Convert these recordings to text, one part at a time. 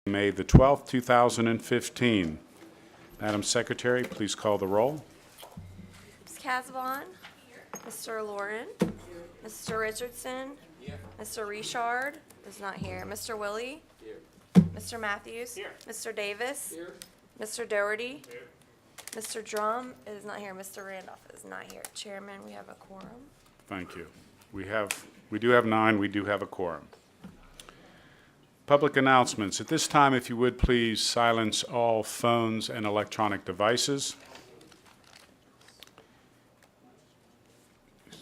May the 12th, 2015. Madam Secretary, please call the roll. Ms. Casavon. Mr. Lauren. Mr. Richardson. Mr. Richard is not here. Mr. Willie. Mr. Matthews. Mr. Davis. Mr. Doherty. Mr. Drum is not here. Mr. Randolph is not here. Chairman, we have a quorum. Thank you. We do have 9. We do have a quorum. Public announcements. At this time, if you would please silence all phones and electronic devices.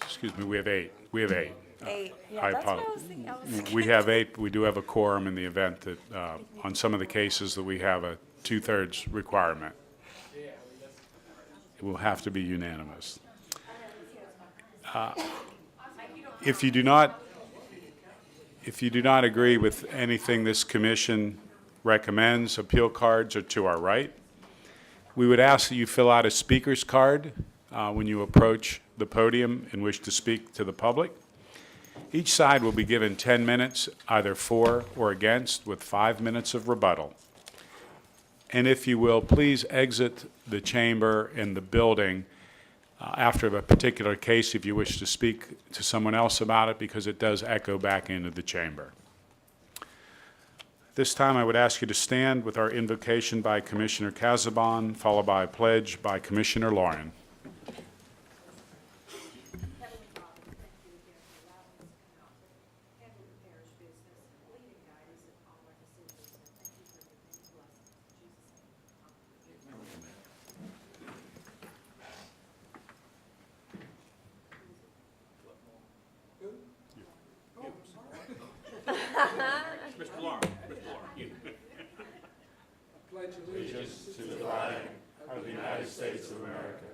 Excuse me, we have 8. We have 8. 8. I Yeah, that's what I apologize. was thinking. We have 8. We do have a quorum in the event that, on some of the cases that we have a 2/3 requirement. It will have to be unanimous. If you do not agree with anything this commission recommends, appeal cards are to our right. We would ask that you fill out a speaker's card when you approach the podium and wish to speak to the public. Each side will be given 10 minutes, either for or against, with 5 minutes of rebuttal. And if you will, please exit the chamber and the building after a particular case if you wish to speak to someone else about it, because it does echo back into the chamber. This time I would ask you to stand with our invocation by Commissioner Casabon, followed by a pledge by Commissioner Lauren. Mr. Lauren, you. Allegiance to the flag of the United States of America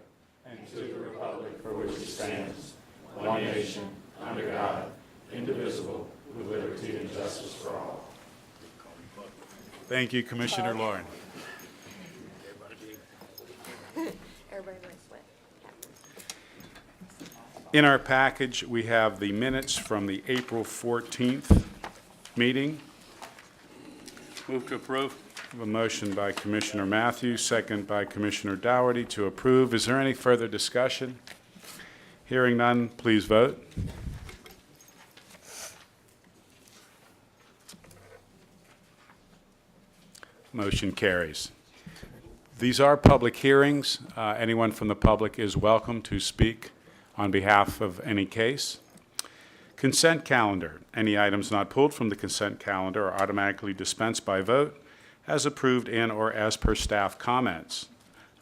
and to the republic for which it stands, one nation, under God, indivisible, with liberty and justice for all. Thank you, Commissioner Lauren. Everybody likes what? In our package, we have the minutes from the April 14th meeting. Move to approve. We have a motion by Commissioner Matthews, second by Commissioner Dougherty to approve. Is there any further discussion? Hearing none, please vote. Motion carries. These are public hearings. Anyone from the public is welcome to speak on behalf of any case. Consent calendar. Any items not pulled from the consent calendar are automatically dispensed by vote as approved and or as per staff comments.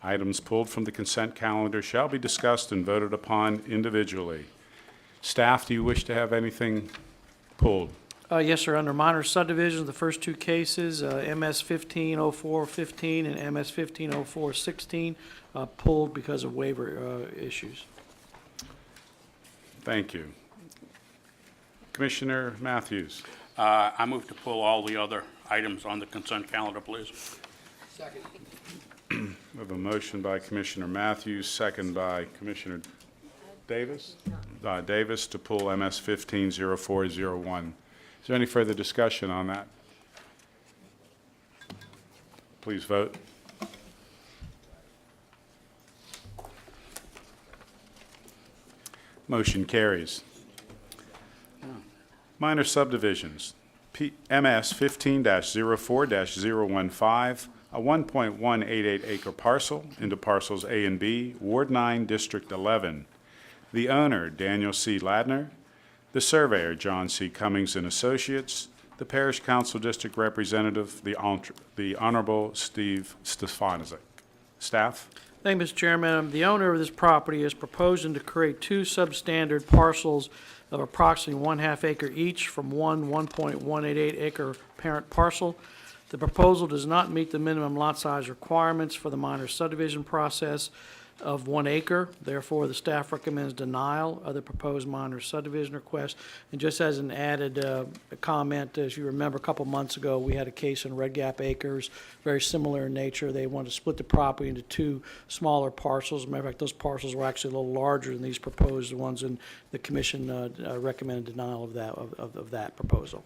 Items pulled from the consent calendar shall be discussed and voted upon individually. Staff, do you wish to have anything pulled? Yes, sir. Under minor subdivisions, the first 2 cases, MS 150415 and MS 150416, pulled because of waiver issues. Thank you. Commissioner Matthews. I move to pull all the other items on the consent calendar, please. We have a motion by Commissioner Matthews, second by Commissioner Davis to pull MS 150401. Is there any further discussion on that? Please vote. Motion carries. Minor subdivisions. MS 15-04-015, a 1.188 acre parcel into parcels A and B, Ward 9, District 11. The owner, Daniel C. Ladner. The surveyor, John C. Cummings and Associates. The Parish Council District Representative, the Honorable Steve Stefanik. Staff? Thank you, Mr. Chairman. The owner of this property is proposing to create 2 substandard parcels of approximately 1/2 acre each from one 1.188 acre parent parcel. The proposal does not meet the minimum lot size requirements for the minor subdivision process of 1 acre. Therefore, the staff recommends denial of the proposed minor subdivision request. And just as an added comment, as you remember, a couple months ago, we had a case in Red Gap Acres, very similar in nature. They wanted to split the property into 2 smaller parcels. As a matter of fact, those parcels were actually a little larger than these proposed ones, and the commission recommended denial of that proposal.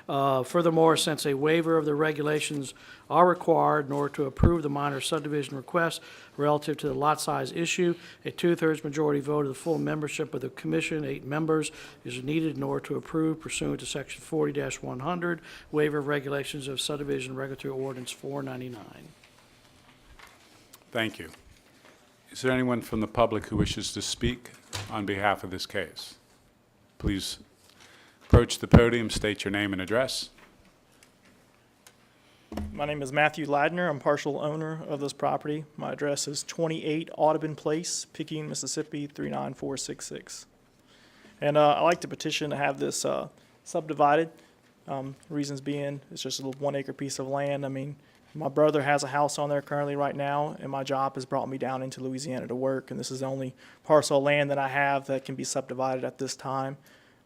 Furthermore, since a waiver of the regulations are required in order to approve the minor subdivision request relative to the lot size issue, a two-thirds majority vote of the full membership of the commission, 8 members, is needed in order to approve pursuant to Section 40-100, waiver of regulations of subdivision regulatory ordinance 499. Thank you. Is there anyone from the public who wishes to speak on behalf of this case? Please approach the podium, state your name and address. My name is Matthew Ladner. I'm partial owner of this property. My address is 28 Audubon Place, Picayune, Mississippi, 39466. And I'd like to petition to have this subdivided. Reasons being, it's just a little 1 acre piece of land. I mean, my brother has a house on there currently right now, and my job has brought me down into Louisiana to work, and this is the only parcel of land that I have that can be subdivided at this time.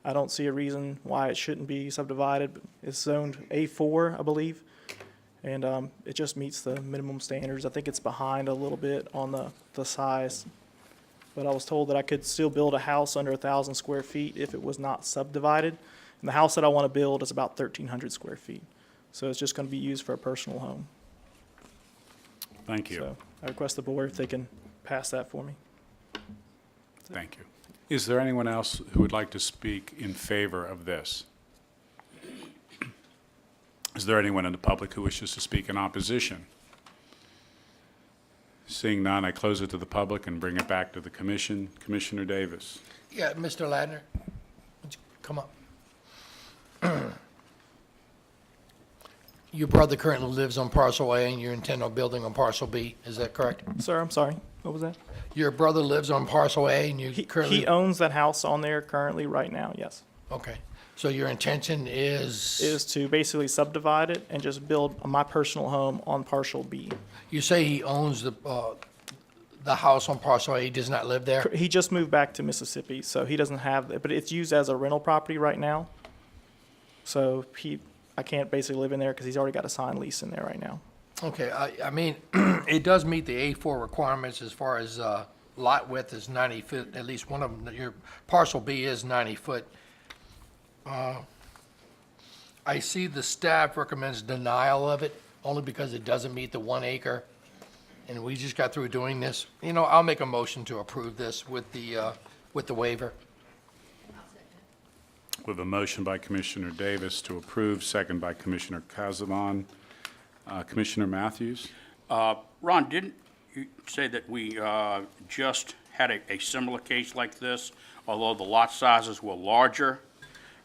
I don't see a reason why it shouldn't be subdivided. It's zoned A4, I believe. And it just meets the minimum standards. I think it's behind a little bit on the size. But I was told that I could still build a house under 1,000 square feet if it was not subdivided. And the house that I want to build is about 1,300 square feet. So it's just going to be used for a personal home. Thank you. So I request the board if they can pass that for me. Thank you. Is there anyone else who would like to speak in favor of this? Is there anyone in the public who wishes to speak in opposition? Seeing none, I close it to the public and bring it back to the commission. Commissioner Davis. Yeah, Mr. Ladner, would you come up? Your brother currently lives on parcel A and you intend on building on parcel B, is that correct? Sir, I'm sorry. What was that? Your brother lives on parcel A and you He currently... owns that house on there currently right now, yes. Okay, so your intention Is to basically subdivide it and just build my personal home on parcel B. You say he owns the house on parcel A, he does not live there? He just moved back to Mississippi, so he doesn't have, but it's used as a rental property right now. So I can't basically live in there because he's already got a signed lease in there right now. Okay, I mean, it does meet the A4 requirements as far as lot width is 90 foot, at least one of them, your parcel B is 90 foot. I see the staff recommends denial of it only because it doesn't meet the 1 acre. And we just got through doing this. You know, I'll make a motion to approve this with the waiver. With a motion by Commissioner Davis to approve, second by Commissioner Casaban. Commissioner Matthews? Ron, didn't you say that we just had a similar case like this, although the lot sizes were larger,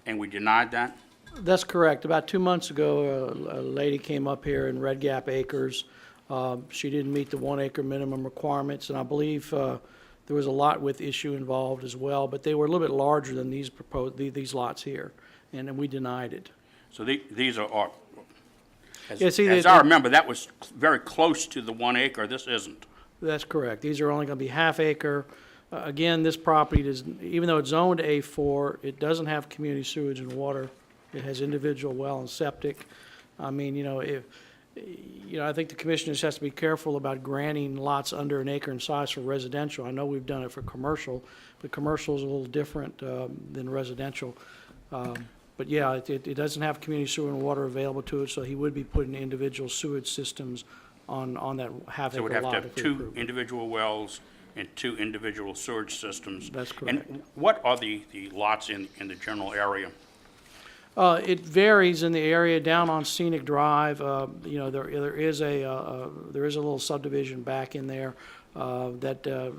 and we denied that? That's correct. About 2 months ago, a lady came up here in Red Gap Acres. She didn't meet the 1 acre minimum requirements, and I believe there was a lot width issue involved as well, but they were a little bit larger than these lots here, and then we denied it. So these are Yeah, see, as they- I remember, that was very close to the 1 acre. This isn't. That's correct. These are only going to be half acre. Again, this property does, even though it's zoned A4, it doesn't have community sewage and water. It has individual well and septic. I mean, I think the commission just has to be careful about granting lots under 1 acre in size for residential. I know we've done it for commercial, but commercial is a little different than residential. But yeah, it doesn't have community sewer and water available to it, so he would be putting individual sewage systems on that half So acre we'd have lot. to have if we 2 approve it. individual wells and 2 individual sewage systems. That's correct. And what are the lots in the general area? It varies in the area down on Scenic Drive. There is a little subdivision back in there that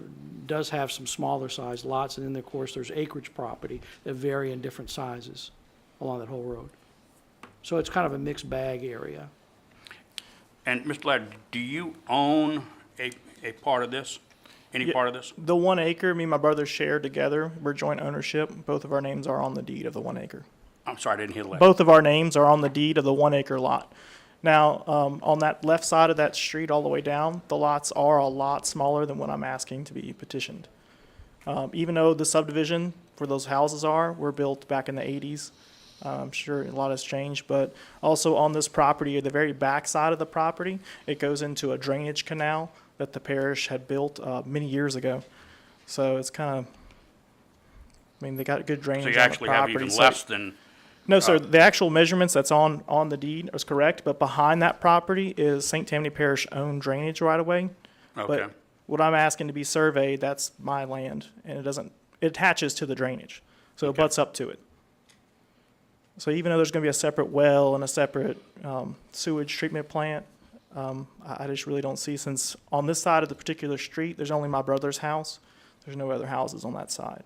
does have some smaller sized lots, and then of course there's acreage property that vary in different sizes along that whole road. So it's kind of a mixed bag area. And Mr. Ladd, do you own a part of this? Any part of this? The 1 acre, me and my brother share together. We're joint ownership. Both of our names are on the deed of the 1 acre. I'm sorry, I didn't hear the last. Both of our names are on the deed of the 1 acre lot. Now, on that left side of that street all the way down, the lots are a lot smaller than what I'm asking to be petitioned. Even though the subdivision for those houses were built back in the 80s, I'm sure a lot has changed, but also on this property, the very back side of the property, it goes into a drainage canal that the parish had built many years ago. So it's kind of, they got good drainage So on you the actually have property. even So less than No, sir, the actual measurements that's on the deed is correct, but behind that property is St. Tammany Parish owned drainage right away. Okay. But what I'm asking to be surveyed, that's my land, and it attaches to the drainage, so it Okay. butts up to it. So even though there's gonna be a separate well and a separate, sewage treatment plant, I just really don't see, since on this side of the particular street, there's only my brother's house. There's no other houses on that side.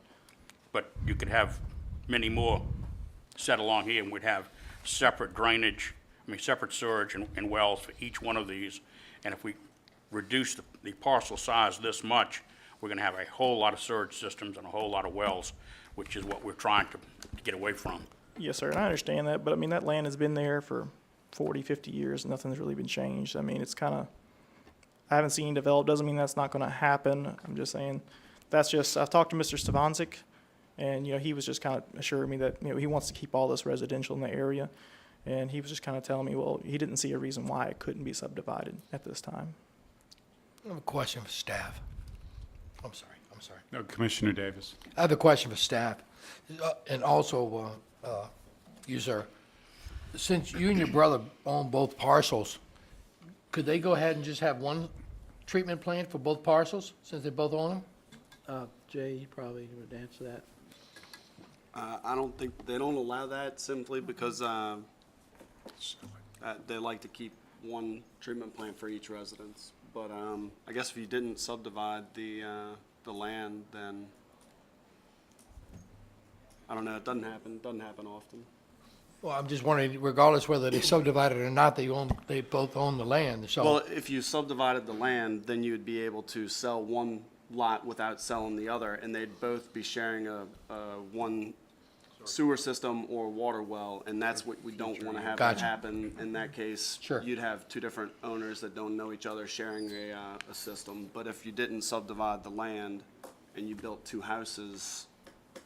But you could have many more set along here, and we'd have separate drainage, separate sewage and wells for each one of these. And if we reduce the parcel size this much, we're gonna have a whole lot of sewage systems and a whole lot of wells, which is what we're trying to get away from. Yes, sir, and I understand that, but I mean, that land has been there for 40, 50 years, and nothing's really been changed. I mean, it's kind of, I haven't seen it develop, doesn't mean that's not going to happen. I'm just saying, I've talked to Mr. Stavancic, and, he was just kind of assuring me that, he wants to keep all this residential in the area, and he was just kind of telling me, well, he didn't see a reason why it couldn't be subdivided at this time. I have a question for staff. I'm sorry. No, Commissioner Davis. I have a question for staff, and also, you, sir. Since you and your brother own both parcels, could they go ahead and just have one treatment plant for both parcels, since they both own them? Jay, you probably would answer that. I don't think, they don't allow that simply because they like to keep one treatment plant for each residence. But I guess if you didn't subdivide the land, then, I don't know, it doesn't happen often. Well, I'm just wondering, regardless whether they subdivided or not, they both own the land, so. Well, if you subdivided the land, then you would be able to sell one lot without selling the other, and they'd both be sharing a one sewer system or water well, and that's what we don't want to have Gotcha. happen. In that case, Sure. you'd have two different owners that don't know each other sharing a system. But if you didn't subdivide the land and you built two houses,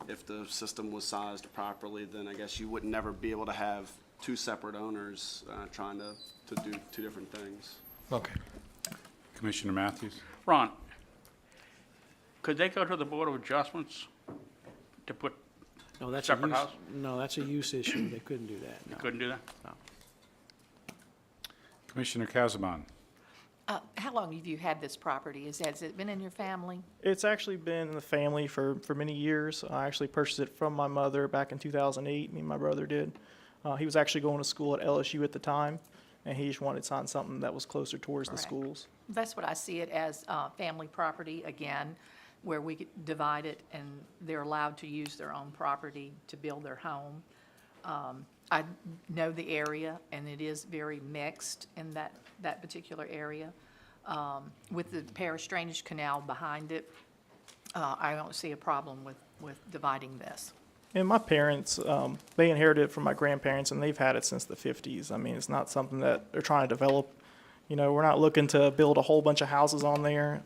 if the system was sized properly, then I guess you would never be able to have two separate owners trying to do two different things. Okay. Commissioner Matthews. Ron, could they go to the Board of Adjustments to put, No, that's a Separate use, house? no, that's a use issue. They couldn't do that, no. couldn't do that? Commissioner Casabon. How long have you had this property? Has it been in your family? It's actually been in the family for many years. I actually purchased it from my mother back in 2008, me and my brother did. He was actually going to school at LSU at the time, and he just wanted to find something that was closer towards the Correct. schools. That's what I see it as, family property, again, where we could divide it and they're allowed to use their own property to build their home. I know the area, and it is very mixed in that particular area. With the Parish Drainage Canal behind it, I don't see a problem with dividing this. And my parents, they inherited it from my grandparents, and they've had it since the 50s. I mean, it's not something that they're trying to develop. We're not looking to build a whole bunch of houses on there.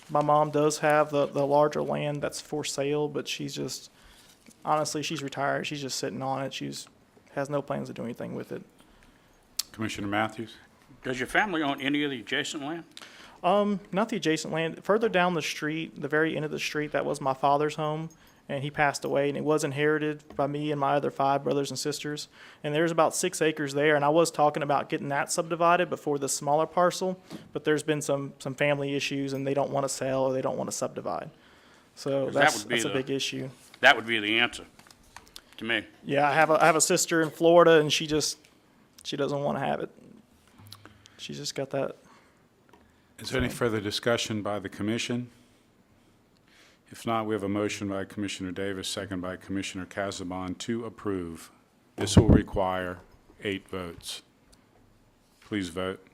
My mom does have the larger land that's for sale, but honestly, she's retired. She's just sitting on it. She's has no plans to do anything with it. Commissioner Matthews. Does your family own any of the adjacent land? Not the adjacent land. Further down the street, the very end of the street, that was my father's home, and he passed away, and it was inherited by me and my other 5 brothers and sisters. And there's about 6 acres there, and I was talking about getting that subdivided before the smaller parcel, but there's been some family issues, and they don't want to sell or they don't want to subdivide. So 'Cause that that's would be a the- big issue. That would be the answer to me. Yeah, I have a sister in Florida, and she doesn't want to have it. She's just got that. Is there any further discussion by the commission? If not, we have a motion by Commissioner Davis, second by Commissioner Casabon to approve. This will require 8 votes. Please vote.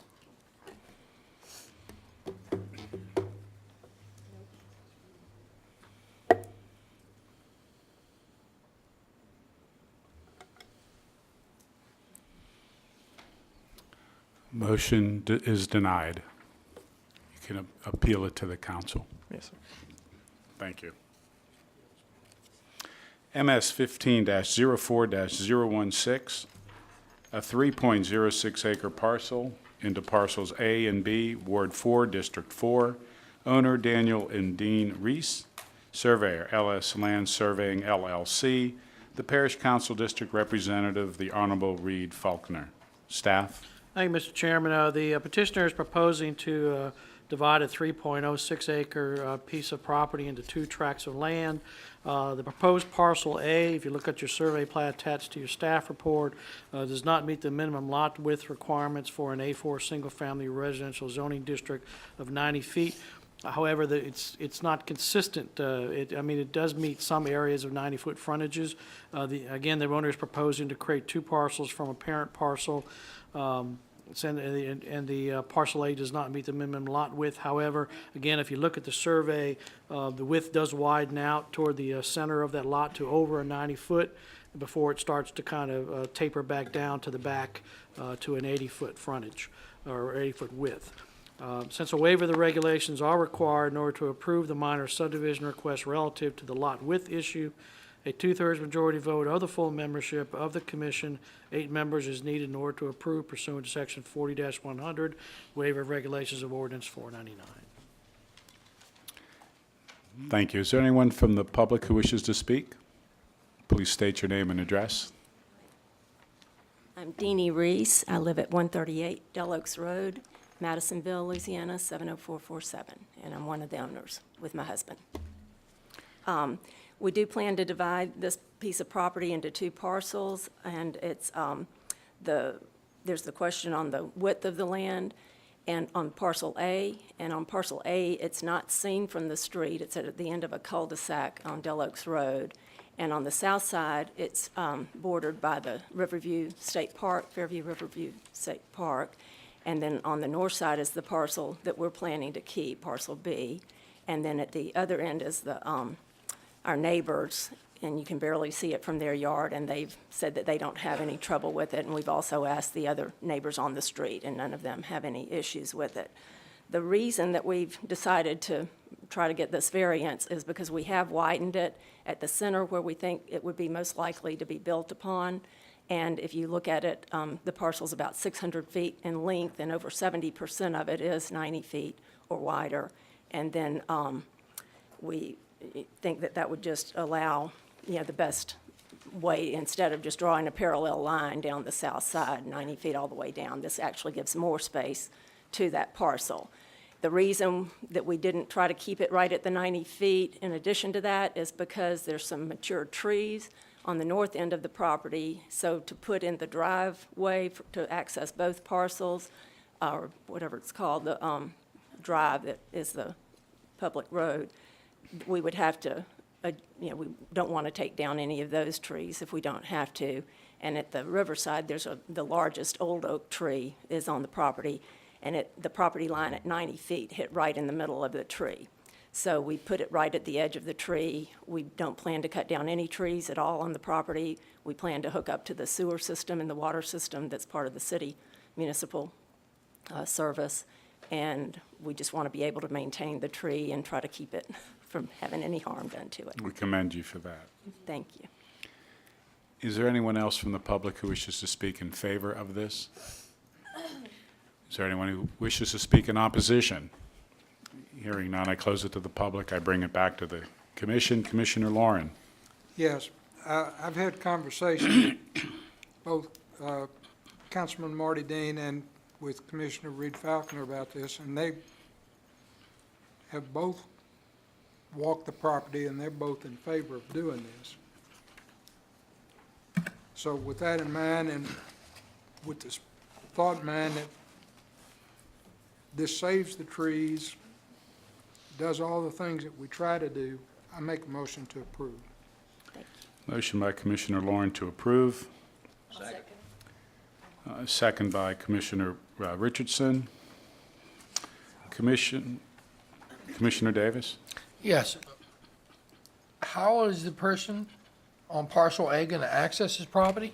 Motion is denied. You can appeal it to the council. Yes, sir. Thank you. MS 15-04-016, a 3.06 acre parcel into parcels A and B, Ward 4, District 4. Owner Daniel and Dean Reese, surveyor LS Land Surveying LLC. The Parish Council District Representative, the Honorable Reed Faulkner. Staff? Thank you, Mr. Chairman. The petitioner is proposing to divide a 3.06 acre piece of property into 2 tracts of land. The proposed parcel A, if you look at your survey plat attached to your staff report, does not meet the minimum lot width requirements for an A4 single-family residential zoning district of 90 feet. However, it's not consistent. It does meet some areas of 90-foot frontages. Again, the owner is proposing to create 2 parcels from a parent parcel. And the parcel A does not meet the minimum lot width. However, again, if you look at the survey, the width does widen out toward the center of that lot to over a 90-foot before it starts to kind of taper back down to the back to an 80-foot frontage or 80-foot width. Since a waiver of the regulations are required in order to approve the minor subdivision request relative to the lot width issue, a 2/3 majority vote of the full membership of the commission, 8 members, is needed in order to approve pursuant to section 40-100, waiver of regulations of ordinance 499. Thank you. Is there anyone from the public who wishes to speak? Please state your name and address. I'm Deanie Reese. I live at 138 Del Oaks Road, Madisonville, Louisiana, 70447, and I'm one of the owners with my husband. We do plan to divide this piece of property into 2 parcels, and it's there's the question on the width of the land and on parcel A. And on parcel A, it's not seen from the street. It's at the end of a cul-de-sac on Del Oaks Road. And on the south side, it's bordered by the Riverview State Park, Fairview Riverview State Park. And then on the north side is the parcel that we're planning to keep, parcel B. And then at the other end is the our neighbors, and you can barely see it from their yard, and they've said that they don't have any trouble with it. And we've also asked the other neighbors on the street, and none of them have any issues with it. The reason that we've decided to try to get this variance is because we have widened it at the center where we think it would be most likely to be built upon. And if you look at it, the parcel's about 600 feet in length, and over 70% of it is 90 feet or wider. And then we think that that would just allow, the best way, instead of just drawing a parallel line down the south side, 90 feet all the way down. This actually gives more space to that parcel. The reason that we didn't try to keep it right at the 90 feet in addition to that is because there's some mature trees on the north end of the property. So to put in the driveway to access both parcels, or whatever it's called, the drive that is the public road, we would have to, we don't want to take down any of those trees if we don't have to. And at the riverside, there's the largest old oak tree is on the property, and the property line at 90 feet hit right in the middle of the tree. So we put it right at the edge of the tree. We don't plan to cut down any trees at all on the property. We plan to hook up to the sewer system and the water system that's part of the city municipal service. And we just want to be able to maintain the tree and try to keep it from having any harm done to it. We commend you for that. Thank you. Is there anyone else from the public who wishes to speak in favor of this? Is there anyone who wishes to speak in opposition? Hearing none, I close it to the public. I bring it back to the commission. Commissioner Lauren. Yes, I've had conversations, both Councilman Marty Dean and with Commissioner Reed Falconer about this, and they have both walked the property, and they're both in favor of doing this. So with that in mind, and with this thought in mind that this saves the trees, does all the things that we try to do, I make a motion to approve. Motion by Commissioner Lauren to approve. Second by Commissioner Richardson. Commissioner Davis. Yes. How is the person on parcel A going to access his property?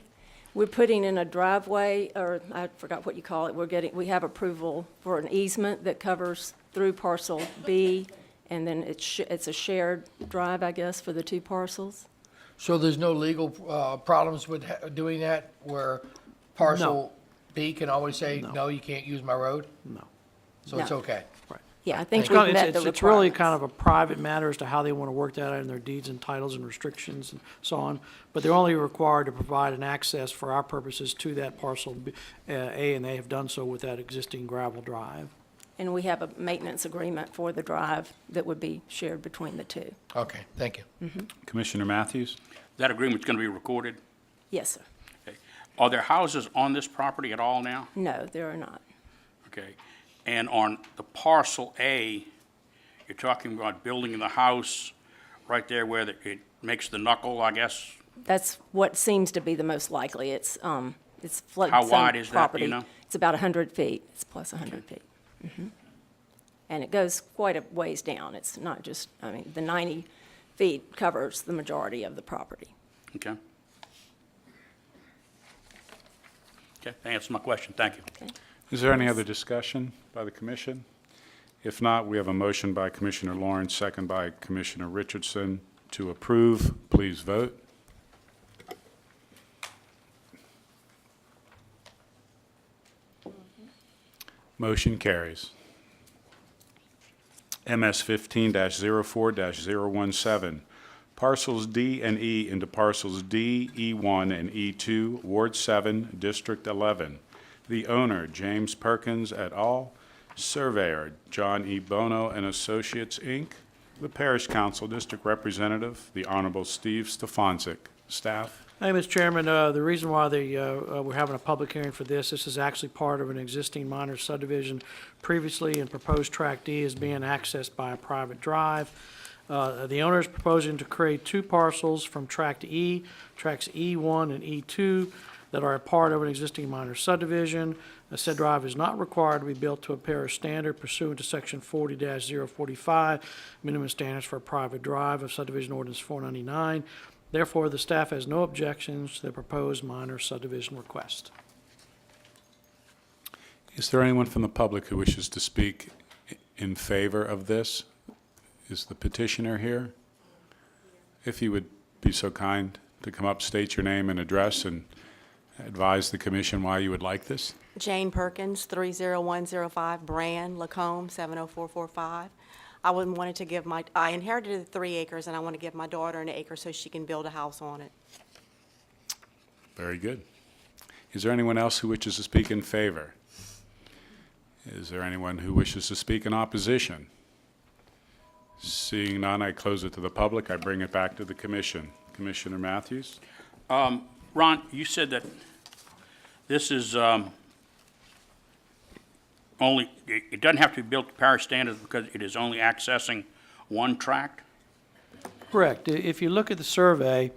We're putting in a driveway, or I forgot what you call it. We have approval for an easement that covers through parcel B, and then it's a shared drive, I guess, for the 2 parcels. So there's no legal problems with doing that, where parcel B can always say, no, you can't use my road? No. So it's No. okay? Right. Yeah, I think It's we've kind of- met the it's really requirements. kind of a private matter as to how they want to work that out in their deeds and titles and restrictions and so on. But they're only required to provide an access for our purposes to that parcel A, and they have done so with that existing gravel drive. And we have a maintenance agreement for the drive that would be shared between the two. Okay, thank you. Commissioner Matthews? That agreement's going to be recorded? Yes, sir. Okay. Are there houses on this property at all now? No, there are not. Okay. And on the parcel A, you're talking about building the house right there where it makes the knuckle, I guess? That's what seems to be the most likely. It's flood How zone wide is that, do property. you know? It's about 100 feet. It's plus 100 feet. And it goes quite a ways down. It's not just, I mean, the 90 feet covers the majority of the property. Okay. Okay, that answers my question. Thank you. Okay. Is there any other discussion by the commission? If not, we have a motion by Commissioner Lawrence, second by Commissioner Richardson to approve. Please vote. Motion carries. MS 15-04-017, parcels D and E into parcels D, E1, and E2, Ward 7, District 11. The owner, James Perkins et al., surveyor, John E. Bono and Associates, Inc., the Parish Council District Representative, the Honorable Steve Stefanczyk. Staff? Hey, Mr. Chairman, the reason why we're having a public hearing for this is actually part of an existing minor subdivision previously, and proposed Tract D is being accessed by a private drive. The owner is proposing to create two parcels from Tract E, Tracts E1 and E2, that are a part of an existing minor subdivision. The said drive is not required to be built to a parish standard pursuant to Section 40-045, minimum standards for a private drive of Subdivision Ordinance 499. Therefore, the staff has no objections to the proposed minor subdivision request. Is there anyone from the public who wishes to speak in favor of this? Is the petitioner here? If you would be so kind to come up, state your name and address, and advise the commission why you would like this. Jane Perkins, 30105 Brand, Lacombe, 70445. wanted to give I inherited 3 acres, and I want to give my daughter an acre so she can build a house on it. Very good. Is there anyone else who wishes to speak in favor? Is there anyone who wishes to speak in opposition? Seeing none, I close it to the public. I bring it back to the commission. Commissioner Matthews? Ron, you said that this is only, it doesn't have to be built to parish standards because it is only accessing one tract? Correct. If you look at the survey,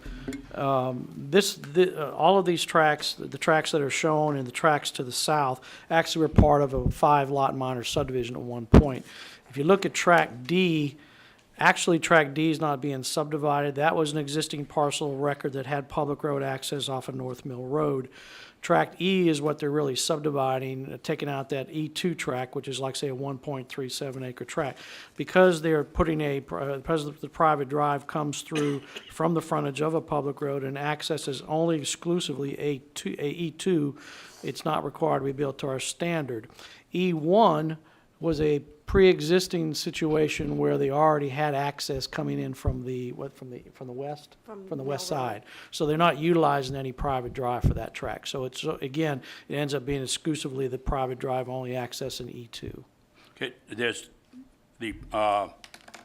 all of these tracts, the tracts that are shown and the tracts to the south, actually were part of a 5-lot minor subdivision at one point. If you look at Tract D, actually Tract D is not being subdivided. That was an existing parcel record that had public road access off of North Mill Road. Tract E is what they're really subdividing, taking out that E2 tract, which is like, say, a 1.37 acre tract. Because they're putting because the private drive comes through from the frontage of a public road and accesses only exclusively a E2, it's not required to be built to our standard. E1 was a pre-existing situation where they already had access coming in from the west? From the west side. So they're not utilizing any private drive for that track. So it's, again, it ends up being exclusively the private drive only access in E2. Okay, there's the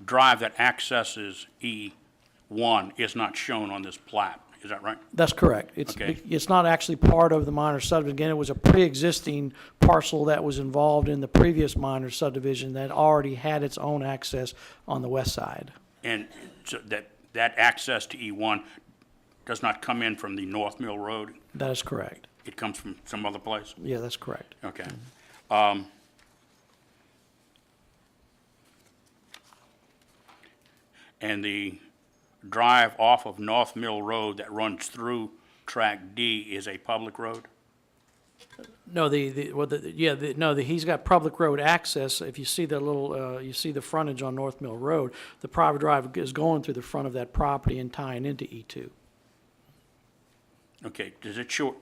drive that accesses E1 is not shown on this plat, is that right? That's correct. Okay. It's not actually part of the minor subdivision. Again, it was a pre-existing parcel that was involved in the previous minor subdivision that already had its own access on the west side. And so that access to E1 does not come in from the North Mill Road? That is correct. It comes from some other place? Yeah, that's correct. Okay. And the drive off of North Mill Road that runs through Tract D is a public road? No, he's got public road access. If you see the little, you see the frontage on North Mill Road, the private drive is going through the front of that property and tying into E2. Okay, does it show,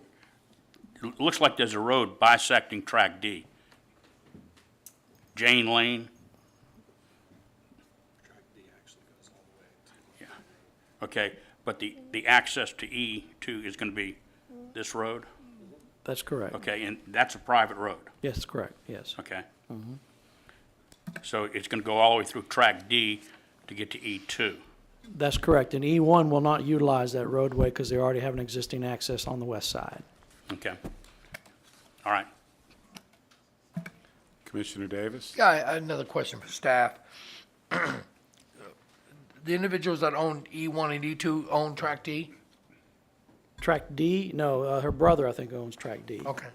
it looks like there's a road bisecting Tract D. Jane Lane, Okay, but the access to E2 is going to be this road? That's correct. Okay, and that's a private road, Yes, correct, yes. okay? So it's going to go all the way through Track D to get to E2. That's correct, and E1 will not utilize that roadway because they already have an existing access on the west side. Okay. All right. Commissioner Davis? Yeah, another question for staff. The individuals that own E1 and E2 own Track D? Track D, no, her brother, I think, owns Track D. Okay.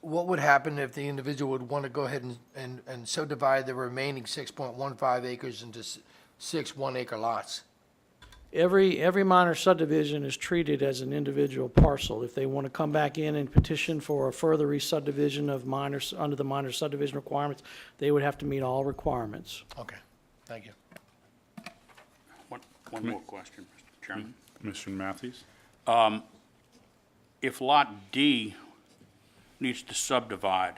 What would happen if the individual would want to go ahead and subdivide the remaining 6.15 acres into 6 1-acre lots? Every minor subdivision is treated as an individual parcel. If they want to come back in and petition for a further re-subdivision of minors, under the minor subdivision requirements, they would have to meet all requirements. Okay, thank you. One more question, Mr. Chairman. Commissioner Matthews? If Lot D needs to subdivide,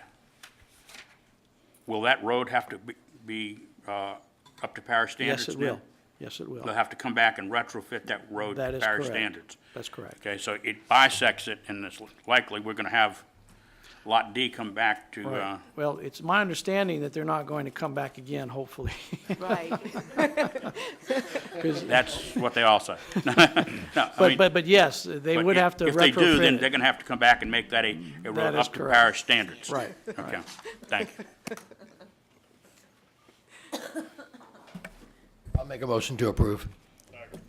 will that road have to be up to parish standards? Yes, it now? will. Yes, it will. They'll have to come back and retrofit that road That to is parish correct. standards? That's correct. Okay, so it bisects it, and it's likely we're going to have Lot D come back to, Right. Well, it's my understanding that they're not going to come back again, hopefully. Right. that's what they all say. No, I mean, But yes, they but would have to retrofit If they do, then it. they're going to have to come back and make that a That road is up to correct. parish standards. Right, Okay, thank you. I'll make a motion to approve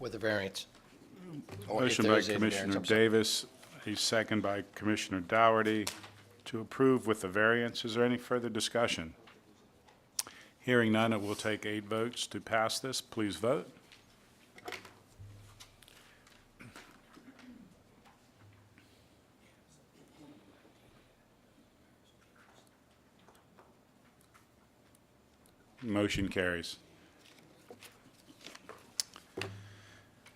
with the variance. Or if Motion there by is a variance, Commissioner I'm sorry. Davis, a second by Commissioner Dougherty to approve with the variance. Is there any further discussion? Hearing none, it will take 8 votes to pass this. Please vote. Motion carries.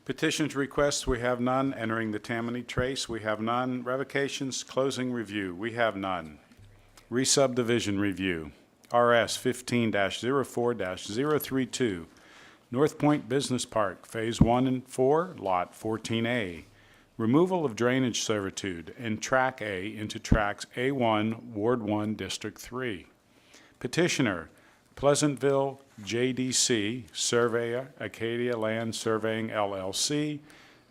Petitions, requests, we have none. Entering the Tammany Trace, we have none. Revocations, closing review, we have none. Re-subdivision review, RS 15-04-032, North Point Business Park, Phase 1 and 4, Lot 14A. Removal of drainage servitude in Track A into Tracks A1, Ward 1, District 3. Petitioner, Pleasantville JDC, Surveyor, Acadia Land Surveying LLC.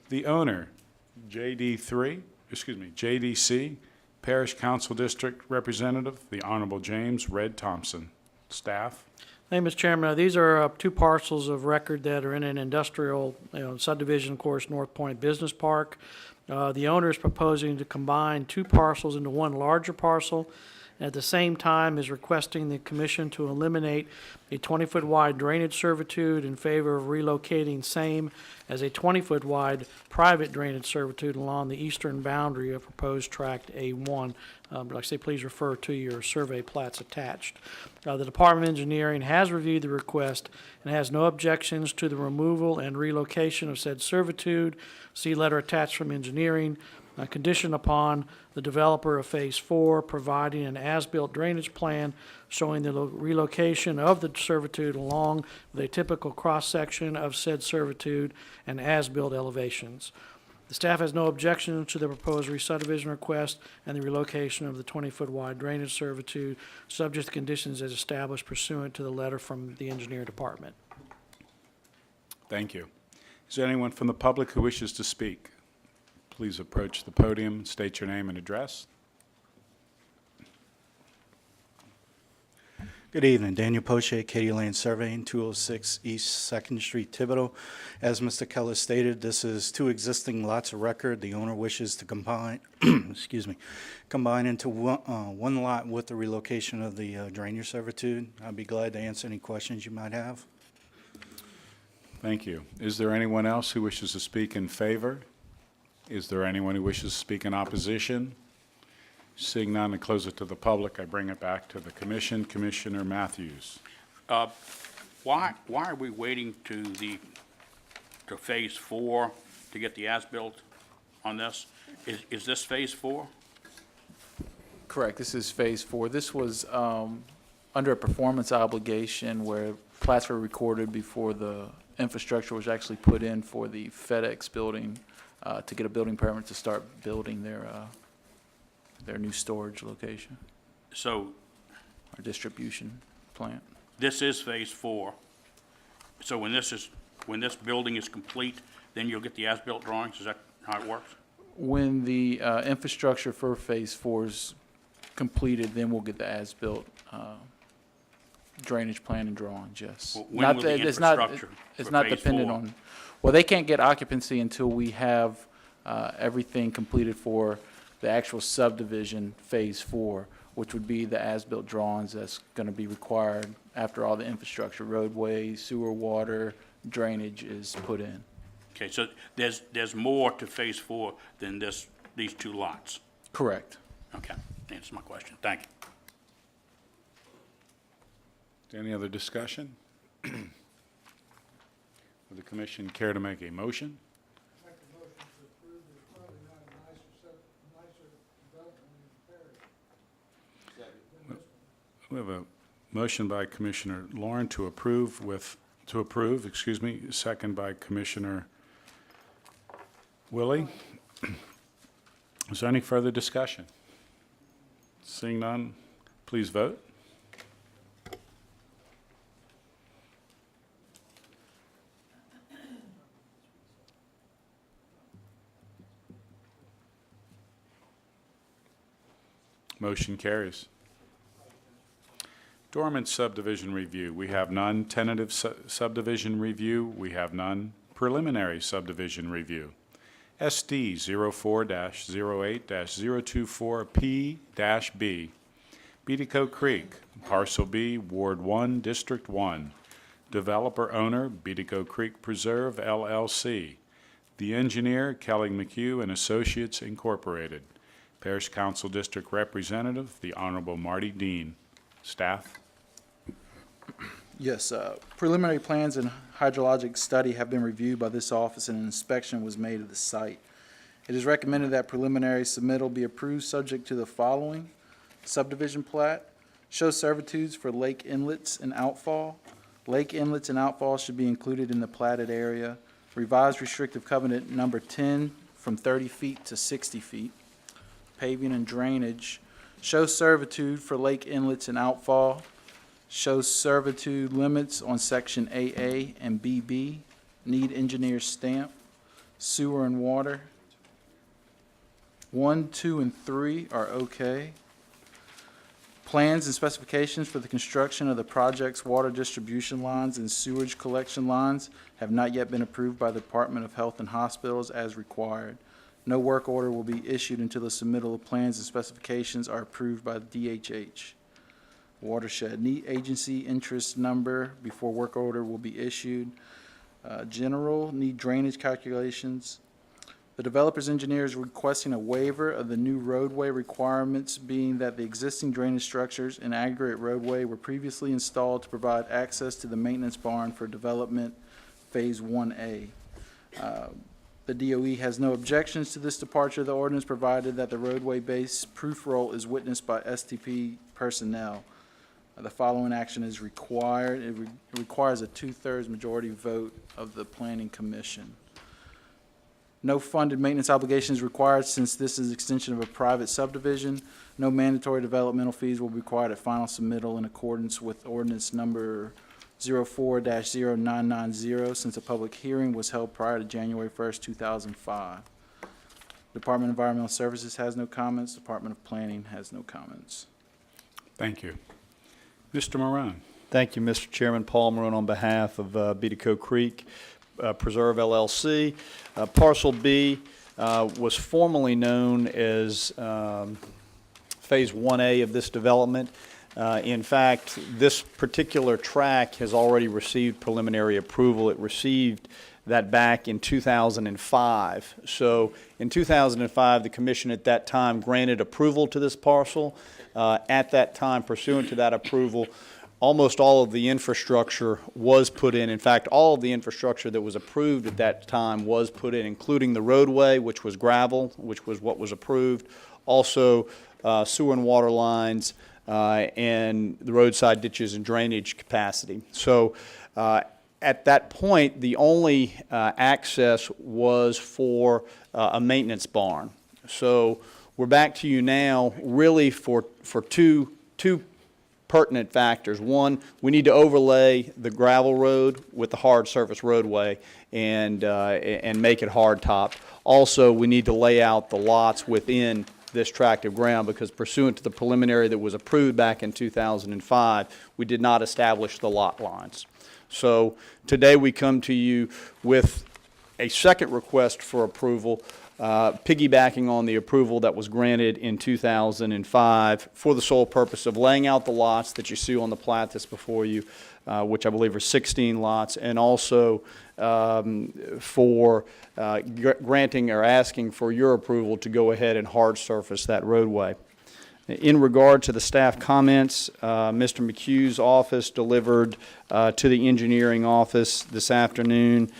The owner, JDC, Parish Council District Representative, the Honorable James Red Thompson. Staff? Thank you, Mr. Chairman. These are 2 parcels of record that are in an industrial subdivision, of course, North Point Business Park. The owner is proposing to combine 2 parcels into one larger parcel. At the same time, is requesting the commission to eliminate a 20-foot wide drainage servitude in favor of relocating same as a 20-foot wide private drainage servitude along the eastern boundary of proposed tract A1. But like I say, please refer to your survey plats attached. The Department of Engineering has reviewed the request and has no objections to the removal and relocation of said servitude. See letter attached from engineering. Conditioned upon the developer of Phase 4 providing an as-built drainage plan showing the relocation of the servitude along with a typical cross-section of said servitude and as-built elevations. The staff has no objection to the proposed re-subdivision request and the relocation of the 20-foot wide drainage servitude, subject to conditions as established pursuant to the letter from the engineer department. Thank you. Is there anyone from the public who wishes to speak? Please approach the podium and state your name and address. Good evening, Daniel Poche, Katy Lane Surveying, 206 East 2nd Street, Thibodeau. As Mr. Keller stated, this is 2 existing lots of record. The owner wishes to combine, combine into one lot with the relocation of the drainage servitude. I'd be glad to answer any questions you might have. Thank you. Is there anyone else who wishes to speak in favor? Is there anyone who wishes to speak in opposition? Seeing none, I close it to the public. I bring it back to the commission. Commissioner Matthews. Why are we waiting to Phase 4 to get the as-built on this? Is this Phase 4? Correct, this is Phase 4. This was under a performance obligation where plats were recorded before the infrastructure was actually put in for the FedEx building to get a building permit to start building their new storage location, So or distribution plant. this is Phase 4. So when this building is complete, then you'll get the as-built drawings? Is that how it works? When the infrastructure for Phase 4 is completed, then we'll get the as-built drainage plan and drawings, yes. Well, when will the It's not- infrastructure It's for not Phase dependent 4? on, well, they can't get occupancy until we have everything completed for the actual subdivision, Phase 4, which would be the as-built drawings that's going to be required after all the infrastructure, roadways, sewer, water, drainage is put in. Okay, so there's more to Phase 4 than these two lots? Correct. Okay, answers my question. Thank you. Any other discussion? Would the commission care to make a motion? Make a motion to approve, there's probably not a nicer development in the parish. We have a motion by Commissioner Lauren to approve, second by Commissioner Willie. Is there any further discussion? Seeing none, please vote. Motion carries. Dormant subdivision review, we have none. Tentative subdivision review, we have none. Preliminary subdivision review. SD 04-08-024P-B. Beatico Creek, Parcel B, Ward 1, District 1. Developer owner, Beatico Creek Preserve LLC. The engineer, Kelly McHugh and Associates Incorporated. Parish Council District Representative, the Honorable Marty Dean. Staff? Yes, preliminary plans and hydrologic study have been reviewed by this office and an inspection was made of the site. It is recommended that preliminary submittal be approved subject to the following: subdivision plat, show servitudes for lake inlets and outfall. Lake inlets and outfalls should be included in the platted area. Revised restrictive covenant number 10 from 30 feet to 60 feet. Paving and drainage, show servitude for lake inlets and outfall. Shows servitude limits on section AA and BB. Need engineer stamp. Sewer and water. 1, 2, and 3 are okay. Plans and specifications for the construction of the project's water distribution lines and sewage collection lines have not yet been approved by the Department of Health and Hospitals as required. No work order will be issued until the submittal of plans and specifications are approved by the DHH. Watershed, need agency interest number before work order will be issued. General, need drainage calculations. The developer's engineer is requesting a waiver of the new roadway requirements, being that the existing drainage structures and aggregate roadway were previously installed to provide access to the maintenance barn for development Phase 1A. The DOE has no objections to this departure of the ordinance, provided that the roadway-based proof roll is witnessed by STP personnel. The following action is required. It requires a 2/3 majority vote of the Planning Commission. No funded maintenance obligation is required since this is extension of a private subdivision. No mandatory developmental fees will be required at final submittal in accordance with ordinance number 04-0990, since a public hearing was held prior to January 1st, 2005. Department of Environmental Services has no comments. Department of Planning has no comments. Thank you. Mr. Marone. Thank you, Mr. Chairman. Paul Marone on behalf of Beatico Creek Preserve LLC. Parcel B was formerly known as Phase 1A of this development. In fact, this particular tract has already received preliminary approval. It received that back in 2005. So in 2005, the commission at that time granted approval to this parcel. At that time, pursuant to that approval, almost all of the infrastructure was put in. In fact, all of the infrastructure that was approved at that time was put in, including the roadway, which was gravel, which was what was approved, also sewer and water lines, and the roadside ditches and drainage capacity. So At that point, the only access was for a maintenance barn. So we're back to you now really for two pertinent factors. One, we need to overlay the gravel road with the hard surface roadway and make it hard topped. Also, we need to lay out the lots within this tract of ground because pursuant to the preliminary that was approved back in 2005, we did not establish the lot lines. So today we come to you with a second request for approval, piggybacking on the approval that was granted in 2005 for the sole purpose of laying out the lots that you see on the plat that's before you, which I believe are 16 lots, and also for granting or asking for your approval to go ahead and hard surface that roadway. In regard to the staff comments, Mr. McHugh's office delivered to the engineering office this afternoon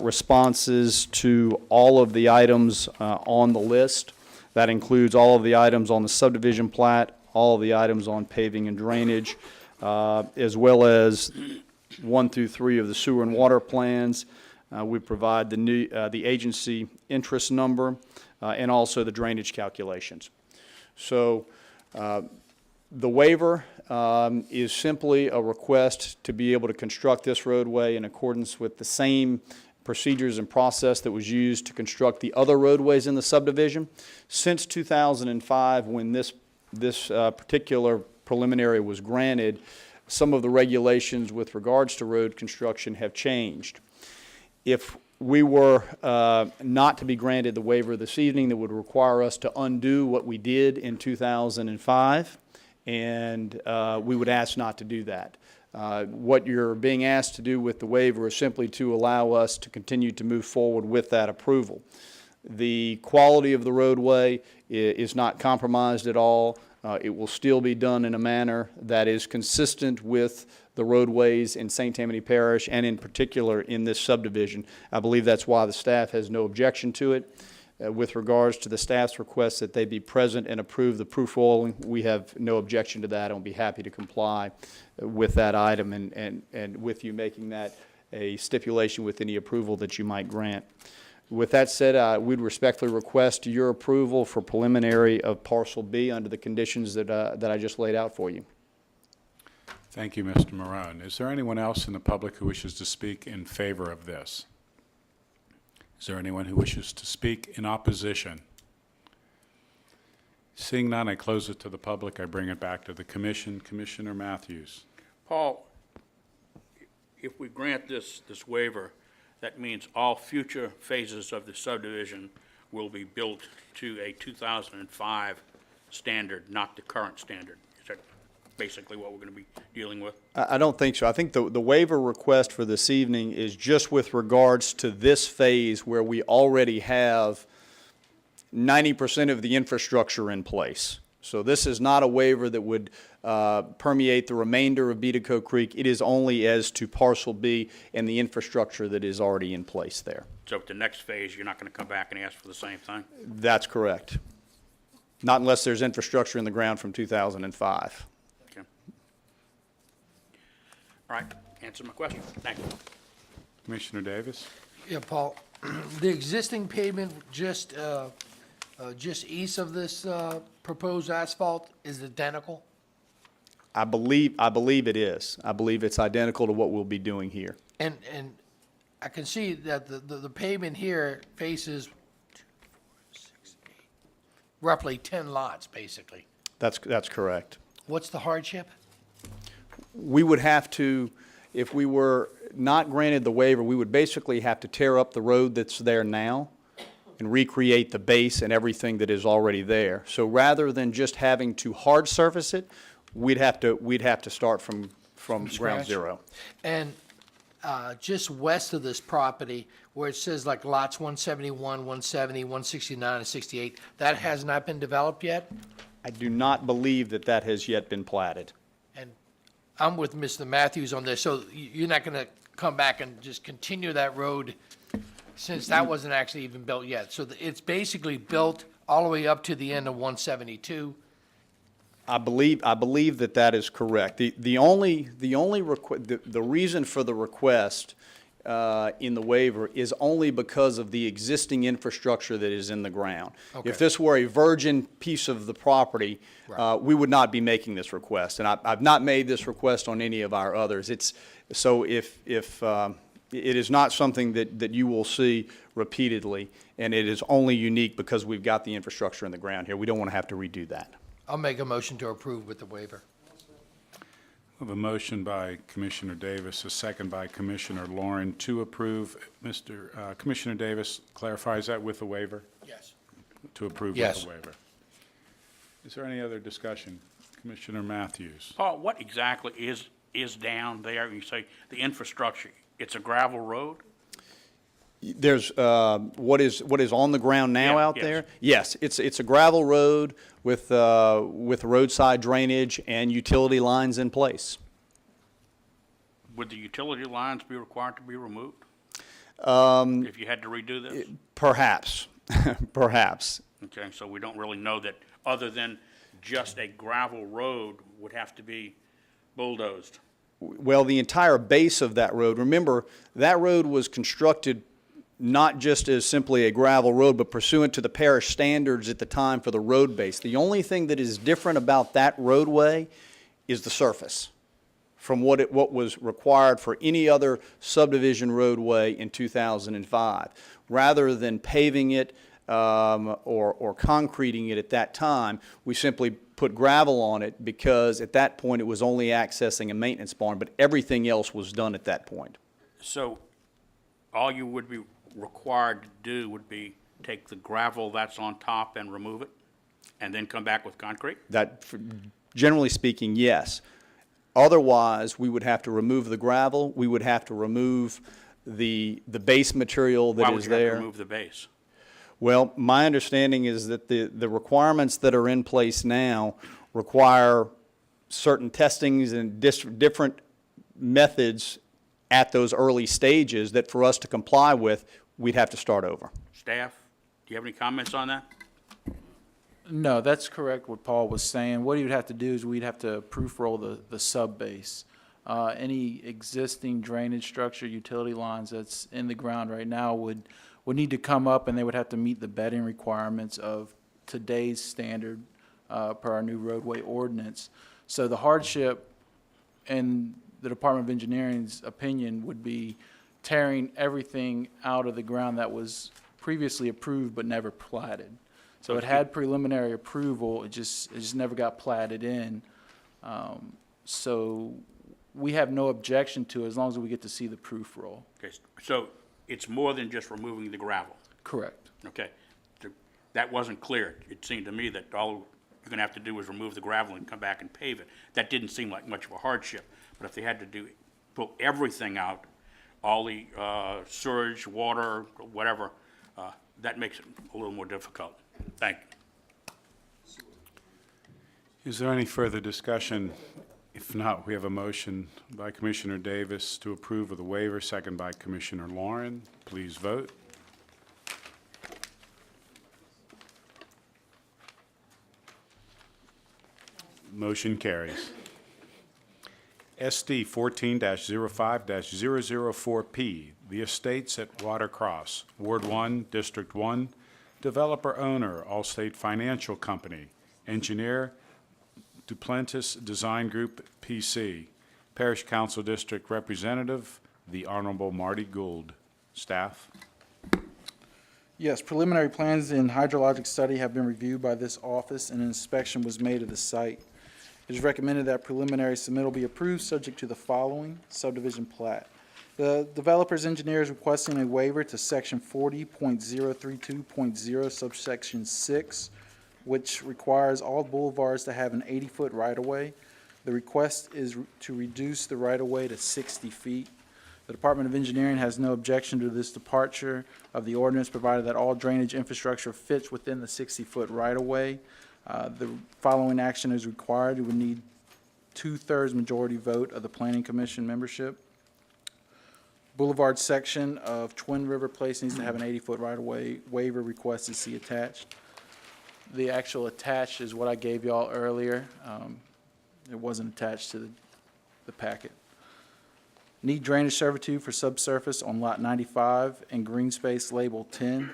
responses to all of the items on the list. That includes all of the items on the subdivision plat, all of the items on paving and drainage, as well as 1 through 3 of the sewer and water plans. We provide the agency interest number and also the drainage calculations. So the waiver is simply a request to be able to construct this roadway in accordance with the same procedures and process that was used to construct the other roadways in the subdivision. Since 2005, when this particular preliminary was granted, some of the regulations with regards to road construction have changed. If we were not to be granted the waiver this evening, that would require us to undo what we did in 2005, and we would ask not to do that. What you're being asked to do with the waiver is simply to allow us to continue to move forward with that approval. The quality of the roadway is not compromised at all. It will still be done in a manner that is consistent with the roadways in St. Tammany Parish and in particular in this subdivision. I believe that's why the staff has no objection to it. With regards to the staff's request that they be present and approve the proof rolling, we have no objection to that and will be happy to comply with that item and with you making that a stipulation with any approval that you might grant. With that said, we'd respectfully request your approval for preliminary of Parcel B under the conditions that I just laid out for you. Thank you, Mr. Marone. Is there anyone else in the public who wishes to speak in favor of this? Is there anyone who wishes to speak in opposition? Seeing none, I close it to the public. I bring it back to the commission. Commissioner Matthews. Paul, if we grant this waiver, that means all future phases of the subdivision will be built to a 2005 standard, not the current standard. Is that basically what we're going to be dealing with? I don't think so. I think the waiver request for this evening is just with regards to this phase where we already have 90% of the infrastructure in place. So this is not a waiver that would permeate the remainder of Beatico Creek. It is only as to Parcel B and the infrastructure that is already in place there. So at the next phase, you're not going to come back and ask for the same thing? That's correct. Not unless there's infrastructure in the ground from 2005. Okay. All right, answer my question. Thank you. Commissioner Davis. Yeah, Paul, the existing pavement just east of this proposed asphalt is identical? I believe it is. I believe it's identical to what we'll be doing here. And I can see that the pavement here faces roughly 10 lots, basically. That's correct. What's the hardship? We would have to, if we were not granted the waiver, we would basically have to tear up the road that's there now and recreate the base and everything that is already there. So rather than just having to hard surface it, we'd have to start from ground scratch? zero. And just west of this property, where it says like lots 171, 170, 169, and 68, that has not been developed yet? I do not believe that has yet been platted. And I'm with Mr. Matthews on this, so you're not going to come back and just continue that road since that wasn't actually even built yet. So it's basically built all the way up to the end of 172, I believe that that is correct. The reason for the request in the waiver is only because of the existing infrastructure that is in the ground. Okay. If this were a virgin piece of the property, Right. we would not be making this request. And I've not made this request on any of our others. If it is not something that you will see repeatedly, and it is only unique because we've got the infrastructure in the ground here. We don't want to have to redo that. I'll make a motion to approve with the waiver. We have a motion by Commissioner Davis, a second by Commissioner Lauren to approve. Commissioner Davis clarifies that with the waiver? Yes. To approve Yes. with the waiver. Is there any other discussion? Commissioner Matthews? Paul, what exactly is down there? You say the infrastructure, it's a gravel road? There's what is on the ground now Yeah, out yes. there? Yes, it's a gravel road with roadside drainage and utility lines in place. Would the utility lines be required to be removed? If you had to redo this? Perhaps, perhaps. Okay, so we don't really know that, other than just a gravel road would have to be bulldozed. Well, the entire base of that road, remember, that road was constructed not just as simply a gravel road, but pursuant to the parish standards at the time for the road base. The only thing that is different about that roadway is the surface from what was required for any other subdivision roadway in 2005. Rather than paving it or concreting it at that time, we simply put gravel on it because at that point it was only accessing a maintenance barn, but everything else was done at that point. So all you would be required to do would be take the gravel that's on top and remove it, and then come back with concrete? Generally speaking, yes. Otherwise, we would have to remove the gravel, we would have to remove the base material that is there. Why would you have to remove the base? Well, my understanding is that the requirements that are in place now require certain testings and different methods at those early stages that for us to comply with, we'd have to start over. Staff, do you have any comments on that? No, that's correct what Paul was saying. What you'd have to do is we'd have to proof roll the sub base. Any existing drainage structure, utility lines that's in the ground right now would need to come up, and they would have to meet the bedding requirements of today's standard per our new roadway ordinance. So the hardship, in the Department of Engineering's opinion, would be tearing everything out of the ground that was previously approved but never platted. So it had preliminary approval, it just never got platted in. So we have no objection to it as long as we get to see the proof roll. Okay, so it's more than just removing the gravel? Correct. Okay. That wasn't clear. It seemed to me that all you're going to have to do is remove the gravel and come back and pave it. That didn't seem like much of a hardship. But if they had to pull everything out, all the sewage, water, whatever, that makes it a little more difficult. Thank you. Is there any further discussion? If not, we have a motion by Commissioner Davis to approve of the waiver, second by Commissioner Lauren. Please vote. Motion carries. SD 14-05-004P, The Estates at Watercross, Ward 1, District 1, Developer Owner, Allstate Financial Company, Engineer, Duplantis Design Group, PC, Parish Council District Representative, the Honorable Marty Gould. Staff? Yes, preliminary plans and hydrologic study have been reviewed by this office, and an inspection was made of the site. It is recommended that preliminary submittal be approved, subject to the following subdivision plat. The developer's engineer is requesting a waiver to section 40.032.0 subsection 6, which requires all boulevards to have an 80-foot right-of-way. The request is to reduce the right-of-way to 60 feet. The Department of Engineering has no objection to this departure of the ordinance, provided that all drainage infrastructure fits within the 60-foot right-of-way. The following action is required. You would need 2/3 majority vote of the Planning Commission membership. Boulevard section of Twin River Place needs to have an 80-foot right-of-way. Waiver request is see attached. The actual attached is what I gave y'all earlier. It wasn't attached to the packet. Need drainage servitude for subsurface on lot 95 and green space label 10.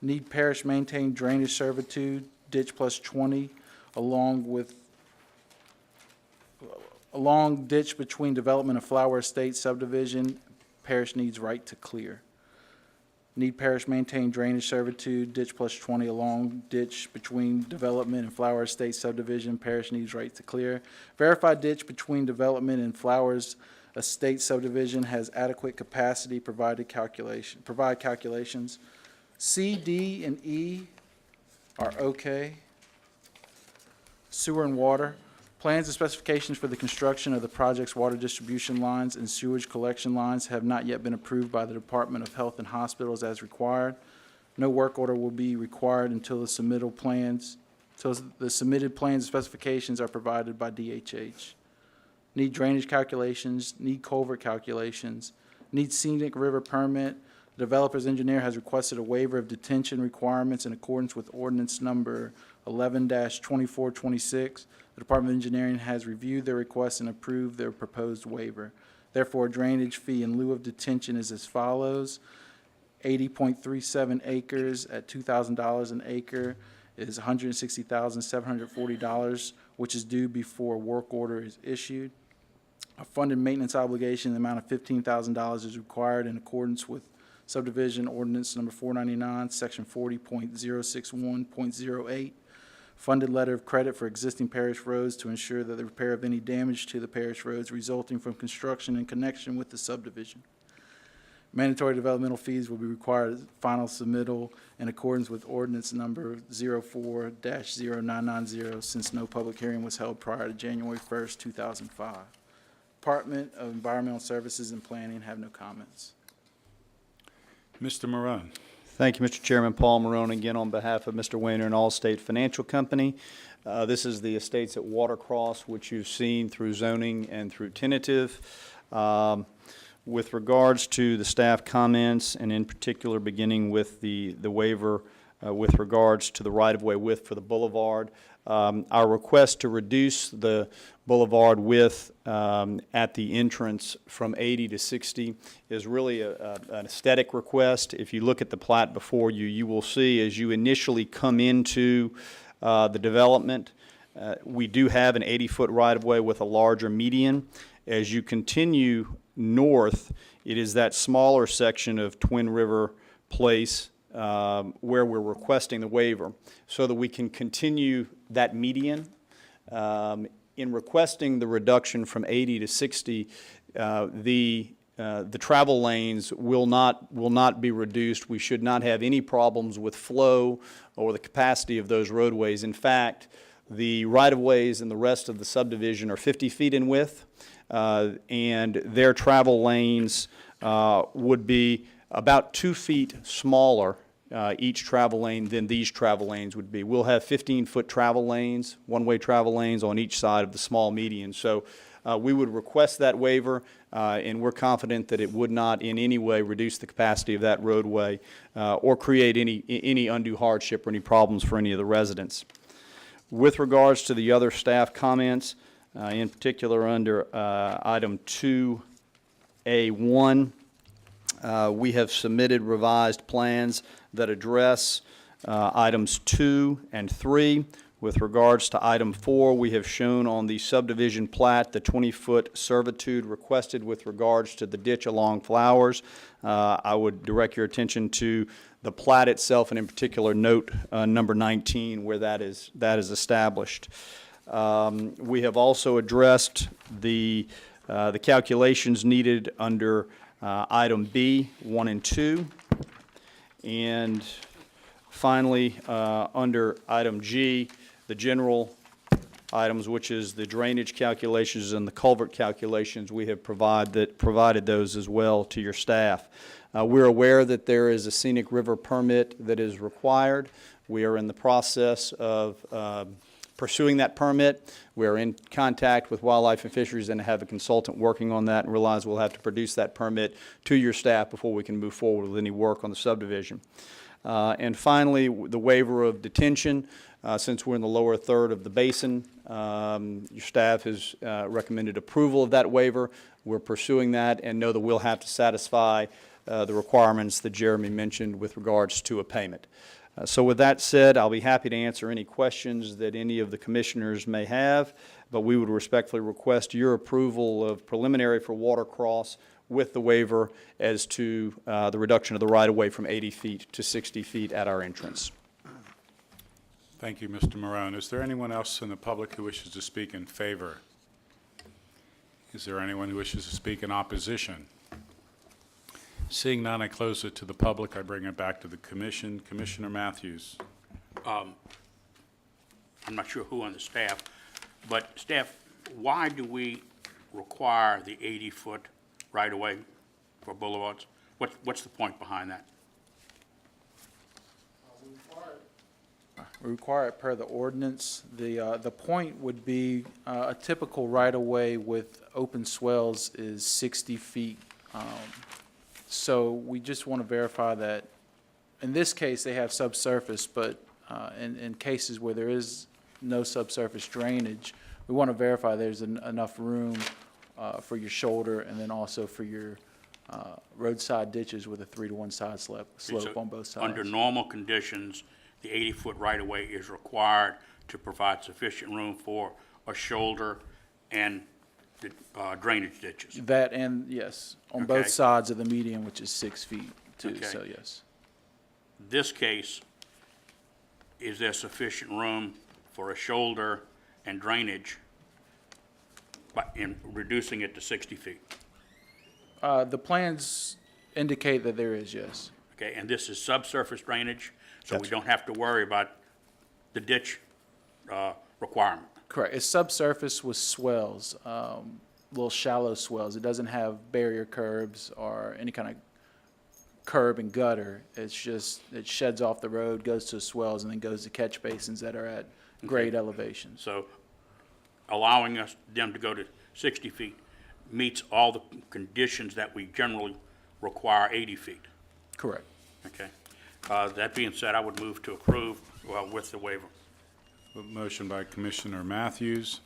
Need parish maintained drainage servitude, ditch plus 20, along ditch between development of Flower Estate subdivision. Parish needs right to clear. Need parish maintained drainage servitude, ditch plus 20 along ditch between development and Flower Estate subdivision. Parish needs right to clear. Verify ditch between development and Flowers Estate subdivision has adequate capacity. Provide calculations. C, D, and E are okay. Sewer and water. Plans and specifications for the construction of the project's water distribution lines and sewage collection lines have not yet been approved by the Department of Health and Hospitals as required. No work order will be required until the submitted plans and specifications are provided by DHH. Need drainage calculations, need culvert calculations, need scenic river permit. The developer's engineer has requested a waiver of detention requirements in accordance with ordinance number 11-2426. The Department of Engineering has reviewed their request and approved their proposed waiver. Therefore, drainage fee in lieu of detention is as follows. 80.37 acres at $2,000 an acre is $160,740, which is due before work order is issued. A funded maintenance obligation in the amount of $15,000 is required in accordance with subdivision ordinance number 499, section 40.061.08. Funded letter of credit for existing parish roads to ensure that the repair of any damage to the parish roads resulting from construction in connection with the subdivision. Mandatory developmental fees will be required as final submittal in accordance with ordinance number 04-0990 since no public hearing was held prior to January 1st, 2005. Department of Environmental Services and Planning have no comments. Mr. Marone. Thank you, Mr. Chairman. Paul Marone again on behalf of Mr. Wayner and Allstate Financial Company. This is the estates at Watercross, which you've seen through zoning and through tentative. With regards to the staff comments, and in particular beginning with the waiver with regards to the right-of-way width for the boulevard, our request to reduce the boulevard width at the entrance from 80 to 60 is really an aesthetic request. If you look at the plat before you, you will see as you initially come into the development, we do have an 80-foot right-of-way with a larger median. As you continue north, it is that smaller section of Twin River Place where we're requesting the waiver so that we can continue that median. In requesting the reduction from 80 to 60, the travel lanes will not be reduced. We should not have any problems with flow or the capacity of those roadways. In fact, the right-of-ways and the rest of the subdivision are 50 feet in width, and their travel lanes would be about 2 feet smaller each travel lane than these travel lanes would be. We'll have 15-foot travel lanes, one-way travel lanes on each side of the small median. So we would request that waiver, and we're confident that it would not in any way reduce the capacity of that roadway or create any undue hardship or any problems for any of the residents. With regards to the other staff comments, in particular under item 2A1, we have submitted revised plans that address items 2 and 3. With regards to item 4, we have shown on the subdivision plat the 20-foot servitude requested with regards to the ditch along Flowers. I would direct your attention to the plat itself, and in particular note number 19 where that is established. We have also addressed the calculations needed under item B, 1 and 2. And finally, under item G, the general items, which is the drainage calculations and the culvert calculations, we have provided those as well to your staff. We're aware that there is a scenic river permit that is required. We are in the process of pursuing that permit. We're in contact with Wildlife and Fisheries and have a consultant working on that, and realize we'll have to produce that permit to your staff before we can move forward with any work on the subdivision. And finally, the waiver of detention. Since we're in the lower third of the basin, your staff has recommended approval of that waiver. We're pursuing that and know that we'll have to satisfy the requirements that Jeremy mentioned with regards to a payment. So with that said, I'll be happy to answer any questions that any of the commissioners may have, but we would respectfully request your approval of preliminary for Watercross with the waiver as to the reduction of the right-of-way from 80 feet to 60 feet at our entrance. Thank you, Mr. Marone. Is there anyone else in the public who wishes to speak in favor? Is there anyone who wishes to speak in opposition? Seeing none, I close it to the public. I bring it back to the commission. Commissioner Matthews. I'm not sure who on the staff, but staff, why do we require the 80-foot right-of-way for boulevards? What's the point behind that? We require it per the ordinance. The point would be a typical right-of-way with open swells is 60 feet. So we just want to verify that, in this case, they have subsurface, but in cases where there is no subsurface drainage, we want to verify there's enough room for your shoulder and then also for your roadside ditches with a 3-to-1 side slope So on both sides. Under normal conditions, the 80-foot right-of-way is required to provide sufficient room for a shoulder and the drainage ditches. That and, yes, on both Okay. sides of the median, which is 6 feet too, Okay. so yes. This case, is there sufficient room for a shoulder and drainage in reducing it to 60 feet? The plans indicate that there is, yes. Okay, and this is subsurface drainage, so we That's- don't have to worry about the ditch requirement. Correct. It's subsurface with swells, little shallow swells. It doesn't have barrier curbs or any kind of curb and gutter. It's just, it sheds off the road, goes to swells, and then goes to catch basins that are at grade elevations. So allowing them to go to 60 feet meets all the conditions that we generally require 80 feet. Correct. Okay. That being said, I would move to approve with the waiver. A motion by Commissioner Matthews.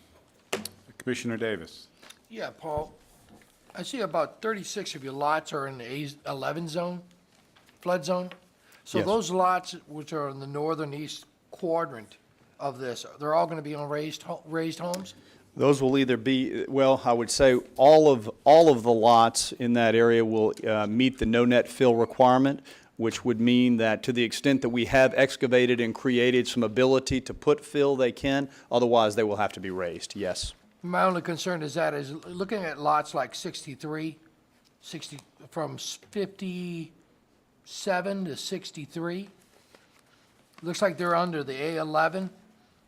Commissioner Davis. Yeah, Paul, I see about 36 of your lots are in the A11 zone, flood zone. So Yes. those lots which are in the northern east quadrant of this, they're all going to be on raised homes? Those will either be, well, I would say all of the lots in that area will meet the no net fill requirement, which would mean that to the extent that we have excavated and created some ability to put fill, they can. Otherwise, they will have to be raised, yes. My only concern is looking at lots like 63, from 57 to 63. Looks like they're under the A11.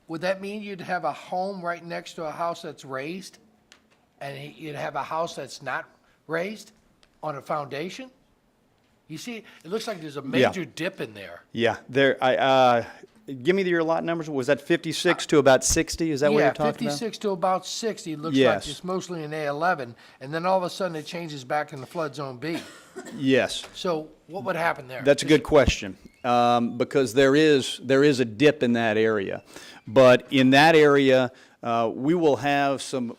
Would that mean you'd have a home right next to a house that's raised? And you'd have a house that's not raised on a foundation? You see, it looks like there's a major dip in there. Yeah, give me your lot numbers. Was that 56 to about 60? Is that what you're talking about? Yeah, 56 to about 60, looks like Yes. it's mostly in A11, and then all of a sudden it changes back in the flood zone B. Yes. So what would happen there? That's a good question, because there is a dip in that area. But in that area, we will have some,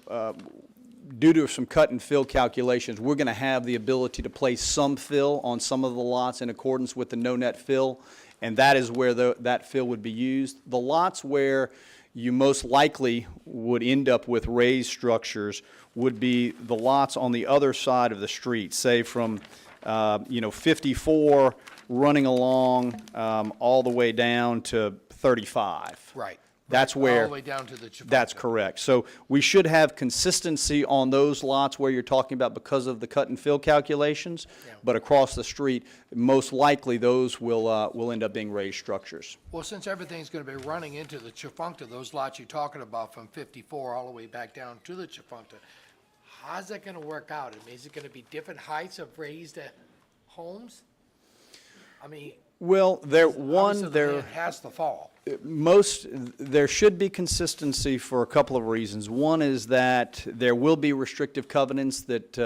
due to some cut and fill calculations, we're going to have the ability to place some fill on some of the lots in accordance with the no net fill, and that is where that fill would be used. The lots where you most likely would end up with raised structures would be the lots on the other side of the street, say from 54 running along all the way down to 35. Right. That's All where. the way down to the Chifunta. That's correct. So we should have consistency on those lots where you're talking about because of the cut and fill calculations. Yeah. But across the street, most likely those will end up being raised structures. Well, since everything's going to be running into the Chifunta, those lots you're talking about from 54 all the way back down to the Chifunta, how's that going to work out? I mean, is it going to be different heights of raised homes? I mean, Well, obviously the land has to fall. there should be consistency for a couple of reasons. One is that there will be restrictive covenants that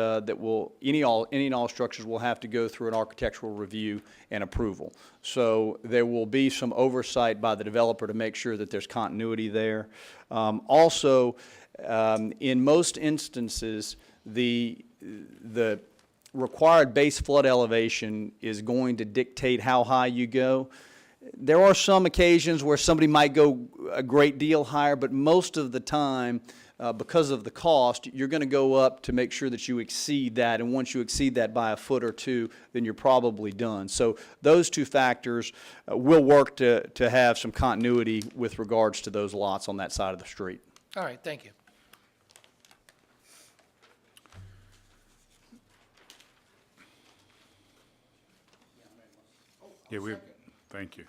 any and all structures will have to go through an architectural review and approval. So there will be some oversight by the developer to make sure that there's continuity there. Also, in most instances, the required base flood elevation is going to dictate how high you go. There are some occasions where somebody might go a great deal higher, but most of the time, because of the cost, you're going to go up to make sure that you exceed that, and once you exceed that by a foot or two, then you're probably done. So those two factors will work to have some continuity with regards to those lots on that side of the street. All right, thank you. Yeah, thank you.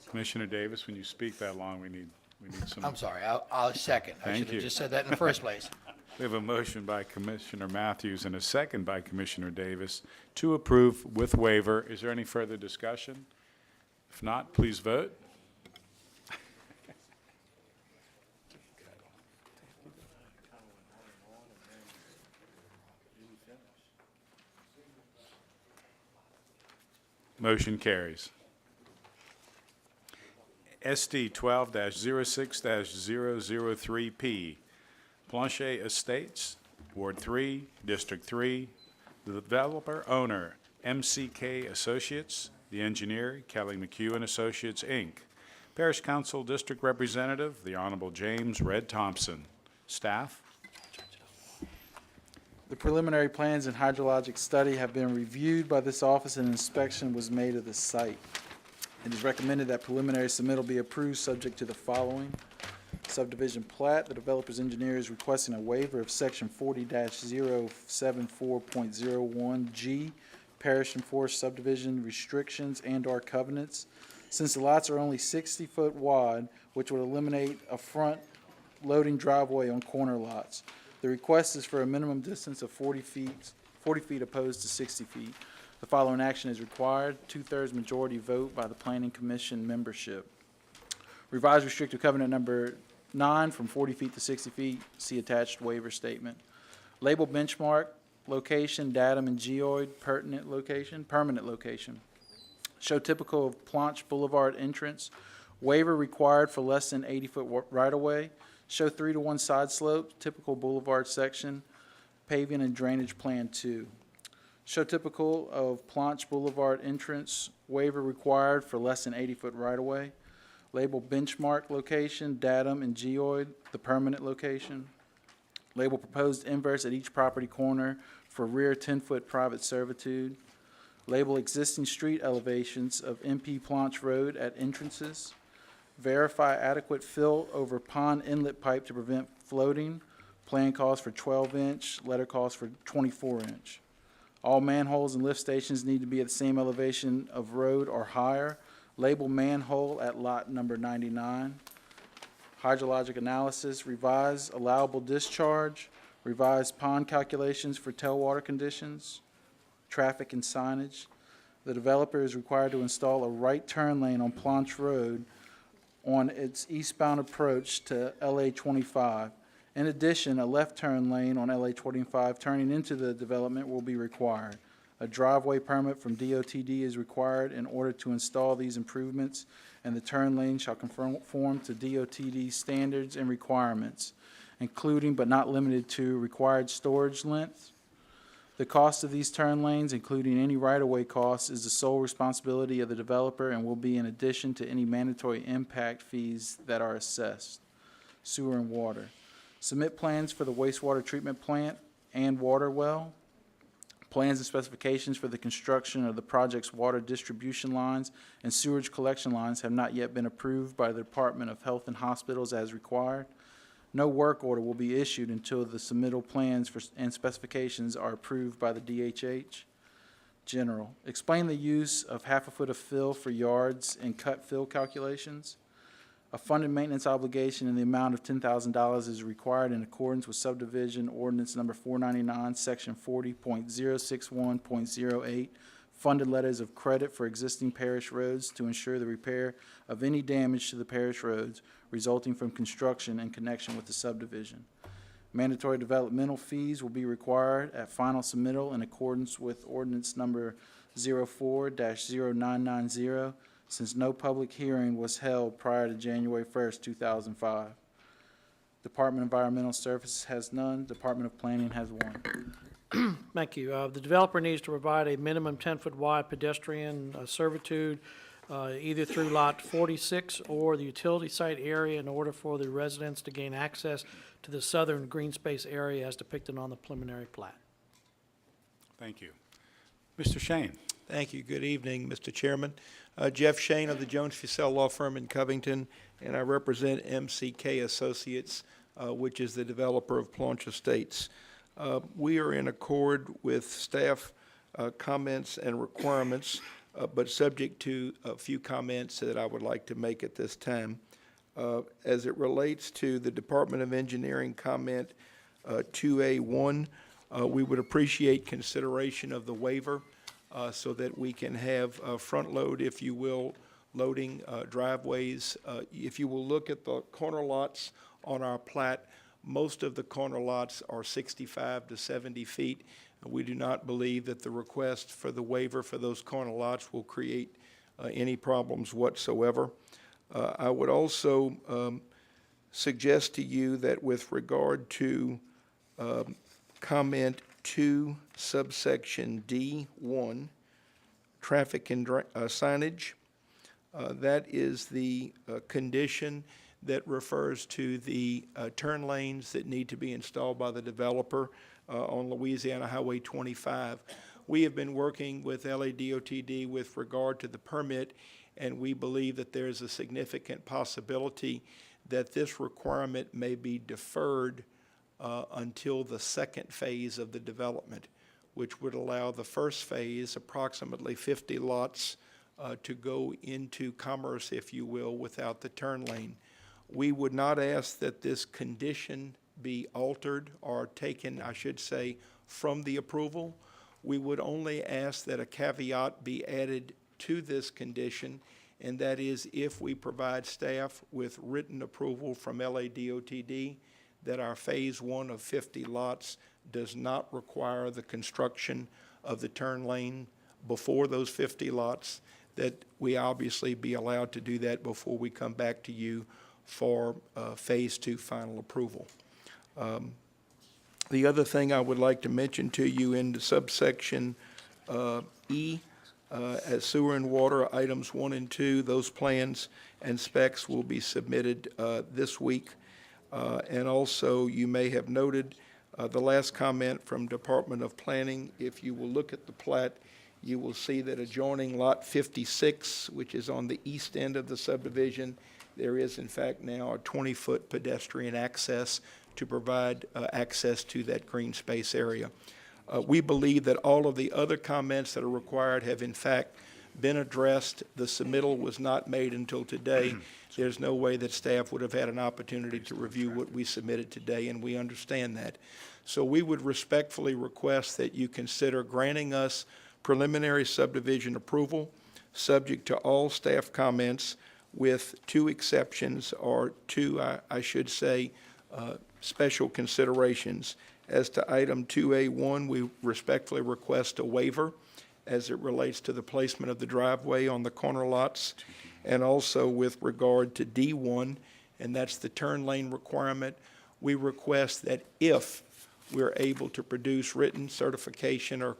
Commissioner Davis, when you speak that long, we need some. I'm sorry, I'll second. I Thank should have you. just said that in the first place. We have a motion by Commissioner Matthews and a second by Commissioner Davis to approve with waiver. Is there any further discussion? If not, please vote. Motion carries. SD 12-06-003P, Planche Estates, Ward 3, District 3, the developer owner, MCK Associates, the engineer, Kelly McHugh and Associates, Inc. Parish Council District Representative, the Honorable James Red Thompson. Staff? The preliminary plans and hydrologic study have been reviewed by this office and inspection was made of the site. It is recommended that preliminary submittal be approved subject to the following. Subdivision plat, the developer's engineer is requesting a waiver of section 40-074.01G, parish enforced subdivision restrictions and/or covenants. Since the lots are only 60 foot wide, which would eliminate a front loading driveway on corner lots. The request is for a minimum distance of 40 feet opposed to 60 feet. The following action is required, 2/3 majority vote by the Planning Commission membership. Revised restrictive covenant number 9 from 40 feet to 60 feet, see attached waiver statement. Label benchmark, location, datum, and geoid, permanent location. Show typical of Planche Boulevard entrance. Waiver required for less than 80-foot right-of-way. Show 3-to-1 side slope, typical boulevard section, paving and drainage plan 2. Show typical of Planche Boulevard entrance, waiver required for less than 80-foot right-of-way. Label benchmark location, datum, and geoid, the permanent location. Label proposed inverse at each property corner for rear 10-foot private servitude. Label existing street elevations of MP Planche Road at entrances. Verify adequate fill over pond inlet pipe to prevent floating. Plan calls for 12-inch, letter calls for 24-inch. All manholes and lift stations need to be at the same elevation of road or higher. Label manhole at lot number 99. Hydrologic analysis, revise allowable discharge, revise pond calculations for tailwater conditions, traffic and signage. The developer is required to install a right turn lane on Planche Road on its eastbound approach to LA 25. In addition, a left turn lane on LA 25 turning into the development will be required. A driveway permit from DOTD is required in order to install these improvements, and the turn lane shall conform to DOTD standards and requirements, including but not limited to required storage length. The cost of these turn lanes, including any right-of-way costs, is the sole responsibility of the developer and will be in addition to any mandatory impact fees that are assessed. Sewer and water. Submit plans for the wastewater treatment plant and water well. Plans and specifications for the construction of the project's water distribution lines and sewage collection lines have not yet been approved by the Department of Health and Hospitals as required. No work order will be issued until the submittal plans and specifications are approved by the DHH. General. Explain the use of half a foot of fill for yards and cut fill calculations. A funded maintenance obligation in the amount of $10,000 is required in accordance with subdivision ordinance number 499, section 40.061.08, funded letters of credit for existing parish roads to ensure the repair of any damage to the parish roads resulting from construction in connection with the subdivision. Mandatory developmental fees will be required at final submittal in accordance with ordinance number 04-0990, since no public hearing was held prior to January 1st, 2005. Department of Environmental Services has none. Department of Planning has one. Thank you. The developer needs to provide a minimum 10-foot wide pedestrian servitude either through Lot 46 or the utility site area in order for the residents to gain access to the southern green space area as depicted on the preliminary plat. Thank you. Mr. Shane. Thank you. Good evening, Mr. Chairman. Jeff Shane of the Jones Fussell Law Firm in Covington, and I represent MCK Associates, which is the developer of Planche Estates. We are in accord with staff comments and requirements, but subject to a few comments that I would like to make at this time. As it relates to the Department of Engineering comment 2A1, we would appreciate consideration of the waiver so that we can have front load, if you will, loading driveways. If you will look at the corner lots on our plat, most of the corner lots are 65 to 70 feet. We do not believe that the request for the waiver for those corner lots will create any problems whatsoever. I would also suggest to you that with regard to comment 2, subsection D1, traffic and signage, that is the condition that refers to the turn lanes that need to be installed by the developer on Louisiana Highway 25. We have been working with LADOTD with regard to the permit, and we believe that there is a significant possibility that this requirement may be deferred until the second phase of the development, which would allow the first phase, approximately 50 lots, to go into commerce, if you will, without the turn lane. We would not ask that this condition be altered or taken, I should say, from the approval. We would only ask that a caveat be added to this condition, and that is if we provide staff with written approval from LADOTD that our phase 1 of 50 lots does not require the construction of the turn lane before those 50 lots, that we obviously be allowed to do that before we come back to you for phase 2 final approval. The other thing I would like to mention to you in the subsection E, as sewer and water items 1 and 2, those plans and specs will be submitted this week. And also, you may have noted the last comment from Department of Planning. If you will look at the plat, you will see that adjoining Lot 56, which is on the east end of the subdivision, there is in fact now a 20-foot pedestrian access to provide access to that green space area. We believe that all of the other comments that are required have in fact been addressed. The submittal was not made until today. There's no way that staff would have had an opportunity to review what we submitted today, and we understand that. So we would respectfully request that you consider granting us preliminary subdivision approval, subject to all staff comments, with 2 exceptions, or 2, I should say, special considerations. As to item 2A1, we respectfully request a waiver as it relates to the placement of the driveway on the corner lots, and also with regard to D1, and that's the turn lane requirement, we request that if we're able to produce written certification or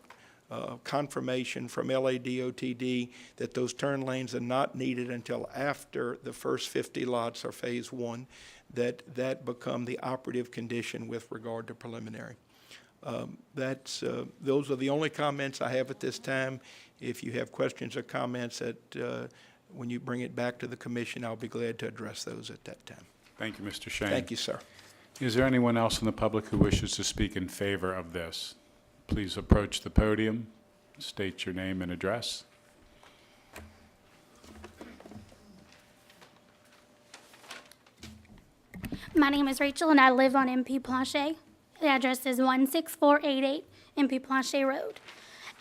confirmation from LADOTD that those turn lanes are not needed until after the first 50 lots are phase 1, that become the operative condition with regard to preliminary. Those are the only comments I have at this time. If you have questions or comments when you bring it back to the commission, I'll be glad to address those at that time. Thank you, Mr. Shane. Thank you, sir. Is there anyone else in the public who wishes to speak in favor of this? Please approach the podium, state your name and address. My name is Rachel, and I live on MP Planche. The address is 16488 MP Planche Road.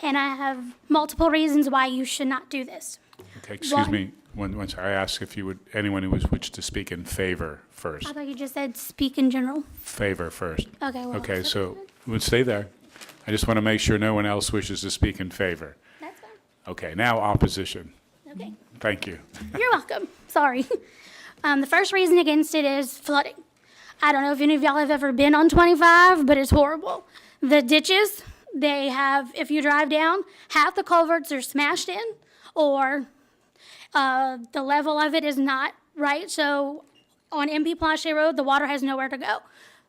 and I have multiple reasons why you should not do this. Okay, excuse One- me, once I asked if you would, anyone who wished to speak in favor first. I thought you just said speak in general. Favor first. Okay, well. Okay, so we'll stay there. I just want to make sure no one else wishes to speak in favor. That's fine. Okay, now opposition. Okay. Thank you. You're welcome. Sorry. The first reason against it is flooding. I don't know if any of y'all have ever been on 25, but it's horrible. The ditches, they have, if you drive down, half the culverts are smashed in, or the level of it is not right. So on MP Planche Road, the water has nowhere to go.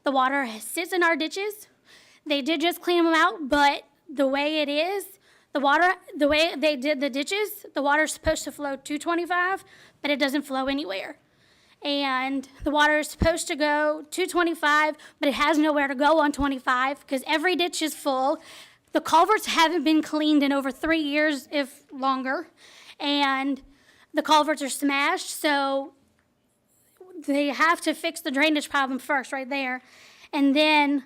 The water sits in our ditches. They did just clean them out, but the way it is, the water, the way they did the ditches, the water's supposed to flow to 25, but it doesn't flow anywhere. And the water is supposed to go to 25, but it has nowhere to go on 25 because every ditch is full. The culverts haven't been cleaned in over 3 years, if longer, and the culverts are smashed, so they have to fix the drainage problem first right there. And then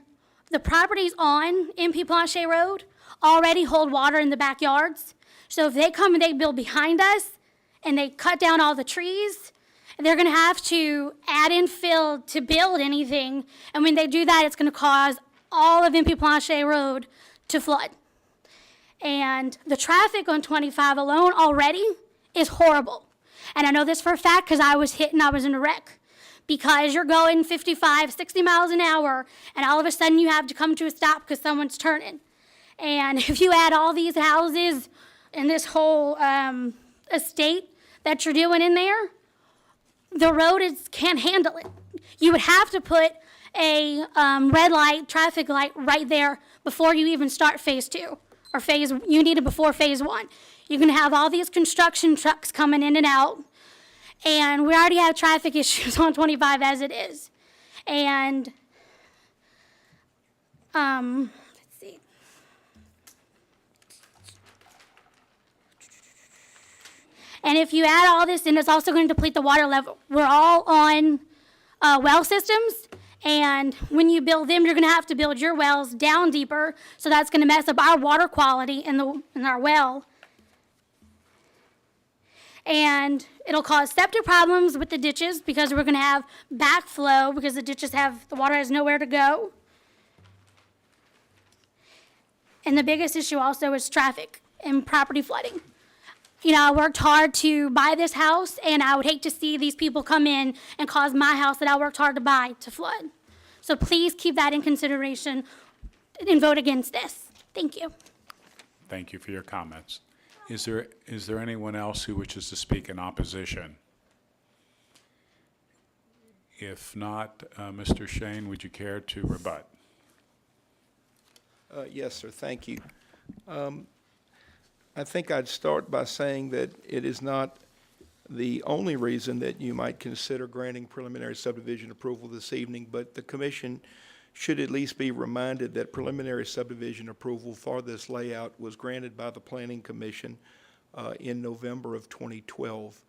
the properties on MP Planche Road already hold water in the backyards. So if they come and they build behind us and they cut down all the trees, they're going to have to add in fill to build anything. And when they do that, it's going to cause all of MP Planche Road to flood. And the traffic on 25 alone already is horrible. And I know this for a fact because I was hit and I was in a wreck. Because you're going 55, 60 miles an hour, and all of a sudden you have to come to a stop because someone's turning. And if you add all these houses and this whole estate that you're doing in there, the road can't handle it. You would have to put a red light, traffic light right there before you even start phase 2, or you need it before phase 1. You're going to have all these construction trucks coming in and out. And we already have traffic issues on 25 as it is. And, let's see. And if you add all this, then it's also going to deplete the water level. We're all on well systems, and when you build them, you're going to have to build your wells down deeper, so that's going to mess up our water quality in our well. And it'll cause septic problems with the ditches because we're going to have backflow because the water has nowhere to go. And the biggest issue also is traffic and property flooding. You know, I worked hard to buy this house, and I would hate to see these people come in and cause my house that I worked hard to buy to flood. So please keep that in consideration and vote against this. Thank you. Thank you for your comments. Is there anyone else who wishes to speak in opposition? If not, Mr. Shane, would you care to rebut? Yes, sir, thank you. I think I'd start by saying that it is not the only reason that you might consider granting preliminary subdivision approval this evening, but the commission should at least be reminded that preliminary subdivision approval for this layout was granted by the Planning Commission in November of 2012.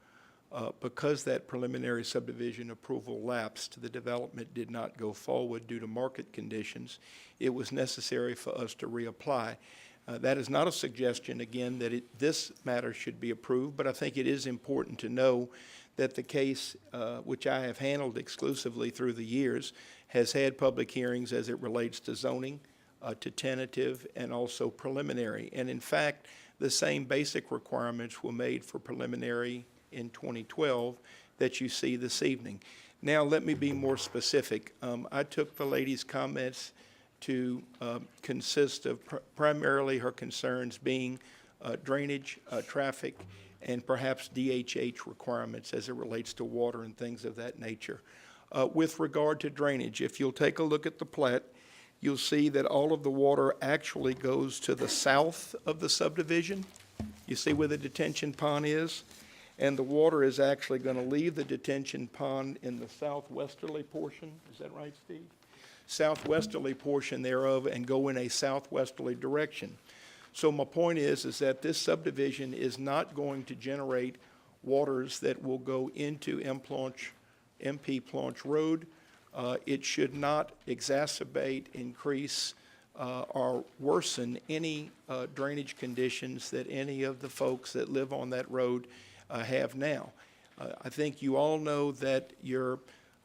Because that preliminary subdivision approval lapsed, the development did not go forward due to market conditions. It was necessary for us to reapply. That is not a suggestion, again, that this matter should be approved, but I think it is important to know that the case, which I have handled exclusively through the years, has had public hearings as it relates to zoning, to tentative, and also preliminary. And in fact, the same basic requirements were made for preliminary in 2012 that you see this evening. Now, let me be more specific. I took the lady's comments to consist of primarily her concerns being drainage, traffic, and perhaps DHH requirements as it relates to water and things of that nature. With regard to drainage, if you'll take a look at the plat, you'll see that all of the water actually goes to the south of the subdivision. You see where the detention pond is? And the water is actually going to leave the detention pond in the southwesterly portion. Is that right, Steve? Southwesterly portion thereof, and go in a southwesterly direction. So my point is that this subdivision is not going to generate waters that will go into MP Planche Road. It should not exacerbate, increase or worsen any drainage conditions that any of the folks that live on that road have now. I think you all know that your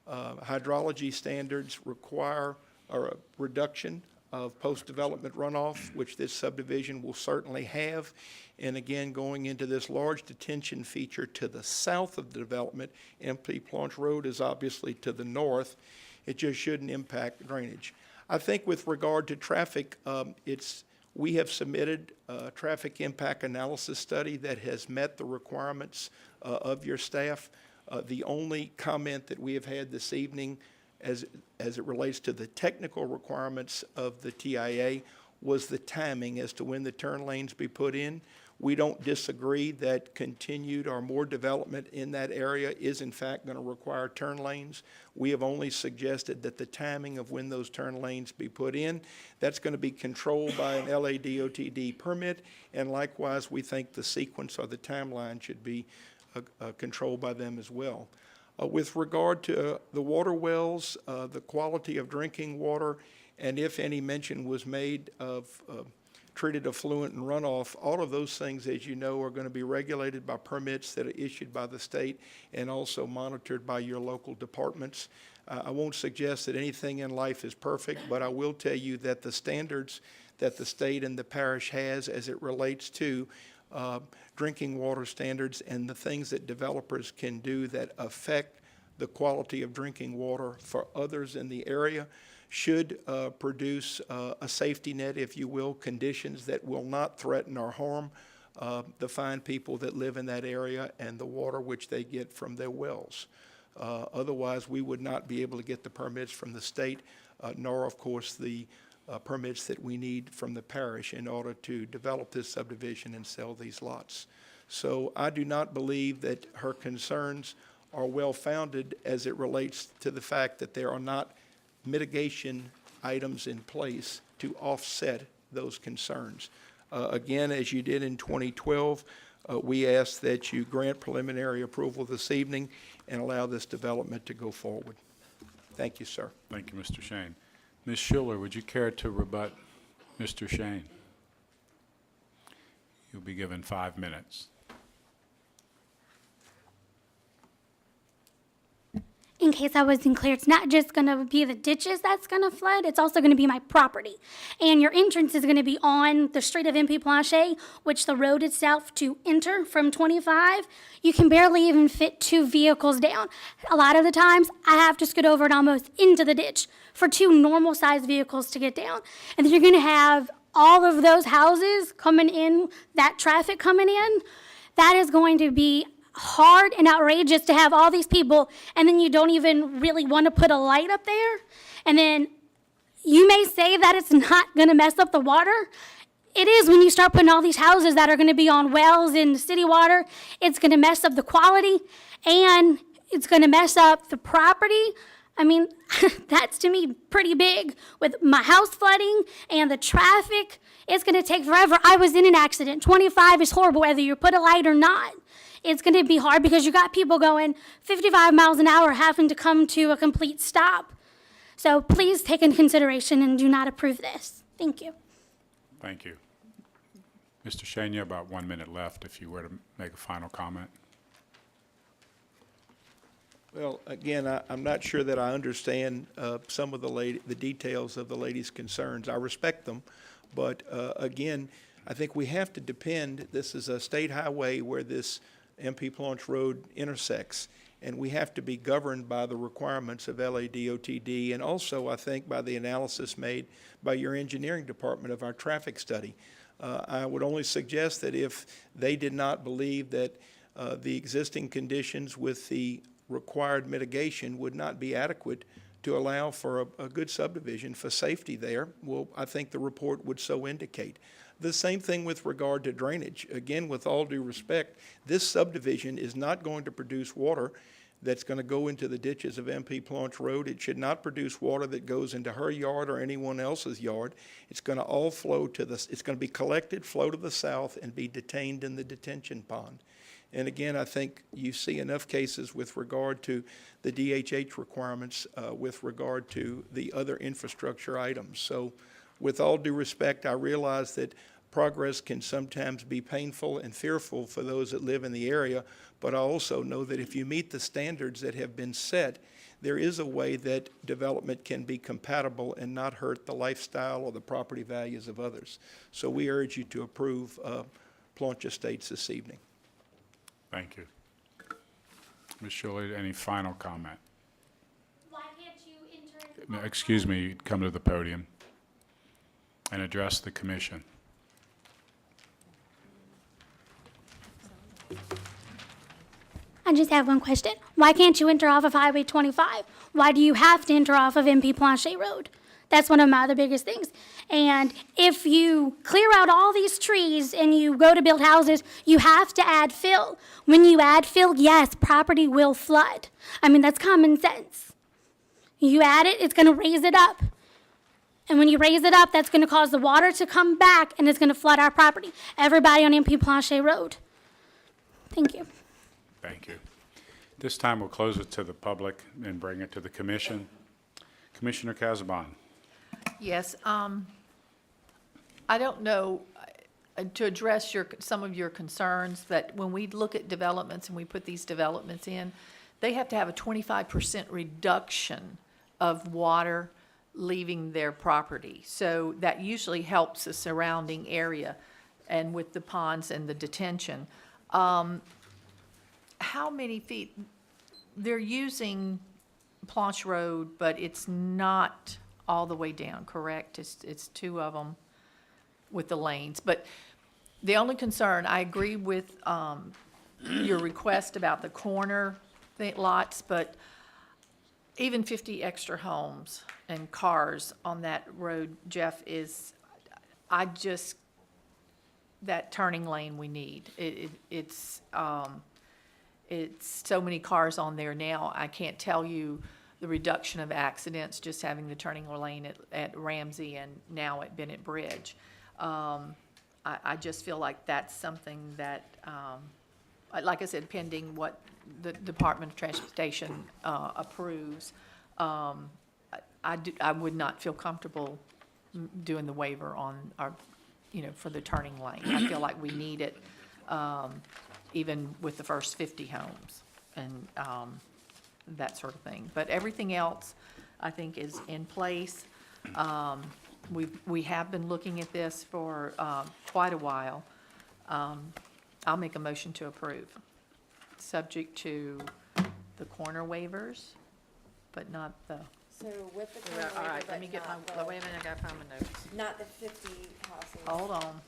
hydrology standards require a reduction of post-development runoff, which this subdivision will certainly have. And again, going into this large detention feature to the south of the development, MP Planche Road is obviously to the north. It just shouldn't impact drainage. I think with regard to traffic, we have submitted a traffic impact analysis study that has met the requirements of your staff. The only comment that we have had this evening as it relates to the technical requirements of the TIA was the timing as to when the turn lanes be put in. We don't disagree that continued or more development in that area is in fact going to require turn lanes. We have only suggested that the timing of when those turn lanes be put in, that's going to be controlled by an LADOTD permit, and likewise we think the sequence or the timeline should be controlled by them as well. With regard to the water wells, the quality of drinking water, and if any mention was made of treated effluent and runoff, all of those things, as you know, are going to be regulated by permits that are issued by the state and also monitored by your local departments. I won't suggest that anything in life is perfect, but I will tell you that the standards that the state and the parish has as it relates to drinking water standards and the things that developers can do that affect the quality of drinking water for others in the area should produce a safety net, if you will, conditions that will not threaten or harm the fine people that live in that area and the water which they get from their wells. Otherwise, we would not be able to get the permits from the state, nor, of course, the permits that we need from the parish in order to develop this subdivision and sell these lots. So I do not believe that her concerns are well-founded as it relates to the fact that there are not mitigation items in place to offset those concerns. Again, as you did in 2012, we ask that you grant preliminary approval this evening and allow this development to go forward. Thank you, sir. Thank you, Mr. Shane. Ms. Schuler, would you care to rebut Mr. Shane? You'll be given 5 minutes. In case I wasn't clear, it's not just going to be the ditches that's going to flood, it's also going to be my property. And your entrance is going to be on the street of MP Planche, which the road itself to enter from 25, you can barely even fit 2 vehicles down. A lot of the times, I have to scoot over and almost into the ditch for 2 normal-sized vehicles to get down. And then you're going to have all of those houses coming in, that traffic coming in. That is going to be hard and outrageous to have all these people, and then you don't even really want to put a light up there. And then you may say that it's not going to mess up the water. It is when you start putting all these houses that are going to be on wells in city water. It's going to mess up the quality, and it's going to mess up the property. I mean, that's to me pretty big. With my house flooding and the traffic, it's going to take forever. I was in an accident. 25 is horrible whether you put a light or not. It's going to be hard because you got people going 55 miles an hour having to come to a complete stop. So please take into consideration and do not approve this. Thank you. Thank you. Mr. Shane, you have about 1 minute left if you were to make a final comment. Well, again, I'm not sure that I understand some of the details of the lady's concerns. I respect them, but again, I think we have to depend, this is a state highway where this MP Planche Road intersects, and we have to be governed by the requirements of LADOTD and also, I think, by the analysis made by your engineering department of our traffic study. I would only suggest that if they did not believe that the existing conditions with the required mitigation would not be adequate to allow for a good subdivision for safety there, well, I think the report would so indicate. The same thing with regard to drainage. Again, with all due respect, this subdivision is not going to produce water that's going to go into the ditches of MP Planche Road. It should not produce water that goes into her yard or anyone else's yard. It's going to all flow to it's going to be collected, flow to the south, and be detained in the detention pond. And again, I think you see enough cases with regard to the DHH requirements with regard to the other infrastructure items. So With all due respect, I realize that progress can sometimes be painful and fearful for those that live in the area, but I also know that if you meet the standards that have been set, there is a way that development can be compatible and not hurt the lifestyle or the property values of others. So we urge you to approve Planch Estates this evening. Thank you. Ms. Schuler, any final comment? Why can't you enter? No, excuse me, come to the podium and address the commission. I just have one question. Why can't you enter off of Highway 25? Why do you have to enter off of MP Planchet Road? That's one of my other biggest things. And if you clear out all these trees and you go to build houses, you have to add fill. When you add fill, yes, property will flood. I mean, that's common sense. You add it, it's going to raise it up. And when you raise it up, that's going to cause the water to come back and it's going to flood our property. Everybody on MP Planchet Road. Thank you. Thank you. This time, we'll close it to the public and bring it to the commission. Commissioner Casabon. Yes, I don't know, to address some of your concerns, that when we look at developments and we put these developments in, they have to have a 25% reduction of water leaving their property. So that usually helps the surrounding area and with the ponds and the detention. How many feet? They're using Planch Road, but it's not all the way down, correct? It's two of them with the lanes. But the only concern, I agree with your request about the corner lots, but even 50 extra homes and cars on that road, Jeff, that turning lane we need. It's so many cars on there now, I can't tell you the reduction of accidents just having the turning lane at Ramsey and now at Bennett Bridge. I just feel like that's something that, like I said, pending what the Department of Transportation approves, I would not feel comfortable doing the waiver on our, for the turning lane. I feel like we need it, even with the first 50 homes and that sort of thing. But everything else, I think, is in place. We have been looking at this for quite a while. I'll make a motion to approve, subject to the corner waivers, but not the. So with the corner All waiver, right, let but me get not my, wait a minute, I gotta find my notes. not the 50 houses. Hold on.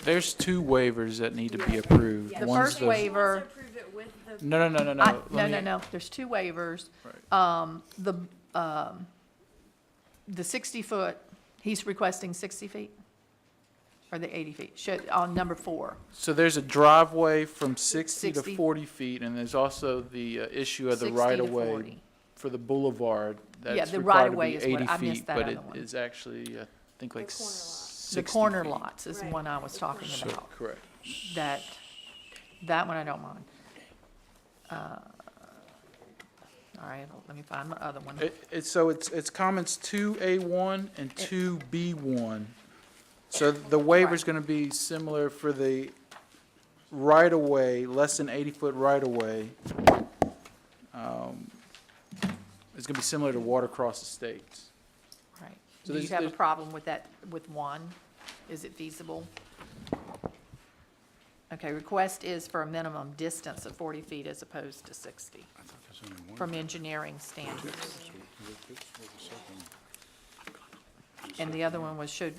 There's two waivers that need to be approved. The One's first waiver. Also approve it with the. No. No, there's two waivers. The 60-foot, he's requesting 60 feet? Or the 80 feet, on number 4. So there's a driveway from 60 to 60. 40 feet, and there's also the issue of the 60 to right-of-way 40. for the boulevard. Yeah, That's the required to right-of-way be is what- 80 I missed feet, that but other it one. is actually, I think, like The corner lots. 60 The corner feet. lots is the Right, one I was the talking corner about. Correct. That one I don't mind. All right, let me find my other one. So it's comments 2A1 and 2B1. So the waiver's gonna be similar for the right-of-way, less than 80-foot right-of-way. It's gonna be similar to Watercross Estates. Right. So Do you there's- have a there's- problem with that, with one? Is it feasible? Okay, request is for a minimum distance of 40 feet as opposed to 60 from engineering standards. And the other one was show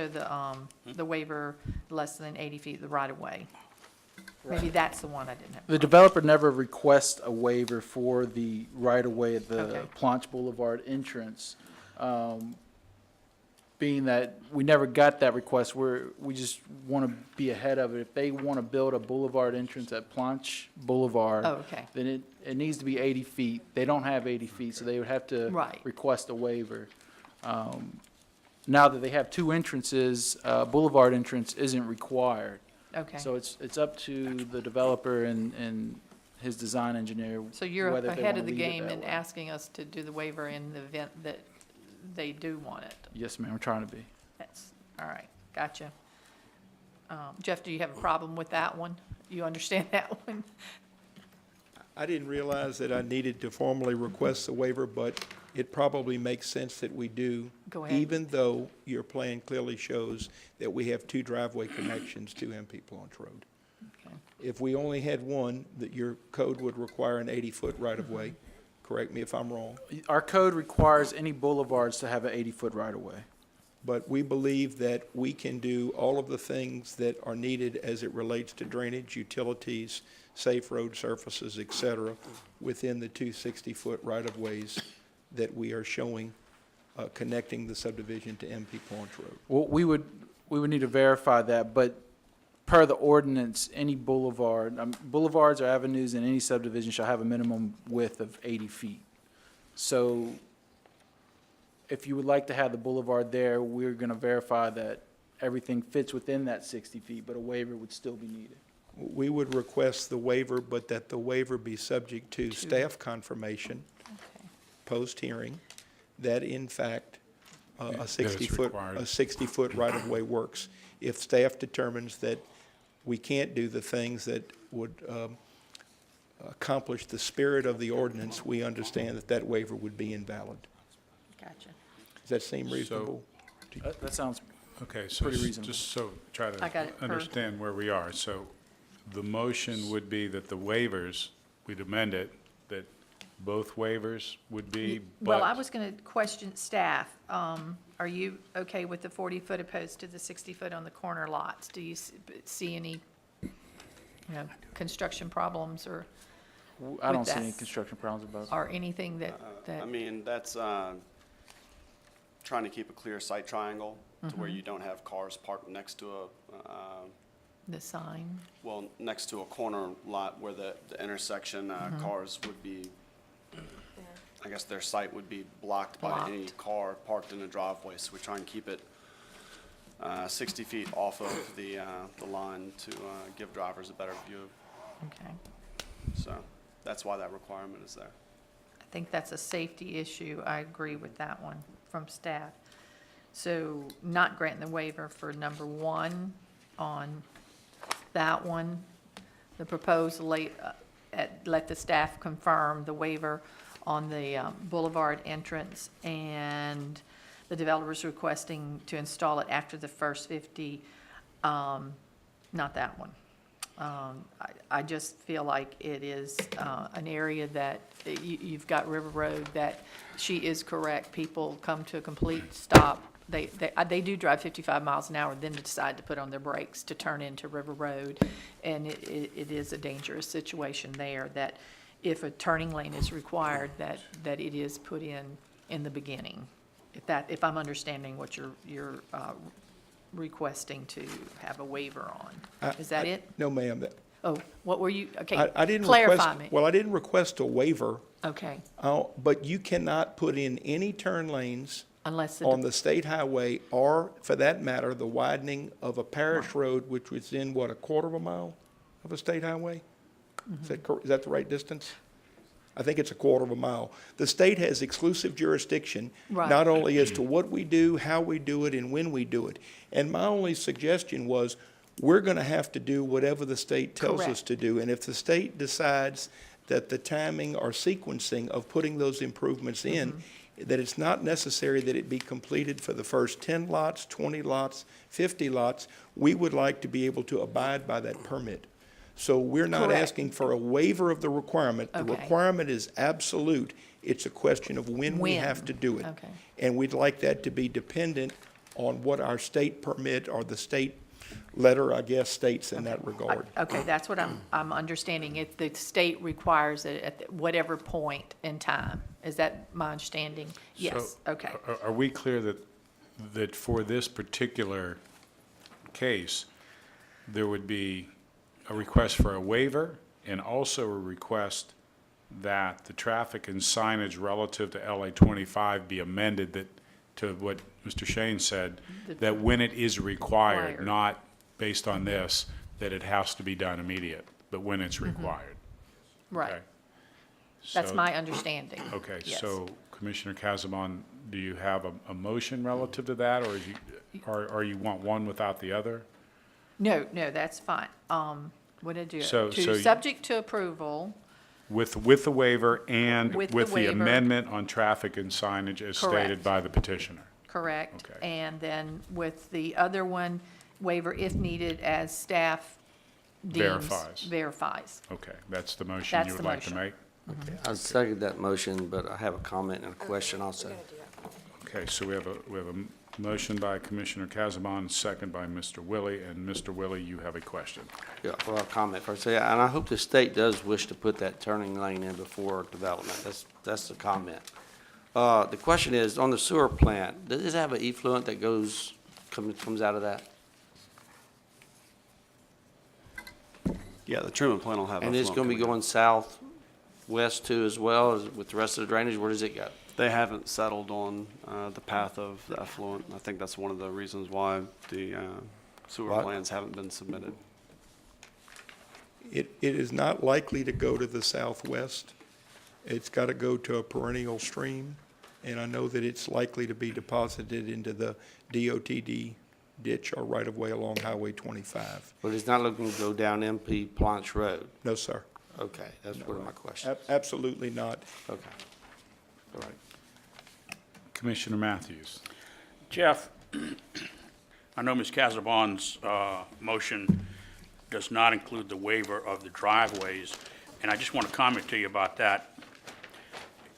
the waiver less than 80 feet, the right-of-way. Maybe that's the one I didn't have. The developer never requests a waiver for the right-of-way at the Okay. Planch Boulevard entrance. Being that we never got that request, we just want to be ahead of it. If they want to build a boulevard entrance at Planch Boulevard, Oh, okay. then it needs to be 80 feet. They don't have 80 feet, so they would have to Right. request a waiver. Now that they have two entrances, boulevard entrance isn't required. Okay. So it's up to the developer and his design engineer. So you're whether they ahead wanna of the leave it game that and way. asking us to do the waiver in the event that they do want it. Yes, ma'am, we're trying to be. That's, all right, gotcha. Jeff, do you have a problem with that one? You understand that one? I didn't realize that I needed to formally request a waiver, but it probably makes sense that we do. Go ahead. Even though your plan clearly shows that we have 2 driveway connections to MP Planch Road. Okay. If we only had one, that your code would require an 80-foot right-of-way. Correct me if I'm wrong. Our code requires any boulevards to have an 80-foot right-of-way. But we believe that we can do all of the things that are needed as it relates to drainage, utilities, safe road surfaces, et cetera, within the 2 60-foot right-of-ways that we are showing connecting the subdivision to MP Planch Road. Well, we would need to verify that, but per the ordinance, any boulevard, boulevards or avenues in any subdivision shall have a minimum width of 80 feet. So if you would like to have the boulevard there, we're going to verify that everything fits within that 60 feet, but a waiver would still be needed. We would request the waiver, but that the waiver be subject to staff confirmation Okay. post-hearing that in fact a That it's 60-foot, required. a 60-foot right-of-way works. If staff determines that we can't do the things that would accomplish the spirit of the ordinance, we understand that that waiver would be invalid. Gotcha. Does that seem reasonable? That sounds Okay, so Pretty reasonable. just so, try I got it to understand where we are. So the motion would be that the waivers, we'd amend it, that both waivers would be, Well, I but was going to question staff. Are you okay with the 40-foot opposed to the 60-foot on the corner lots? Do you see any, construction problems or I don't with see any that. construction problems about it. or anything that, I mean, that's trying to keep a clear sight triangle to where you don't have cars parked next to the sign? well, next to a corner lot where the intersection, cars would be, I guess their sight would be blocked by any Blocked. car parked in the driveway. So we try and keep it 60 feet off of the line to give drivers a better view. Okay. So that's why that requirement is there. I think that's a safety issue. I agree with that one from staff. So not granting the waiver for number 1 on that one. The proposed let the staff confirm the waiver on the boulevard entrance, and the developer's requesting to install it after the first 50, not that one. I just feel like it is an area that you've got River Road that she is correct. People come to a complete stop. They do drive 55 miles an hour, then decide to put on their brakes to turn into River Road. And it is a dangerous situation there that if a turning lane is required, that it is put in the beginning. If I'm understanding what you're requesting to have a waiver on. Is that it? No, ma'am. Oh, what were you, okay, I didn't clarify request, me. well, I didn't request a waiver, Okay, but you cannot put in any turn lanes unless, on the state highway, or for that matter, the widening of a parish road, which was in, what, a quarter of a mile of a state highway? Is that the right distance? I think it's a quarter of a mile. The state has exclusive jurisdiction, Right. not only as to what we do, how we do it, and when we do it. And my only suggestion was, we're gonna have to do whatever the state tells us Correct. to do. And if the state decides that the timing or sequencing of putting those improvements in, that it's not necessary that it be completed for the first 10 lots, 20 lots, 50 lots, we would like to be able to abide by that permit. So we're not Correct. asking for a waiver of the requirement. The Okay. requirement is absolute. It's a question of when we When. have to do it. Okay. And we'd like that to be dependent on what our state permit or the state letter, I guess, states in that regard. okay, that's what I'm understanding. If the state requires it at whatever point in time. Is that my understanding? Yes, So, okay. Are we clear that for this particular case, there would be a request for a waiver and also a request that the traffic and signage relative to LA 25 be amended to what Mr. Shane said, that when it is required, Required. not based on this, that it has to be done immediate, but when it's required? Right. Okay. That's So- my understanding. Okay, Yes. so Commissioner Casabon, do you have a motion relative to that, or or you want one without the other? No, that's fine. What did I do? So you- Subject to approval, With the waiver and With the with the waiver. amendment on traffic and signage as stated Correct. by the petitioner? correct? Okay. And then with the other one, waiver if needed as staff deems. Verifies. Okay, that's the motion That's you would the like to motion. make? I second that motion, but I have a comment and a question also. Okay, so we have a motion by Commissioner Casabon, second by Mr. Willie, and Mr. Willie, you have a question. Yeah, well, I'll comment first. Yeah, and I hope the state does wish to put that turning lane in before development. That's the comment. The question is, on the sewer plant, does it have an effluent that comes out of that? Yeah, the treatment plant will have And it's gonna be going southwest too as well as with the rest of the drainage? Where does it go? They haven't settled on the path of the effluent. I think that's one of the reasons why the sewer Right. plans haven't been submitted. It is not likely to go to the southwest. It's got to go to a perennial stream, and I know that it's likely to be deposited into the DOTD ditch or right-of-way along Highway 25. But it's not looking to go down MP Planch Road? No, sir. Okay, that's one of my questions. Absolutely not. Okay. All right. Commissioner Matthews. Jeff, I know Ms. Casabon's motion does not include the waiver of the driveways, and I just want to comment to you about that.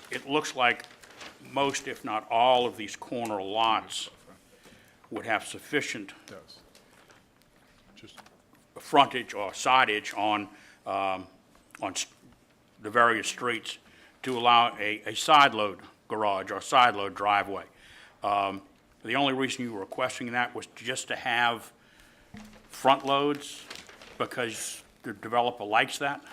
It looks like most, if not all, of these corner lots would have sufficient frontage or sidage on the various streets to allow a side load garage or side load driveway. The only reason you were requesting that was just to have front loads because the developer likes that?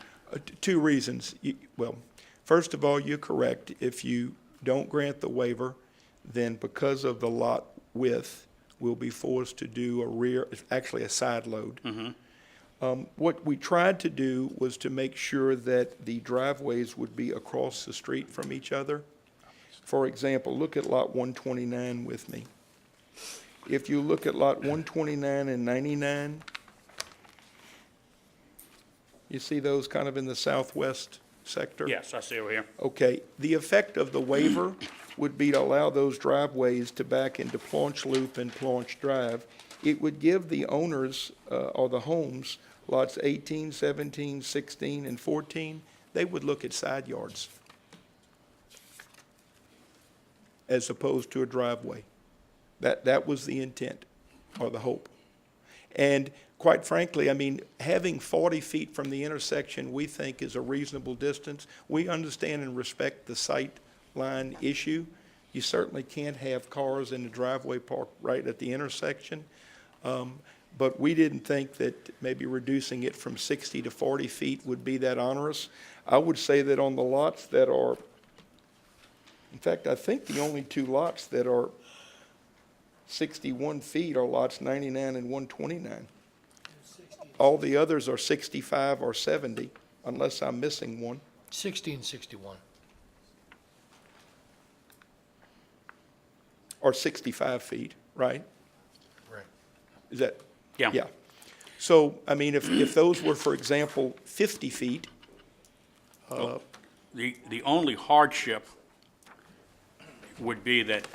Two reasons. Well, first of all, you're correct. If you don't grant the waiver, then because of the lot width, we'll be forced to do actually a side load. What we tried to do was to make sure that the driveways would be across the street from each other. For example, look at lot 129 with me. If you look at lot 129 and 99, you see those kind of in the southwest sector? Yes, I see over here. Okay, the effect of the waiver would be to allow those driveways to back into Planch Loop and Planch Drive. It would give the owners, or the homes, lots 18, 17, 16, and 14, they would look at side yards as opposed to a driveway. That was the intent, or the hope. And quite frankly, I mean, having 40 feet from the intersection, we think is a reasonable distance. We understand and respect the sight line issue. You certainly can't have cars in the driveway parked right at the intersection. But we didn't think that maybe reducing it from 60 to 40 feet would be that onerous. I would say that on the lots that are, in fact, I think the only two lots that are 61 feet are lots 99 and 129. All the others are 65 or 70, unless I'm missing one. 1661. Or 65 feet, right? Right. Is that? Yeah. Yeah. So, I mean, if those were, for example, 50 feet, The only hardship would be that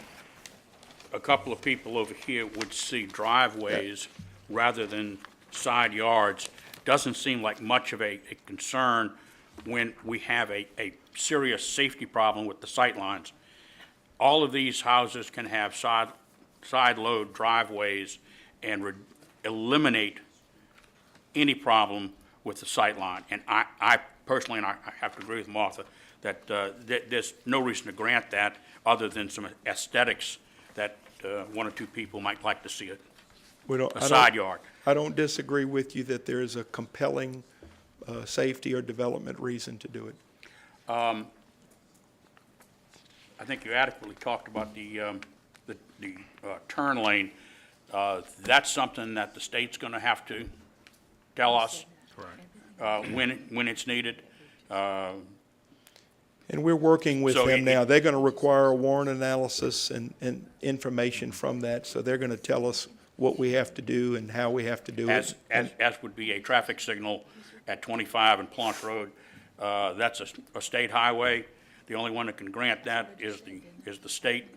a couple of people over here would see driveways rather than side yards. Doesn't seem like much of a concern when we have a serious safety problem with the sight lines. All of these houses can have side load driveways and eliminate any problem with the sight line. And I personally, and I have to agree with Martha, that there's no reason to grant that other than some aesthetics that one or two people might like to see it. A side yard. I don't disagree with you that there is a compelling safety or development reason to do it. I think you adequately talked about the turn lane. That's something that the state's going to have to tell us when it's needed. And we're working with So them it- now. They're going to require a warrant analysis and information from that, so they're going to tell us what we have to do and how we have to do it. As would be a traffic signal at 25 and Planche Road. That's a state highway. The only one that can grant that is the state.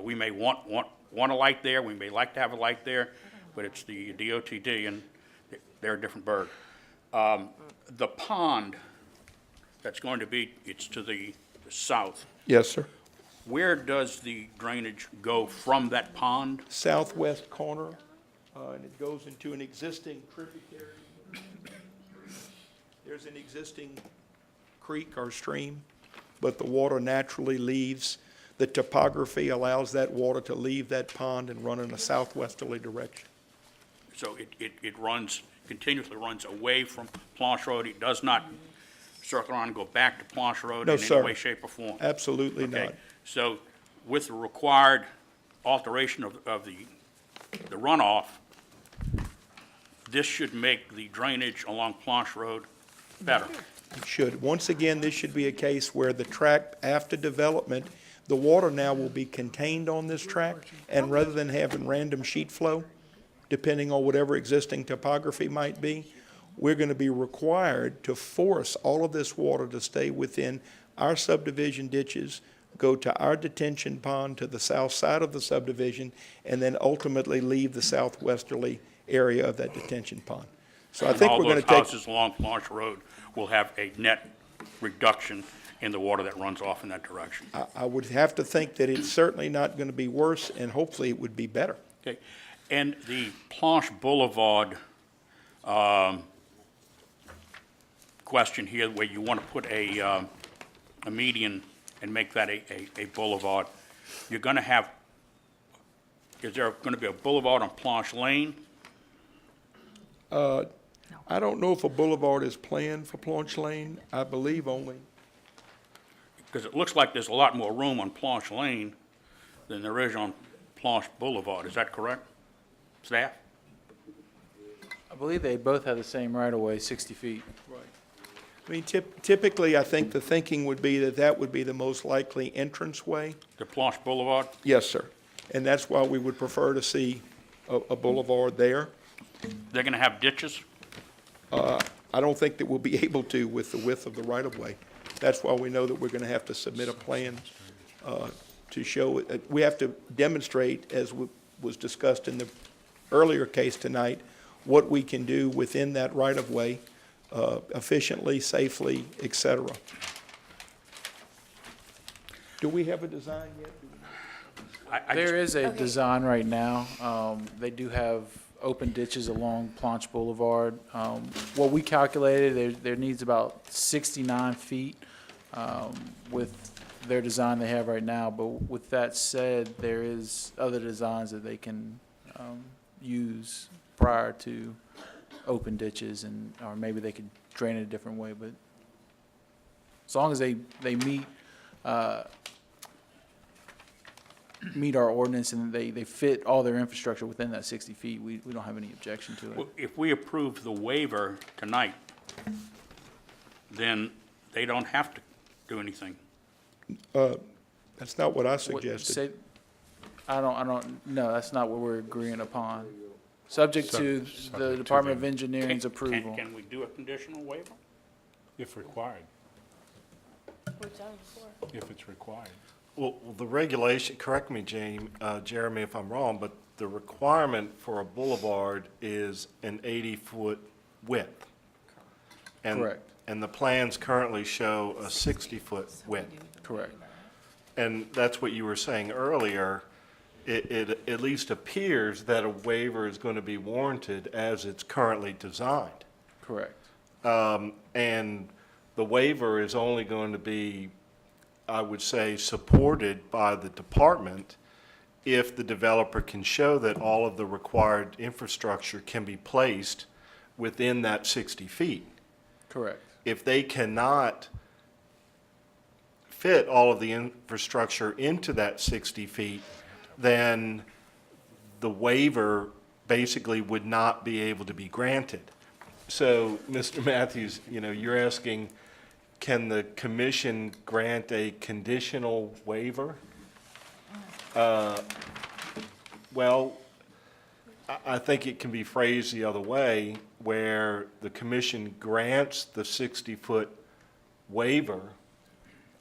We may want a light there, we may like to have a light there, but it's the DOTD, and they're a different bird. The pond that's going to be, it's to the south. Yes, sir. Where does the drainage go from that pond? Southwest corner, and it goes into an existing tributary. There's an existing creek or stream, but the water naturally leaves. The topography allows that water to leave that pond and run in a southwesterly direction. So it runs, continuously runs away from Planche Road. It does not circle around and go back to Planche Road No, in sir. any way, shape, or form? Absolutely Okay. not. So with the required alteration of the runoff, this should make the drainage along Planche Road better. It should. Once again, this should be a case where the track, after development, the water now will be contained on this track, and rather than having random sheet flow, depending on whatever existing topography might be, we're going to be required to force all of this water to stay within our subdivision ditches, go to our detention pond to the south side of the subdivision, and then ultimately leave the southwesterly area of that detention pond. So I think we're going to And all take. those houses along Planche Road will have a net reduction in the water that runs off in that direction. I would have to think that it's certainly not going to be worse, and hopefully it would be better. Okay. And the Planche Boulevard question here, where you want to put a median and make that a boulevard, you're going to have, is there going to be a boulevard on Planche Lane? I don't know if a boulevard is planned for Planche Lane. I believe only. Because it looks like there's a lot more room on Planche Lane than there is on Planche Boulevard. Is that correct, staff? I believe they both have the same right-of-way, 60 feet. Right. I mean, typically, I think the thinking would be that that would be the most likely entranceway. The Planche Boulevard? Yes, sir. And that's why we would prefer to see a boulevard there. They're going to have ditches? I don't think that we'll be able to with the width of the right-of-way. That's why we know that we're going to have to submit a plan to show, we have to demonstrate, as was discussed in the earlier case tonight, what we can do within that right-of-way efficiently, safely, et cetera. Do we have a design yet? There is a design right now. They do have open ditches along Planche Boulevard. What we calculated, there needs about 69 feet with their design they have right now. But with that said, there is other designs that they can use prior to open ditches, and or maybe they could drain it a different way. But as long as they meet our ordinance and they fit all their infrastructure within that 60 feet, we don't have any objection to Well, it. if we approve the waiver tonight, then they don't have to do anything. That's not what I What- suggested. say- I don't, no, that's not what we're agreeing upon. Subject to the Department of Engineering's approval. Can we do a conditional waiver? If required. If it's required. Well, the regulation, correct me, Jeremy, if I'm wrong, but the requirement for a boulevard is an 80-foot width. Correct. And the plans currently show a 60-foot width. Correct. And that's what you were saying earlier. It at least appears that a waiver is going to be warranted as it's currently designed. Correct. And the waiver is only going to be, I would say, supported by the department if the developer can show that all of the required infrastructure can be placed within that 60 feet. Correct. If they cannot fit all of the infrastructure into that 60 feet, then the waiver basically would not be able to be granted. So, Mr. Matthews, you're asking, can the commission grant a conditional waiver? Well, I think it can be phrased the other way, where the commission grants the 60-foot waiver,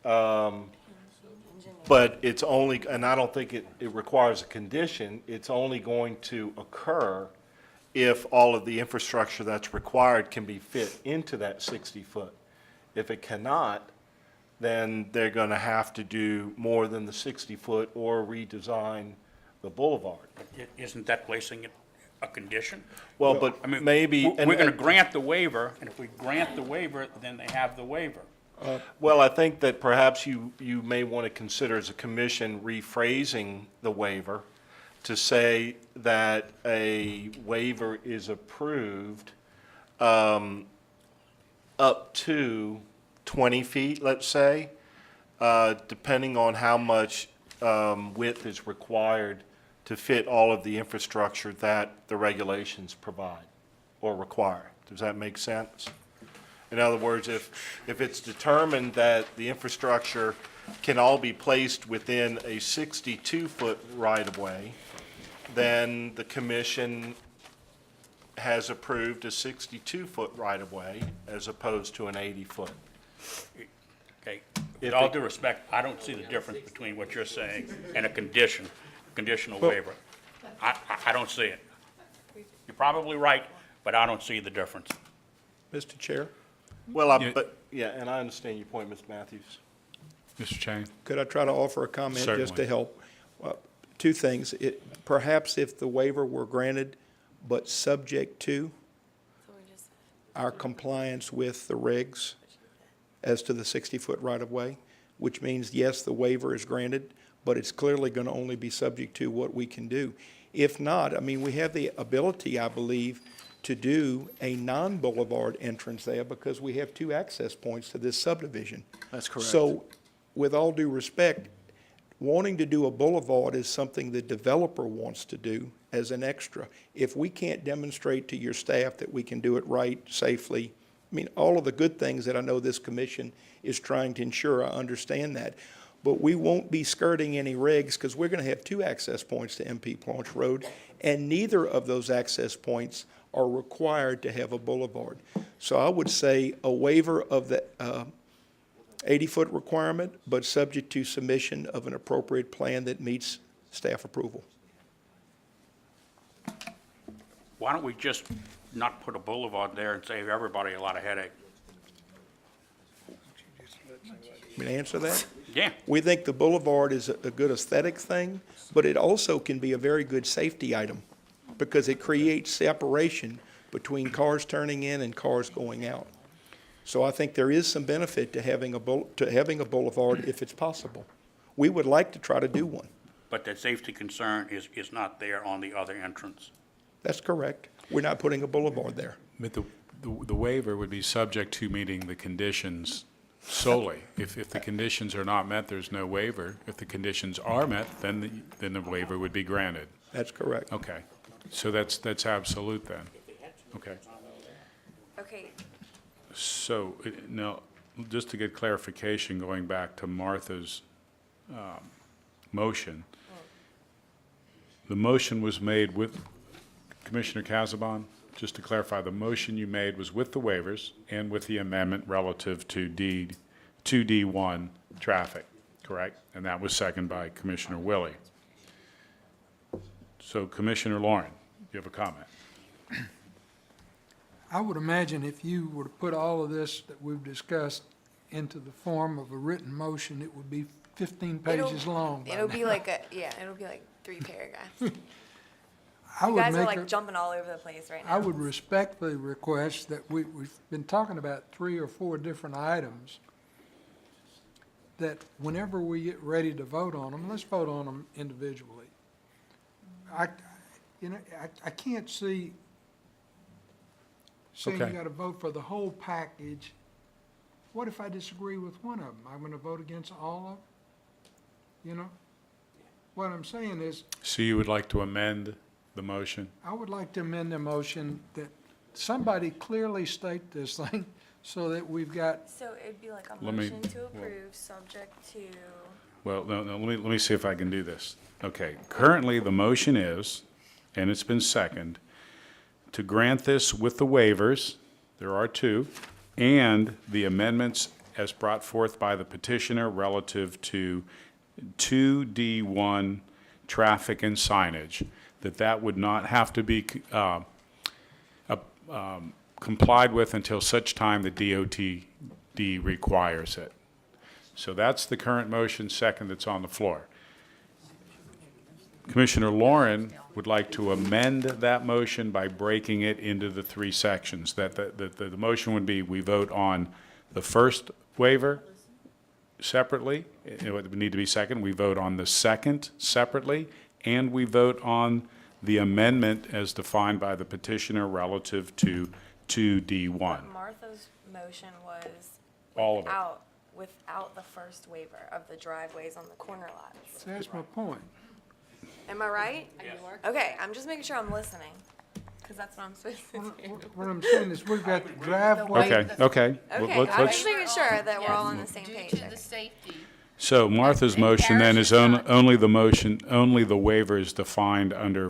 but it's only, and I don't think it requires a condition, it's only going to occur if all of the infrastructure that's required can be fit into that 60-foot. If it cannot, then they're going to have to do more than the 60-foot or redesign the boulevard. Isn't that placing it a condition? Well, but I mean, maybe. we're going to grant the waiver, and if we grant the waiver, then they have the waiver. Well, I think that perhaps you may want to consider as a commission rephrasing the waiver to say that a waiver is approved up to 20 feet, let's say, depending on how much width is required to fit all of the infrastructure that the regulations provide or require. Does that make sense? In other words, if it's determined that the infrastructure can all be placed within a 62-foot right-of-way, then the commission has approved a 62-foot right-of-way as opposed to an 80-foot. Okay, with all due respect, I don't see the difference between what you're saying and a conditional waiver. I don't see it. You're probably right, but I don't see the difference. Mr. Chair, Well, and I understand your point, Mr. Matthews. Mr. Chang? could I try to offer a comment just Certainly. to help? Two things. Perhaps if the waiver were granted, but subject to our compliance with the regs as to the 60-foot right-of-way, which means, yes, the waiver is granted, but it's clearly going to only be subject to what we can do. If not, I mean, we have the ability, I believe, to do a non-boulevard entrance there because we have two access points to this subdivision. That's correct. So, with all due respect, wanting to do a boulevard is something the developer wants to do as an extra. If we can't demonstrate to your staff that we can do it right, safely, I mean, all of the good things that I know this commission is trying to ensure, I understand that. But we won't be skirting any regs because we're going to have two access points to MP Planch Road, and neither of those access points are required to have a boulevard. So I would say a waiver of the 80-foot requirement, but subject to submission of an appropriate plan that meets staff approval. Why don't we just not put a boulevard there and save everybody a lot of headache? May I answer that? Yeah. We think the boulevard is a good aesthetic thing, but it also can be a very good safety item because it creates separation between cars turning in and cars going out. So I think there is some benefit to having a boulevard if it's possible. We would like to try to do one. But the safety concern is not there on the other entrance. That's correct. We're not putting a boulevard there. But the waiver would be subject to meeting the conditions solely. If the conditions are not met, there's no waiver. If the conditions are met, then the waiver would be granted. That's correct. Okay. So that's absolute then. Okay. Okay, So now, just to get clarification, going back to Martha's motion, the motion was made with Commissioner Casabon. Just to clarify, the motion you made was with the waivers and with the amendment relative to 2D1 traffic, correct? And that was seconded by Commissioner Willie. So Commissioner Lauren, you have a comment? I would imagine if you were to put all of this that we've discussed into the form of a written motion, it would be 15 pages long. by it'll be now. like it'll be like 3 paragraphs. I You would guys are make like a- jumping all over the place right now. I would respectfully request that we've been talking about 3 or 4 different items, that whenever we get ready to vote on them, let's vote on them individually. I can't see saying you Okay. got to vote for the whole package. What if I disagree with one of them? I'm going to vote against all of them? You know? What I'm saying is, So you would like to amend the motion? I would like to amend the motion that somebody clearly state this thing so that we've got, So it'd be like a Let me- motion to approve, subject to, Well, no, let me see if I can do this. Okay, currently, the motion is, and it's been seconded, to grant this with the waivers, there are two, and the amendments as brought forth by the petitioner relative to 2D1 traffic and signage, that would not have to be complied with until such time the DOTD requires it. So that's the current motion, second, that's on the floor. Commissioner Lauren would like to amend that motion by breaking it into the three sections. The motion would be, we vote on the first waiver separately, it would need to be second, we vote on the second separately, and we vote on the amendment as defined by the petitioner relative to 2D1. Martha's motion was All of it. without the first waiver of the driveways on the corner lots. that's my point. Am I right? Okay, I'm just making sure I'm listening, because that's what I'm supposed to do. What I'm saying is we've got the driveway. Okay. Okay, I'm Let's- just making sure that we're all on the same page. Due to the safety. So Martha's motion then is only the motion, only the waiver is defined under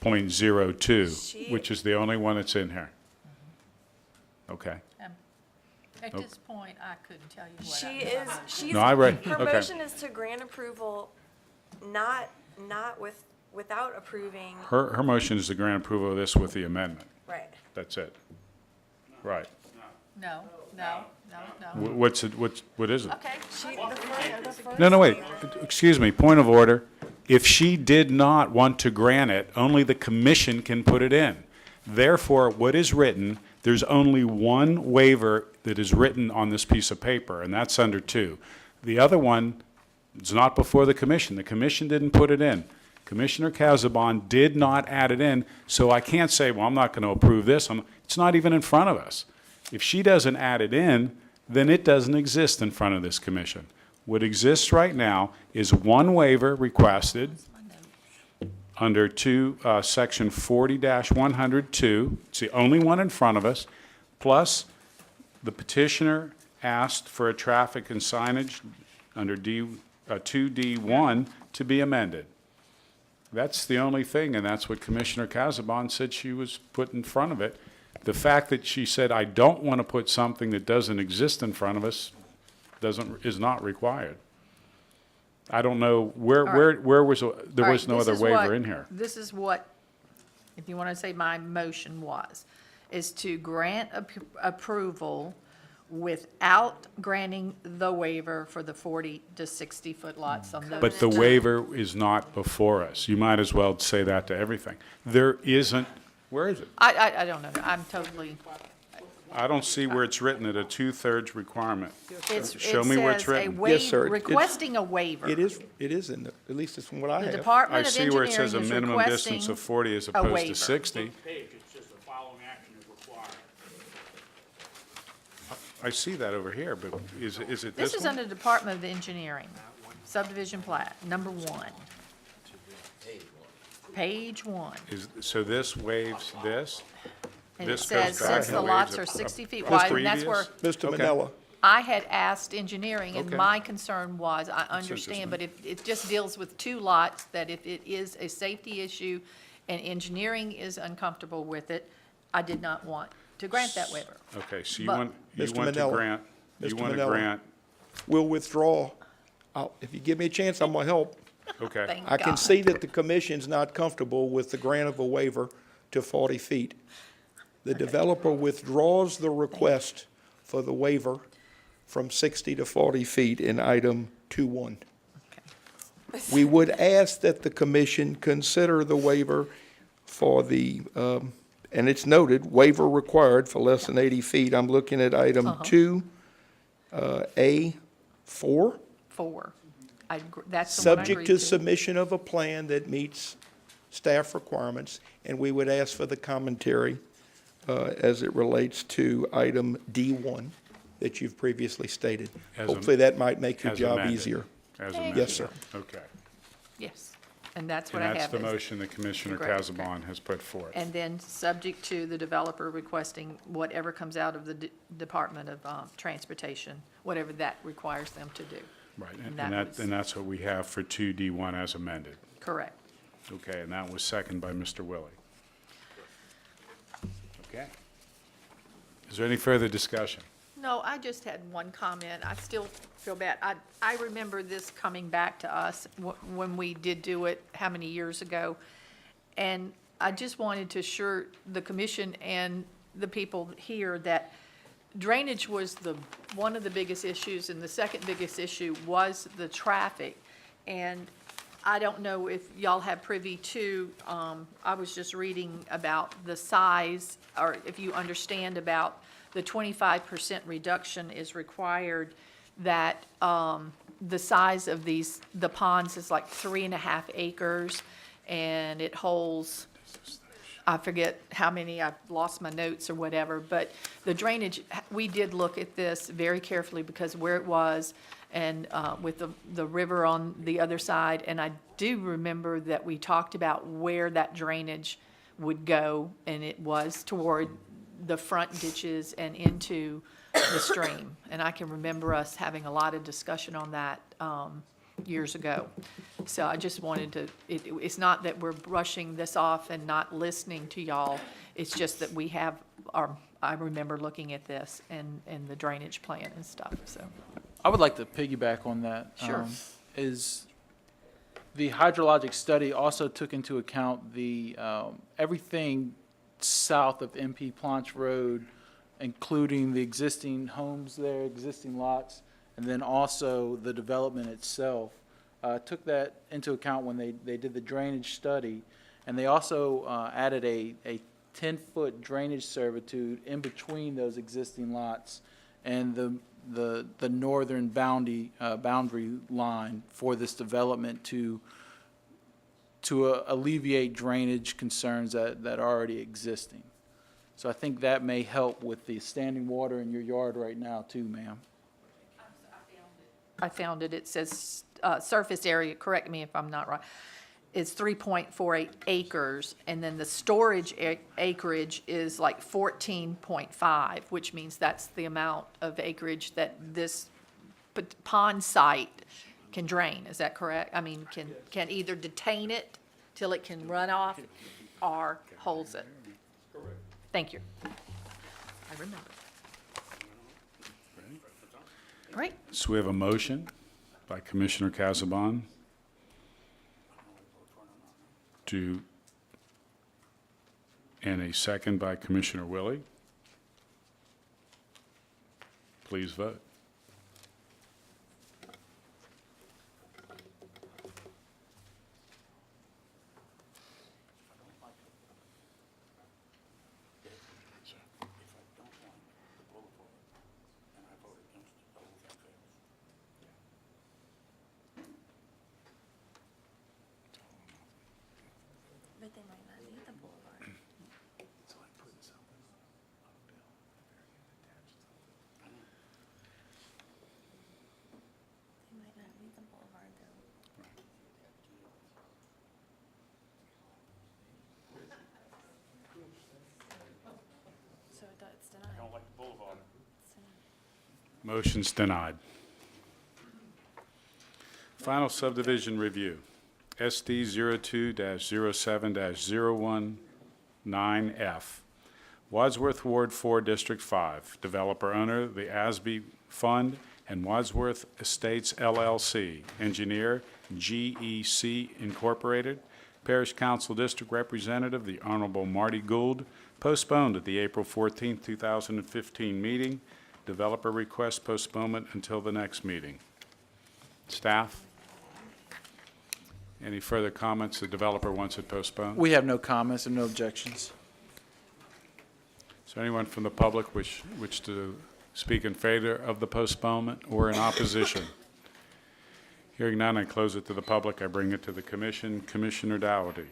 40-100.02, which is the only one that's in here. Okay. At this point, I couldn't tell you what She's, No, I read- her okay. motion is to grant approval, not without approving, Her motion is to grant approval of this with the amendment. right. That's it. Right. No, no, no, no. What is it? Okay, The first No, wait, waiver- excuse me, point of order. If she did not want to grant it, only the commission can put it in. Therefore, what is written, there's only one waiver that is written on this piece of paper, and that's under 2. The other one is not before the commission. The commission didn't put it in. Commissioner Casabon did not add it in, so I can't say, well, I'm not going to approve this. It's not even in front of us. If she doesn't add it in, then it doesn't exist in front of this commission. What exists right now is one waiver requested under section 40-102. It's the only one in front of us, plus the petitioner asked for a traffic and signage under 2D1 to be amended. That's the only thing, and that's what Commissioner Casabon said she was put in front of it. The fact that she said, I don't want to put something that doesn't exist in front of us is not required. I don't know, where was, there was no other waiver in here. This is what, if you want to say my motion was, is to grant approval without granting the waiver for the 40 to 60-foot lots on those. But the waiver is not before us. You might as well say that to everything. There isn't, where is it? I don't know. I'm totally, I don't see where it's written at a 2/3 requirement. it Show me where it's says a written. Yes, sir. requesting a waiver. It is in, at least it's from what I The have. Department I of see where it says a Engineering is minimum distance requesting of 40 as a opposed to waiver. 60. Page, it says the following action is required. I see that over here, but is it This this is one? under Department of Engineering, subdivision plat, number 1. Page 1. So this waives this? And it This says, goes back since and the waives lots a- are 60 feet a wide, and that's where previous? Mr. Okay. Manella, I had asked engineering, and Okay. my concern was, I interesting. understand, but if it just deals with 2 lots, that if it is a safety issue and engineering is uncomfortable with it, I did not want to grant that waiver. Okay, so But- you Mr. want to Manella, grant, you Mr. want to Manella. grant, we'll withdraw. If you give me a chance, I'm going to help. okay. Thank I can God. see that the commission's not comfortable with the grant of a waiver to 40 feet. The developer withdraws the request for the waiver from 60 to 40 feet in item 2.1. We would ask that the commission consider the waiver for the, and it's noted, waiver required for less than 80 feet. I'm looking at item 2A4. 4. That's the one I Subject agreed to submission of a plan that meets staff requirements, and we would ask for the commentary as it relates to item D1 that you've previously stated. As Hopefully, that might make your as job amended. easier. As Thank amended. Yes, sir. Okay. Yes. And that's And what I have. that's the is- motion that Commissioner Correct. Casabon has put forth. And then, subject to the developer requesting whatever comes out of the Department of Transportation, whatever that requires them to do. Right, and and that was- that's what we have for 2D1 as amended. Correct. Okay, and that was seconded by Mr. Willie. Okay. Is there any further discussion? No, I just had one comment. I still feel bad. I remember this coming back to us when we did do it, how many years ago? And I just wanted to assure the commission and the people here that drainage was one of the biggest issues, and the second biggest issue was the traffic. And I don't know if y'all have privy to, I was just reading about the size, or if you understand about the 25% reduction is required, that the size of the ponds is like 3.5 acres, and it holds, I forget how many, I've lost my notes or whatever, but the drainage, we did look at this very carefully because where it was, and with the river on the other side, and I do remember that we talked about where that drainage would go, and it was toward the front ditches and into the stream. And I can remember us having a lot of discussion on that years ago. So I just wanted to, it's not that we're brushing this off and not listening to y'all, it's just that we have I remember looking at this and the drainage plan and stuff, so. I would like to piggyback on that. Sure. Is the hydrologic study also took into account the, everything south of MP Planche Road, including the existing homes there, existing lots, and then also the development itself. Took that into account when they did the drainage study, and they also added a 10-foot drainage servitude in between those existing lots and the northern boundary line for this development to alleviate drainage concerns that are already existing. So I think that may help with the standing water in your yard right now too, ma'am. I found it. It says surface area, correct me if I'm not right, is 3.48 acres, and then the storage acreage is like 14.5, which means that's the amount of acreage that this pond site can drain. Is that correct? I mean, can either detain it till it can run off or holds it. Correct. Thank you. I remember. Great. So we have a motion by Commissioner Casabon and a second by Commissioner Willie. Please vote. But they might not need the boulevard. They might not need the boulevard though. So it's denied. I don't like the boulevard. Motion's denied. Final subdivision review. SD 02-07-019F. Wadsworth Ward 4, District 5. Developer owner, the ASBE Fund and Wadsworth Estates LLC. Engineer, GEC Incorporated. Parish Council District Representative, the Honorable Marty Gould. Postponed at the April 14, 2015 meeting. Developer requests postponement until the next meeting. Staff? Any further comments? The developer wants it postponed? We have no comments and no objections. Is there anyone from the public wish to speak in favor of the postponement or in opposition? Hearing none, I close it to the public. I bring it to the commission. Commissioner Dougherty.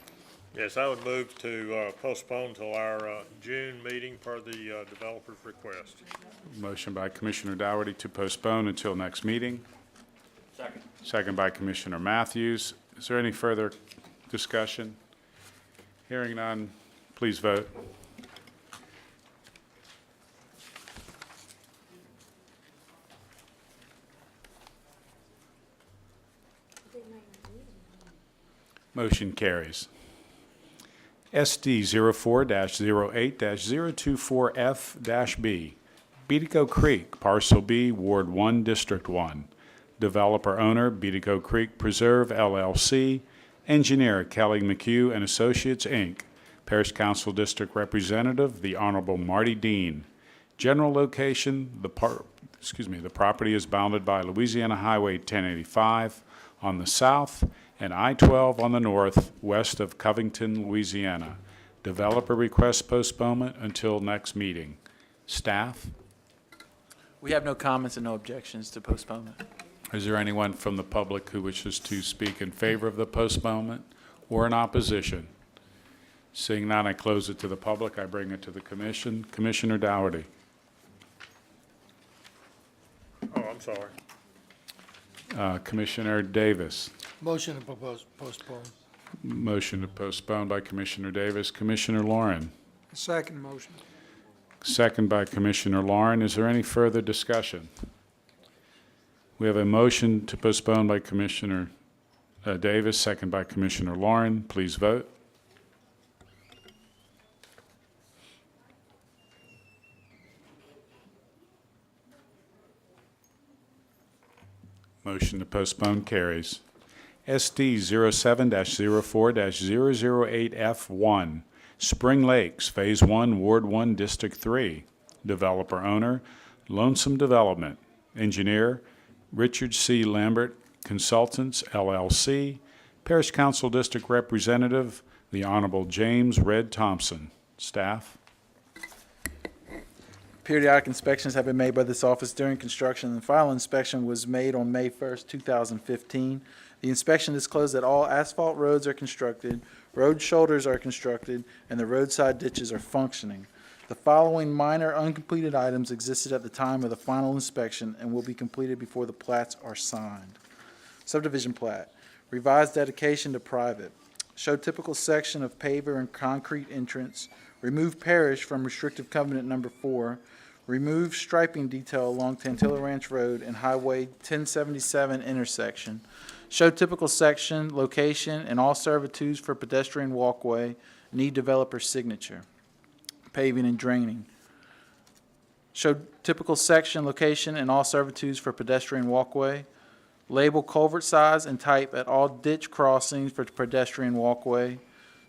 Yes, I would move to postpone till our June meeting per the developer's request. Motion by Commissioner Dougherty to postpone until next meeting. Second. Second by Commissioner Matthews. Is there any further Discussion? Hearing none, please vote. Motion carries. SD 04-08-024F-B, Beatico Creek, Parcel B, Ward 1, District 1. Developer owner, Beatico Creek Preserve LLC. Engineer, Kelly McHugh and Associates, Inc. Parish Council District Representative, the Honorable Marty Dean. General location, the property is bounded by Louisiana Highway 1085 on the south and I-12 on the north, west of Covington, Louisiana. Developer requests postponement until next meeting. Staff? We have no comments and no objections to postponement. Is there anyone from the public who wishes to speak in favor of the postponement or in opposition? Seeing none, I close it to the public. I bring it to the commission. Commissioner Dougherty. Oh, I'm sorry. Commissioner Davis. Motion to postpone. Motion to postpone by Commissioner Davis. Commissioner Lauren. Second motion. Second by Commissioner Lauren. Is there any further discussion? We have a motion to postpone by Commissioner Davis, second by Commissioner Lauren. Please vote. Motion to postpone carries. SD 07-04-008F1, Spring Lakes, Phase 1, Ward 1, District 3. Developer owner, Lonesome Development. Engineer, Richard C. Lambert Consultants, LLC. Parish Council District Representative, the Honorable James Red Thompson. Staff? Periodic inspections have been made by this office during construction, and the final inspection was made on May 1st, 2015. The inspection disclosed that all asphalt roads are constructed, road shoulders are constructed, and the roadside ditches are functioning. The following minor uncompleted items existed at the time of the final inspection and will be completed before the plats are signed. Subdivision plat, revised dedication to private, show typical section of paver and concrete entrance, remove parish from restrictive covenant number 4, remove striping detail along Tantilla Ranch Road and Highway 1077 intersection, show typical section, location, and all servitudes for pedestrian walkway, need developer signature. Paving and draining. Show typical section, location, and all servitudes for pedestrian walkway. Label culvert size and type at all ditch crossings for pedestrian walkway.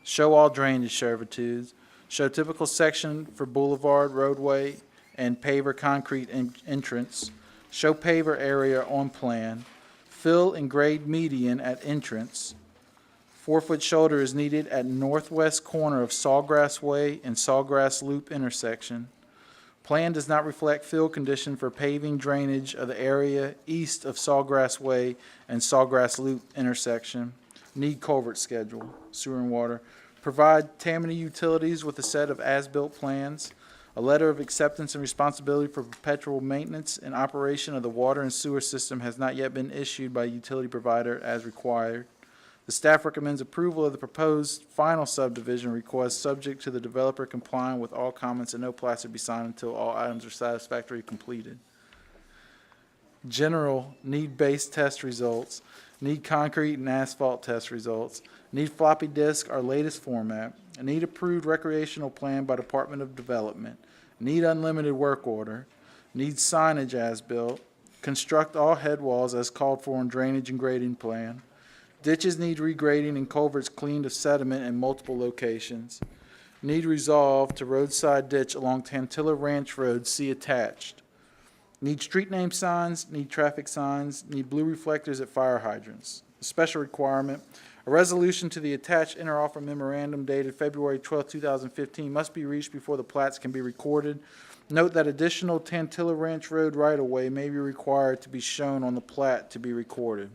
Show all drainage servitudes. Show typical section for boulevard, roadway, and paver concrete entrance. Show paver area on plan. Fill and grade median at entrance. 4-foot shoulder is needed at northwest corner of Sawgrass Way and Sawgrass Loop intersection. Plan does not reflect field condition for paving drainage of the area east of Sawgrass Way and Sawgrass Loop intersection. Need culvert schedule, sewer and water. Provide Tammany Utilities with a set of as-built plans. A letter of acceptance and responsibility for perpetual maintenance and operation of the water and sewer system has not yet been issued by utility provider as required. The staff recommends approval of the proposed final subdivision request, subject to the developer complying with all comments and no plats to be signed until all items are satisfactorily completed. General need-based test results, need concrete and asphalt test results, need floppy disk, our latest format, need approved recreational plan by Department of Development, need unlimited work order, need signage as built, construct all head walls as called for in drainage and grading plan. Ditches need regrading and culverts cleaned of sediment in multiple locations. Need resolved to roadside ditch along Tantilla Ranch Road, see attached. Need street name signs, need traffic signs, need blue reflectors at fire hydrants. A special requirement, a resolution to the attached interoffer memorandum dated February 12, 2015 must be reached before the plats can be recorded. Note that additional Tantilla Ranch Road right-of-way may be required to be shown on the plat to be recorded.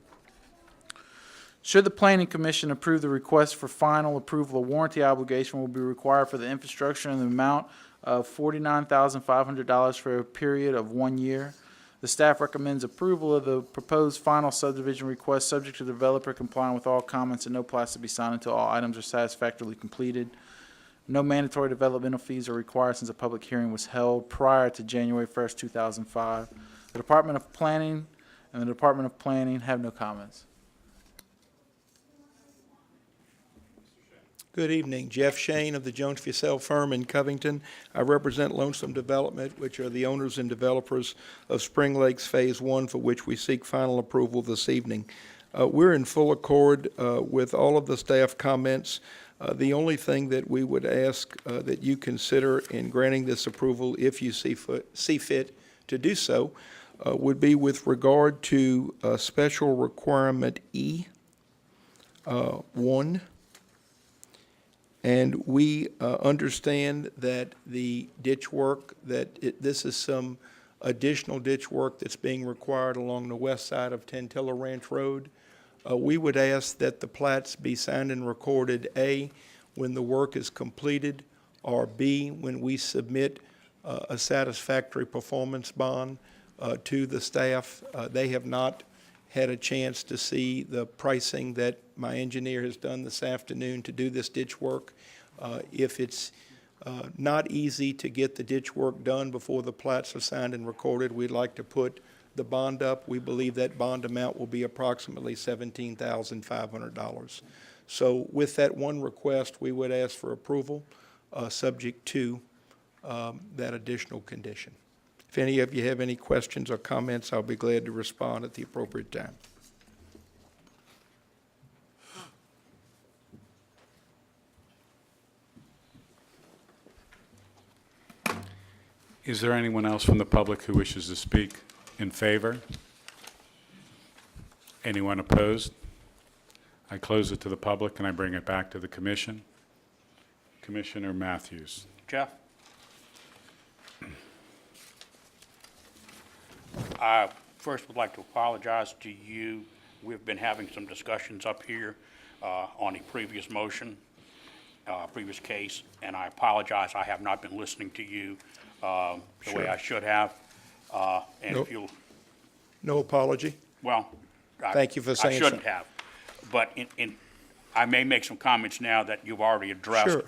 Should the Planning Commission approve the request for final approval, a warranty obligation will be required for the infrastructure in the amount of $49,500 for a period of 1 year. The staff recommends approval of the proposed final subdivision request, subject to the developer complying with all comments and no plats to be signed until all items are satisfactorily completed. No mandatory developmental fees are required since a public hearing was held prior to January 1st, 2005. The Department of Planning and the Department of Planning have no comments. Good evening. Jeff Shane of the Jones Fussell firm in Covington. I represent Lonesome Development, which are the owners and developers of Spring Lakes Phase 1, for which we seek final approval this evening. We're in full accord with all of the staff comments. The only thing that we would ask that you consider in granting this approval, if you see fit to do so, would be with regard to Special Requirement E 1. And we understand that the ditch work, this is some additional ditch work that's being required along the west side of Tentilla Ranch Road. We would ask that the plats be signed and recorded, A, when the work is completed, or B, when we submit a satisfactory performance bond to the staff. They have not had a chance to see the pricing that my engineer has done this afternoon to do this ditch work. If it's not easy to get the ditch work done before the plats are signed and recorded, we'd like to put the bond up. We believe that bond amount will be approximately $17,500. So with that one request, we would ask for approval, subject to that additional condition. If any of you have any questions or comments, I'll be glad to respond at the appropriate time. Is there anyone else from the public who wishes to speak in favor? Anyone opposed? I close it to the public and I bring it back to the commission. Commissioner Matthews. Jeff? I first would like to apologize to you. We've been having some discussions up here on a previous motion, previous case, and I apologize. I have not been listening to you the way I should have. And if you'll... No apology? Well, Thank you for saying I so. shouldn't have. But I may make some comments now that you've already addressed. Sure.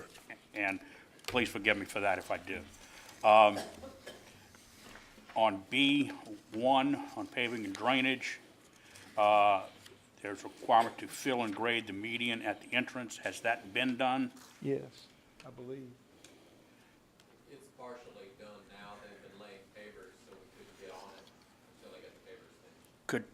And please forgive me for that if I do. On B1, on paving and drainage, there's a requirement to fill and grade the median at the entrance. Has that been done? Yes, I believe. It's partially done now. They've been laying pavers, so we couldn't get on it until they got the pavers finished.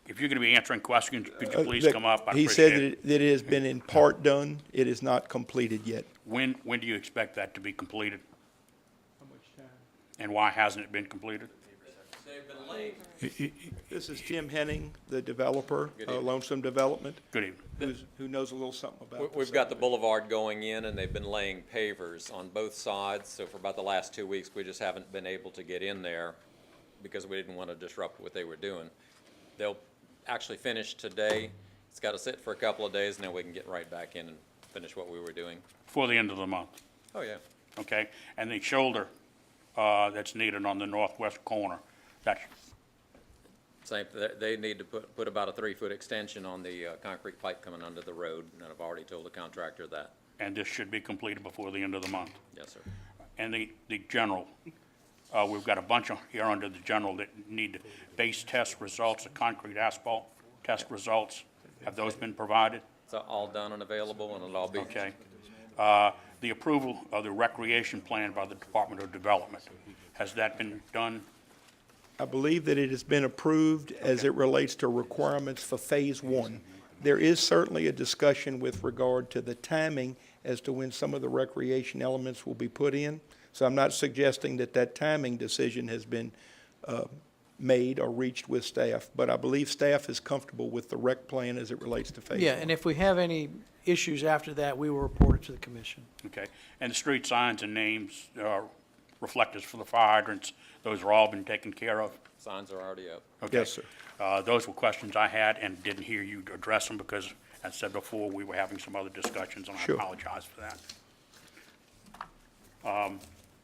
If you're going to be answering questions, could you please come up? I He appreciate said it. that it has been in part done. It is not completed yet. When do you expect that to be completed? How much time? And why hasn't it been completed? They've been laying. This is Jim Henning, the developer, Lonesome Development. Good evening. Who knows a little something about this. We've got the boulevard going in, and they've been laying pavers on both sides. So for about the last 2 weeks, we just haven't been able to get in there because we didn't want to disrupt what they were doing. They'll actually finish today. It's got to sit for a couple of days, and then we can get right back in and finish what we were doing. Before the end of the month? Oh, yeah. Okay, and the shoulder that's needed on the northwest corner, that's, Same, they need to put about a 3-foot extension on the concrete pipe coming under the road, and I've already told the contractor that. and this should be completed before the end of the month. Yes, sir. And the general, we've got a bunch of here under the general that need base test results, the concrete asphalt test results. Have those been provided? It's all done and available, and it'll all be. Okay. The approval of the recreation plan by the Department of Development, has that been done? I believe that it has been approved as it relates to requirements for Phase 1. There is certainly a discussion with regard to the timing as to when some of the recreation elements will be put in. So I'm not suggesting that that timing decision has been made or reached with staff, but I believe staff is comfortable with the rec plan as it relates to Phase 1. Yeah, and if we have any issues after that, we will report it to the commission. Okay. And the street signs and names, reflectors for the fire hydrants, those are all been taken care of? Signs are already up. Okay. Yes, sir. Those were questions I had and didn't hear you address them because, as I said before, we were having some other discussions, and I Sure. apologize for that.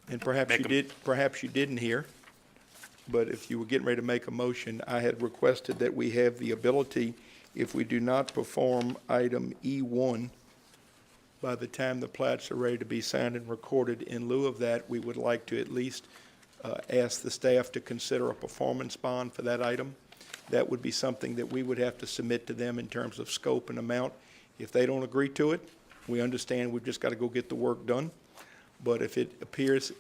And perhaps you didn't hear. but if you were getting ready to make a motion, I had requested that we have the ability, if we do not perform item E1 by the time the plats are ready to be signed and recorded, in lieu of that, we would like to at least ask the staff to consider a performance bond for that item. That would be something that we would have to submit to them in terms of scope and amount. If they don't agree to it, we understand we've just got to go get the work done. But if it appears,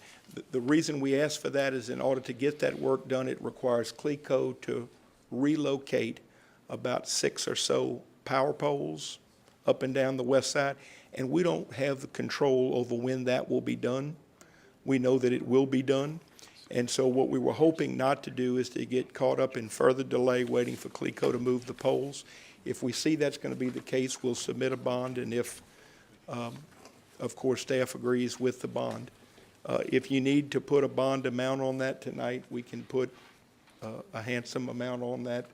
the reason we ask for that is in order to get that work done, it requires CLECO to relocate about 6 or so power poles up and down the west side, and we don't have the control over when that will be done. We know that it will be done. And so what we were hoping not to do is to get caught up in further delay waiting for CLECO to move the poles. If we see that's going to be the case, we'll submit a bond, and if, of course, staff agrees with the bond. If you need to put a bond amount on that tonight, we can put a handsome amount on that.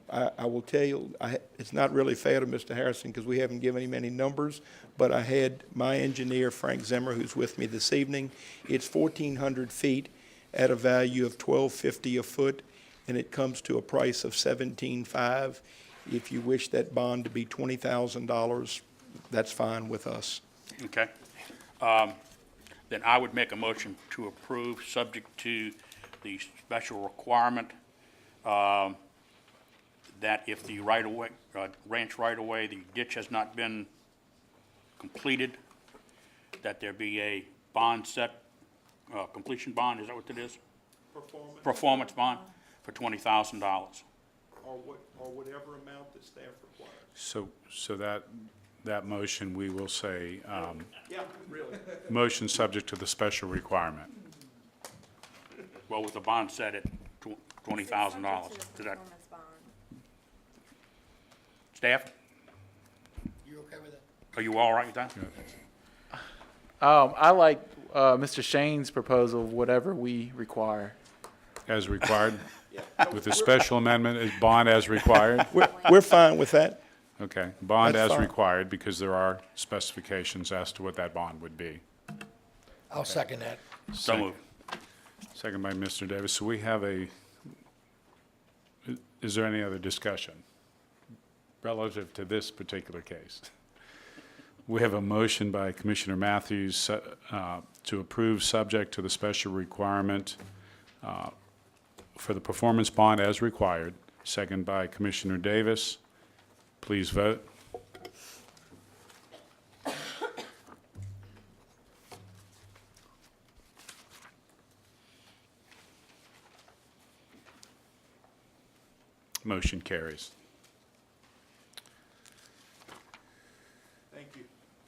I will tell you, it's not really fair to Mr. Harrison because we haven't given him any numbers, but I had my engineer, Frank Zimmer, who's with me this evening. It's 1,400 feet at a value of $12.50 a foot, and it comes to a price of $17.5. If you wish that bond to be $20,000, that's fine with us. Okay. Then I would make a motion to approve, subject to the special requirement that if the right-of-way, ranch right-of-way, the ditch has not been completed, that there be a bond set, completion bond, is that what it is? Performance bond for $20,000. Or whatever amount that staff requires. So that motion, we will say, Yeah, really. motion subject to the special requirement. Well, with the bond set at $20,000. Is that, staff, You okay with that? are you all right with that? I like Mr. Shane's proposal, whatever we require. As required? With the special amendment, is bond as required? We're fine with that. Okay, bond That's as fine. required, because there are specifications as to what that bond would be. I'll second that. So moved. Second by Mr. Davis. So we have is there any other discussion relative to this particular case? We have a motion by Commissioner Matthews to approve subject to the special requirement for the performance bond as required. Second by Commissioner Davis. Please vote. Motion carries. Thank you.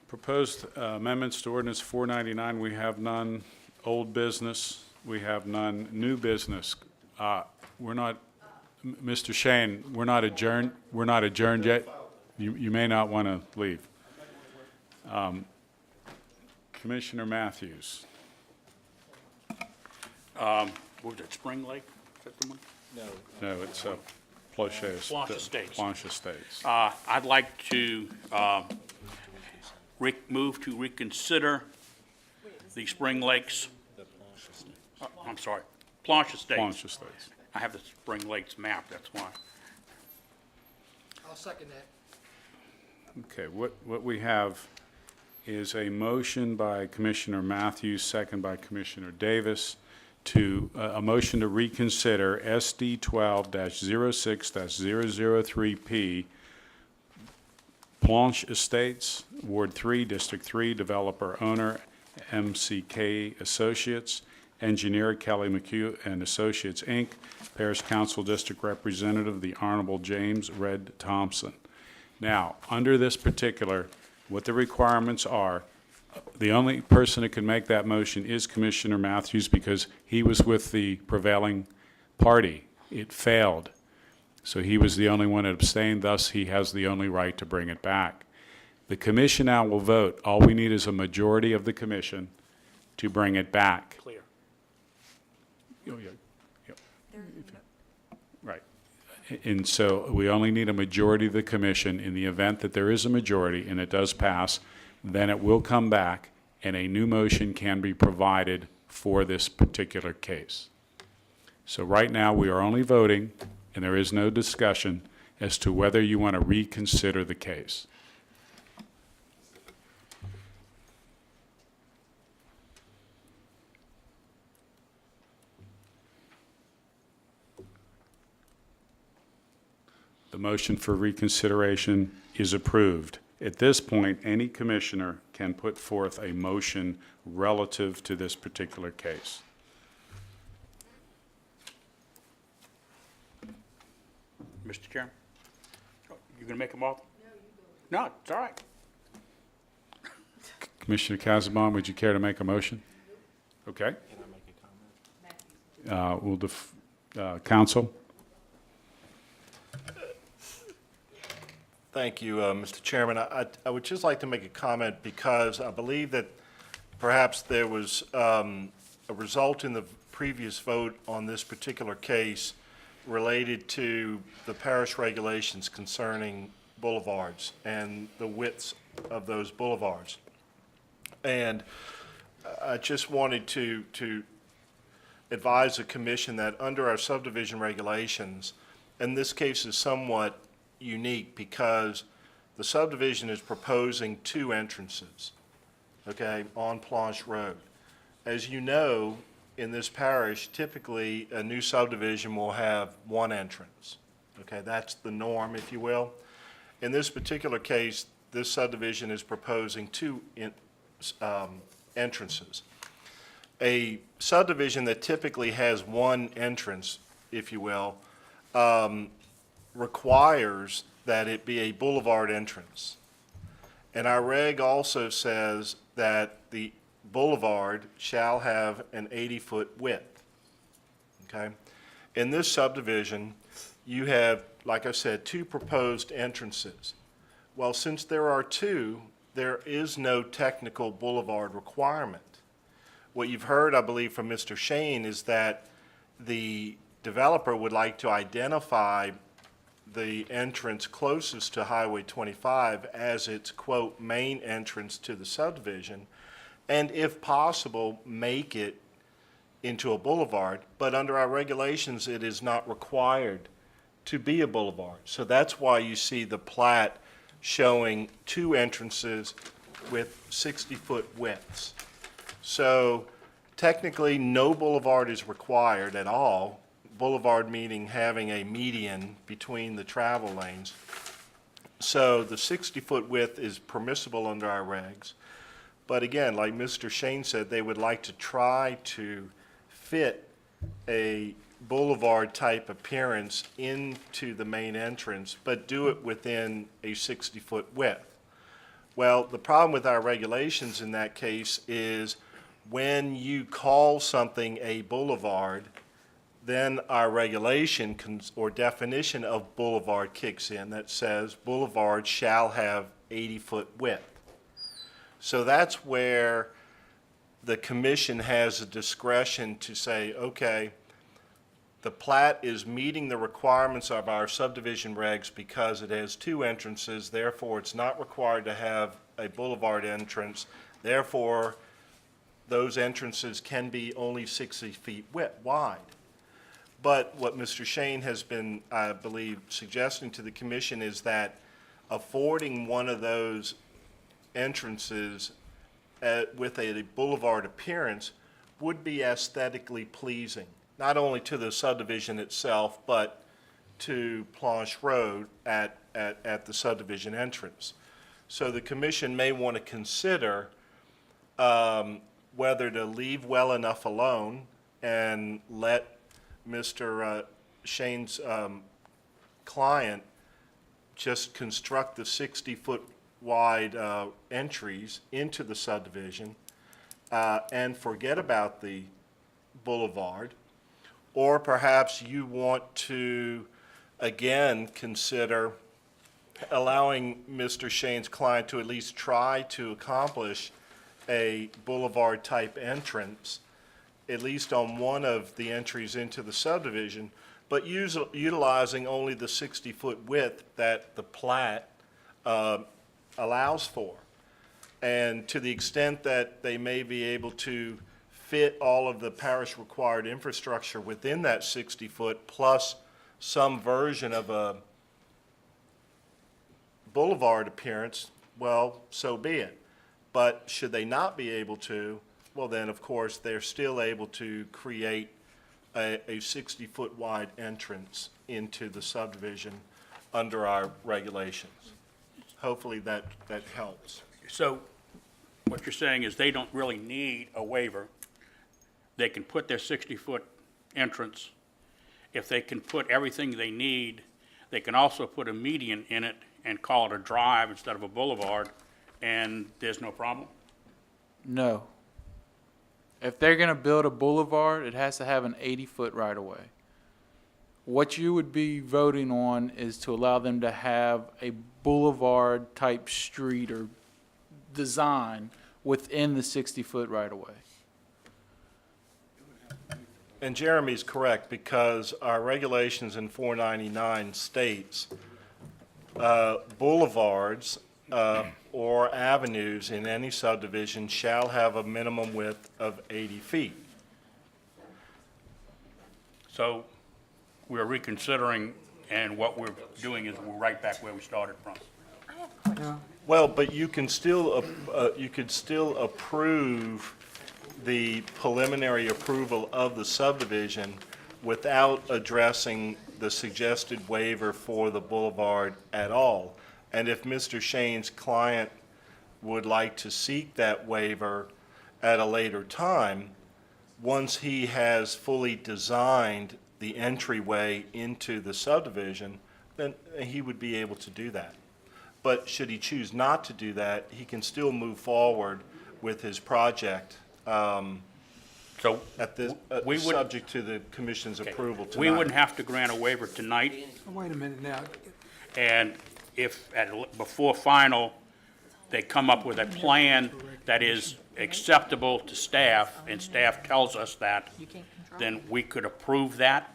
Proposed amendments to ordinance 499, we have none. Old business, we have none. New business, we're not, Mr. Shane, we're not adjourned yet. You may not want to leave. Commissioner Matthews. What was it, Spring Lake? Is that the one? No, it's Planche Planche Estates. Planche Estates. I'd like to move to reconsider the Spring Lakes. I'm sorry, Planche Estates. Planche Estates. I have the Spring Lakes map, that's why. I'll second that. Okay, what we have is a motion by Commissioner Matthews, second by Commissioner Davis, to a motion to reconsider SD 12-06-003P, Planche Estates, Ward 3, District 3, developer owner MCK Associates, engineer Kelly McHugh and Associates, Inc., Parish Council District Representative, the Honorable James Red Thompson. Now, under this particular, what the requirements are, the only person that can make that motion is Commissioner Matthews because he was with the prevailing party. It failed. So he was the only one that abstained, thus he has the only right to bring it back. The commission now will vote. All we need is a majority of the commission to bring it back. Clear. Oh, yeah. Yep. Right. And so we only need a majority of the commission. In the event that there is a majority and it does pass, then it will come back and a new motion can be provided for this particular case. So right now, we are only voting, and there is no discussion as to whether you want to reconsider the case. The motion for reconsideration is approved. At this point, any commissioner can put forth a motion relative to this particular case. Mr. Chairman? You gonna make them all? No, it's all right. Commissioner Casabon, would you care to make a motion? Okay. Counsel? Thank you, Mr. Chairman. I would just like to make a comment because I believe that perhaps there was a result in the previous vote on this particular case related to the parish regulations concerning boulevards and the widths of those boulevards. And I just wanted to advise the commission that under our subdivision regulations, and this case is somewhat unique because the subdivision is proposing 2 entrances, okay, on Planche Road. As you know, in this parish, typically a new subdivision will have 1 entrance. Okay, that's the norm, if you will. In this particular case, this subdivision is proposing 2 entrances. A subdivision that typically has 1 entrance, if you will, requires that it be a boulevard entrance. And our reg also says that the boulevard shall have an 80-foot width, okay? In this subdivision, you have, like I said, 2 proposed entrances. Well, since there are 2, there is no technical boulevard requirement. What you've heard, I believe, from Mr. Shane is that the developer would like to identify the entrance closest to Highway 25 as its, quote, main entrance to the subdivision, and if possible, make it into a boulevard. But under our regulations, it is not required to be a boulevard. So that's why you see the plat showing 2 entrances with 60-foot widths. So technically, no boulevard is required at all. Boulevard meaning having a median between the travel lanes. So the 60-foot width is permissible under our regs. But again, like Mr. Shane said, they would like to try to fit a boulevard type appearance into the main entrance, but do it within a 60-foot width. Well, the problem with our regulations in that case is when you call something a boulevard, then our regulation or definition of boulevard kicks in that says boulevard shall have 80-foot width. So that's where the commission has a discretion to say, okay, the plat is meeting the requirements of our subdivision regs because it has 2 entrances, therefore it's not required to have a boulevard entrance, therefore those entrances can be only 60 feet wide. But what Mr. Shane has been, I believe, suggesting to the commission is that affording one of those entrances with a boulevard appearance would be aesthetically pleasing, not only to the subdivision itself, but to Planche Road at the subdivision entrance. So the commission may want to consider whether to leave well enough alone and let Mr. Shane's client just construct the 60-foot wide entries into the subdivision and forget about the boulevard. Or perhaps you want to, again, consider allowing Mr. Shane's client to at least try to accomplish a boulevard-type entrance, at least on one of the entries into the subdivision, but utilizing only the 60-foot width that the plat allows for. And to the extent that they may be able to fit all of the parish-required infrastructure within that 60-foot, plus some version of a boulevard appearance, well, so be it. But should they not be able to, well, then, of course, they're still able to create a 60-foot wide entrance into the subdivision under our regulations. Hopefully that helps. So what you're saying is they don't really need a waiver. They can put their 60-foot entrance. If they can put everything they need, they can also put a median in it and call it a drive instead of a boulevard, and there's no problem? No. If they're going to build a boulevard, it has to have an 80-foot right-of-way. What you would be voting on is to allow them to have a boulevard-type street or design within the 60-foot right-of-way. And Jeremy's correct, because our regulations in 499 states boulevards or avenues in any subdivision shall have a minimum width of 80 feet. So we're reconsidering, and what we're doing is we're right back where we started from. Well, but you can still approve the preliminary approval of the subdivision without addressing the suggested waiver for the boulevard at all. And if Mr. Shane's client would like to seek that waiver at a later time, once he has fully designed the entryway into the subdivision, then he would be able to do that. But should he choose not to do that, he can still move forward with his project So we would, subject to the commission's approval tonight. we wouldn't have to grant a waiver tonight, Wait a minute now. and if before final, they come up with a plan that is acceptable to staff, and staff tells us that, then we could approve that?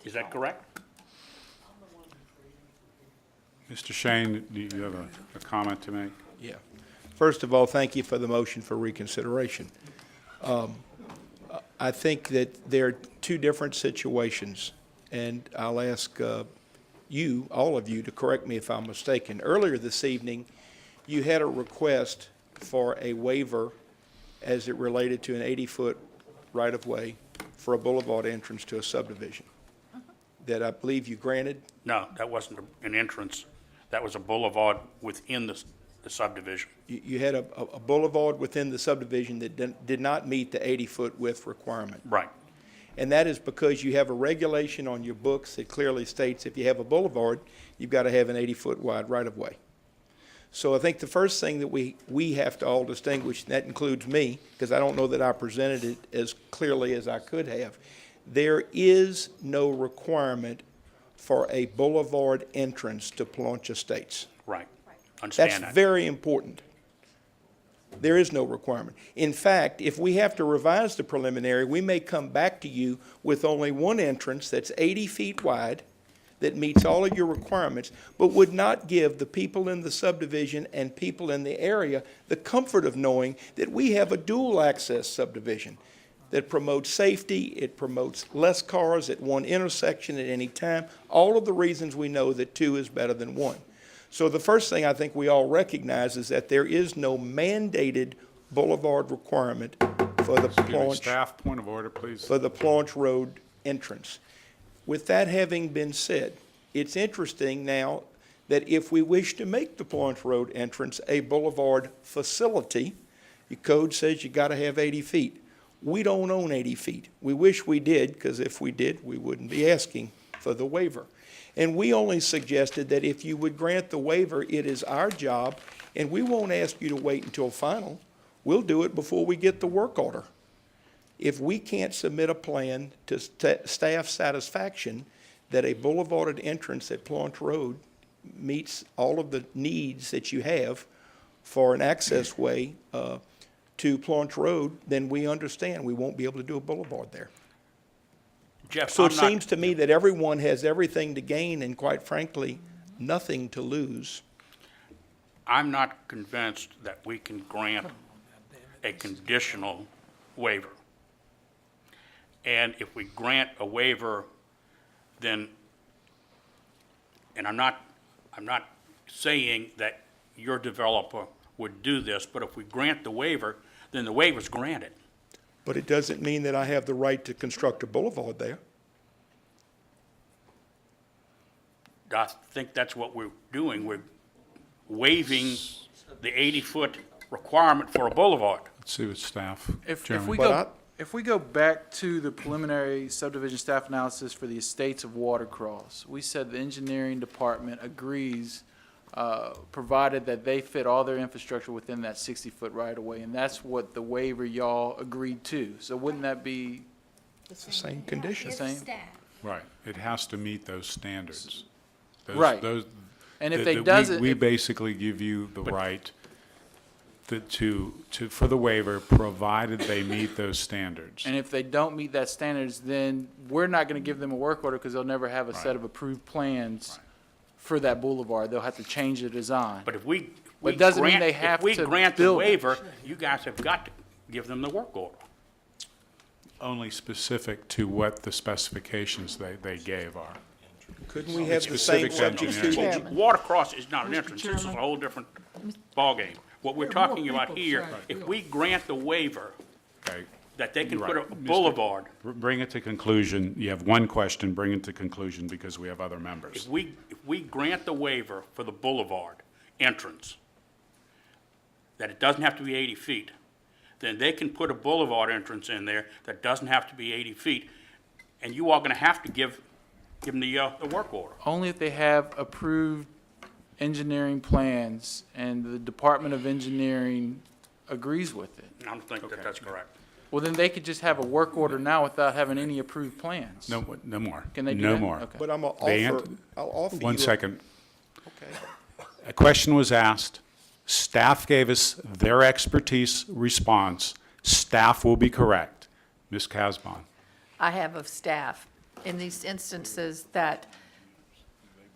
Is that correct? Mr. Shane, do you have a comment to make? Yeah. First of all, thank you for the motion for reconsideration. I think that there are two different situations, and I'll ask you, all of you, to correct me if I'm mistaken. Earlier this evening, you had a request for a waiver as it related to an 80-foot right-of-way for a boulevard entrance to a subdivision that I believe you granted. No, that wasn't an entrance. That was a boulevard within the subdivision. You had a boulevard within the subdivision that did not meet the 80-foot width requirement. Right. And that is because you have a regulation on your books that clearly states if you have a boulevard, you've got to have an 80-foot wide right-of-way. So I think the first thing that we have to all distinguish, and that includes me, because I don't know that I presented it as clearly as I could have, there is no requirement for a boulevard entrance to Paunch Estates. Right. Understand that. That's very important. There is no requirement. In fact, if we have to revise the preliminary, we may come back to you with only one entrance that's 80 feet wide, that meets all of your requirements, but would not give the people in the subdivision and people in the area the comfort of knowing that we have a dual-access subdivision that promotes safety, it promotes less cars at one intersection at any time, all of the reasons we know that two is better than one. So the first thing I think we all recognize is that there is no mandated boulevard requirement for the Paunch. Staff, point of order, please. For the Paunch Road entrance. With that having been said, it's interesting now that if we wish to make the Paunch Road entrance a boulevard facility, your code says you got to have 80 feet. We don't own 80 feet. We wish we did, because if we did, we wouldn't be asking for the waiver. And we only suggested that if you would grant the waiver, it is our job, and we won't ask you to wait until final. We'll do it before we get the work order. If we can't submit a plan to staff satisfaction that a boulevarded entrance at Paunch Road meets all of the needs that you have for an access way to Paunch Road, then we understand we won't be able to do a boulevard there. Jeff, So it I'm not- seems to me that everyone has everything to gain and, quite frankly, nothing to lose. I'm not convinced that we can grant a conditional waiver. And if we grant a waiver, then, and I'm not saying that your developer would do this, but if we grant the waiver, then the waiver's granted. But it doesn't mean that I have the right to construct a boulevard there. I think that's what we're doing. We're waiving the 80-foot requirement for a boulevard. Let's see what staff, If Chairman. we go back to the preliminary subdivision staff analysis for the estates of Watercross, we said the engineering department agrees, provided that they fit all their infrastructure within that 60-foot right-of-way, and that's what the waiver y'all agreed to. So wouldn't that be It's the same condition. the same? Right, it has to meet those standards. Right. And if they doesn't, We if- basically give you the right for the waiver, provided they meet those standards. And if they don't meet that standards, then we're not going to give them a work order because they'll never have a set of approved plans for that boulevard. They'll have to change the design. But if we But it doesn't mean grant- they have If we to grant the build it. waiver, you guys have got to give them the work order. Only specific to what the specifications they gave are. Couldn't we have the same Specific subject engineering. to? Watercross is not an entrance. This is a whole different ballgame. What we're talking about here, if we grant the waiver Okay, that they can put a Right. boulevard, bring it to conclusion. You have one question, bring it to conclusion because we have other members. if we grant the waiver for the boulevard entrance, that it doesn't have to be 80 feet, then they can put a boulevard entrance in there that doesn't have to be 80 feet, and you are going to have to give them the work order. Only if they have approved engineering plans and the Department of Engineering agrees with it. I don't think that that's correct. Well, then they could just have a work order now without having any approved plans. No more. Can they do No that? more. Okay. But I'm gonna They offer, ant- I'll offer you. One a- second. Okay. A question was asked. Staff gave us their expertise response. Staff will be correct. Ms. Casbon. I have of staff in these instances that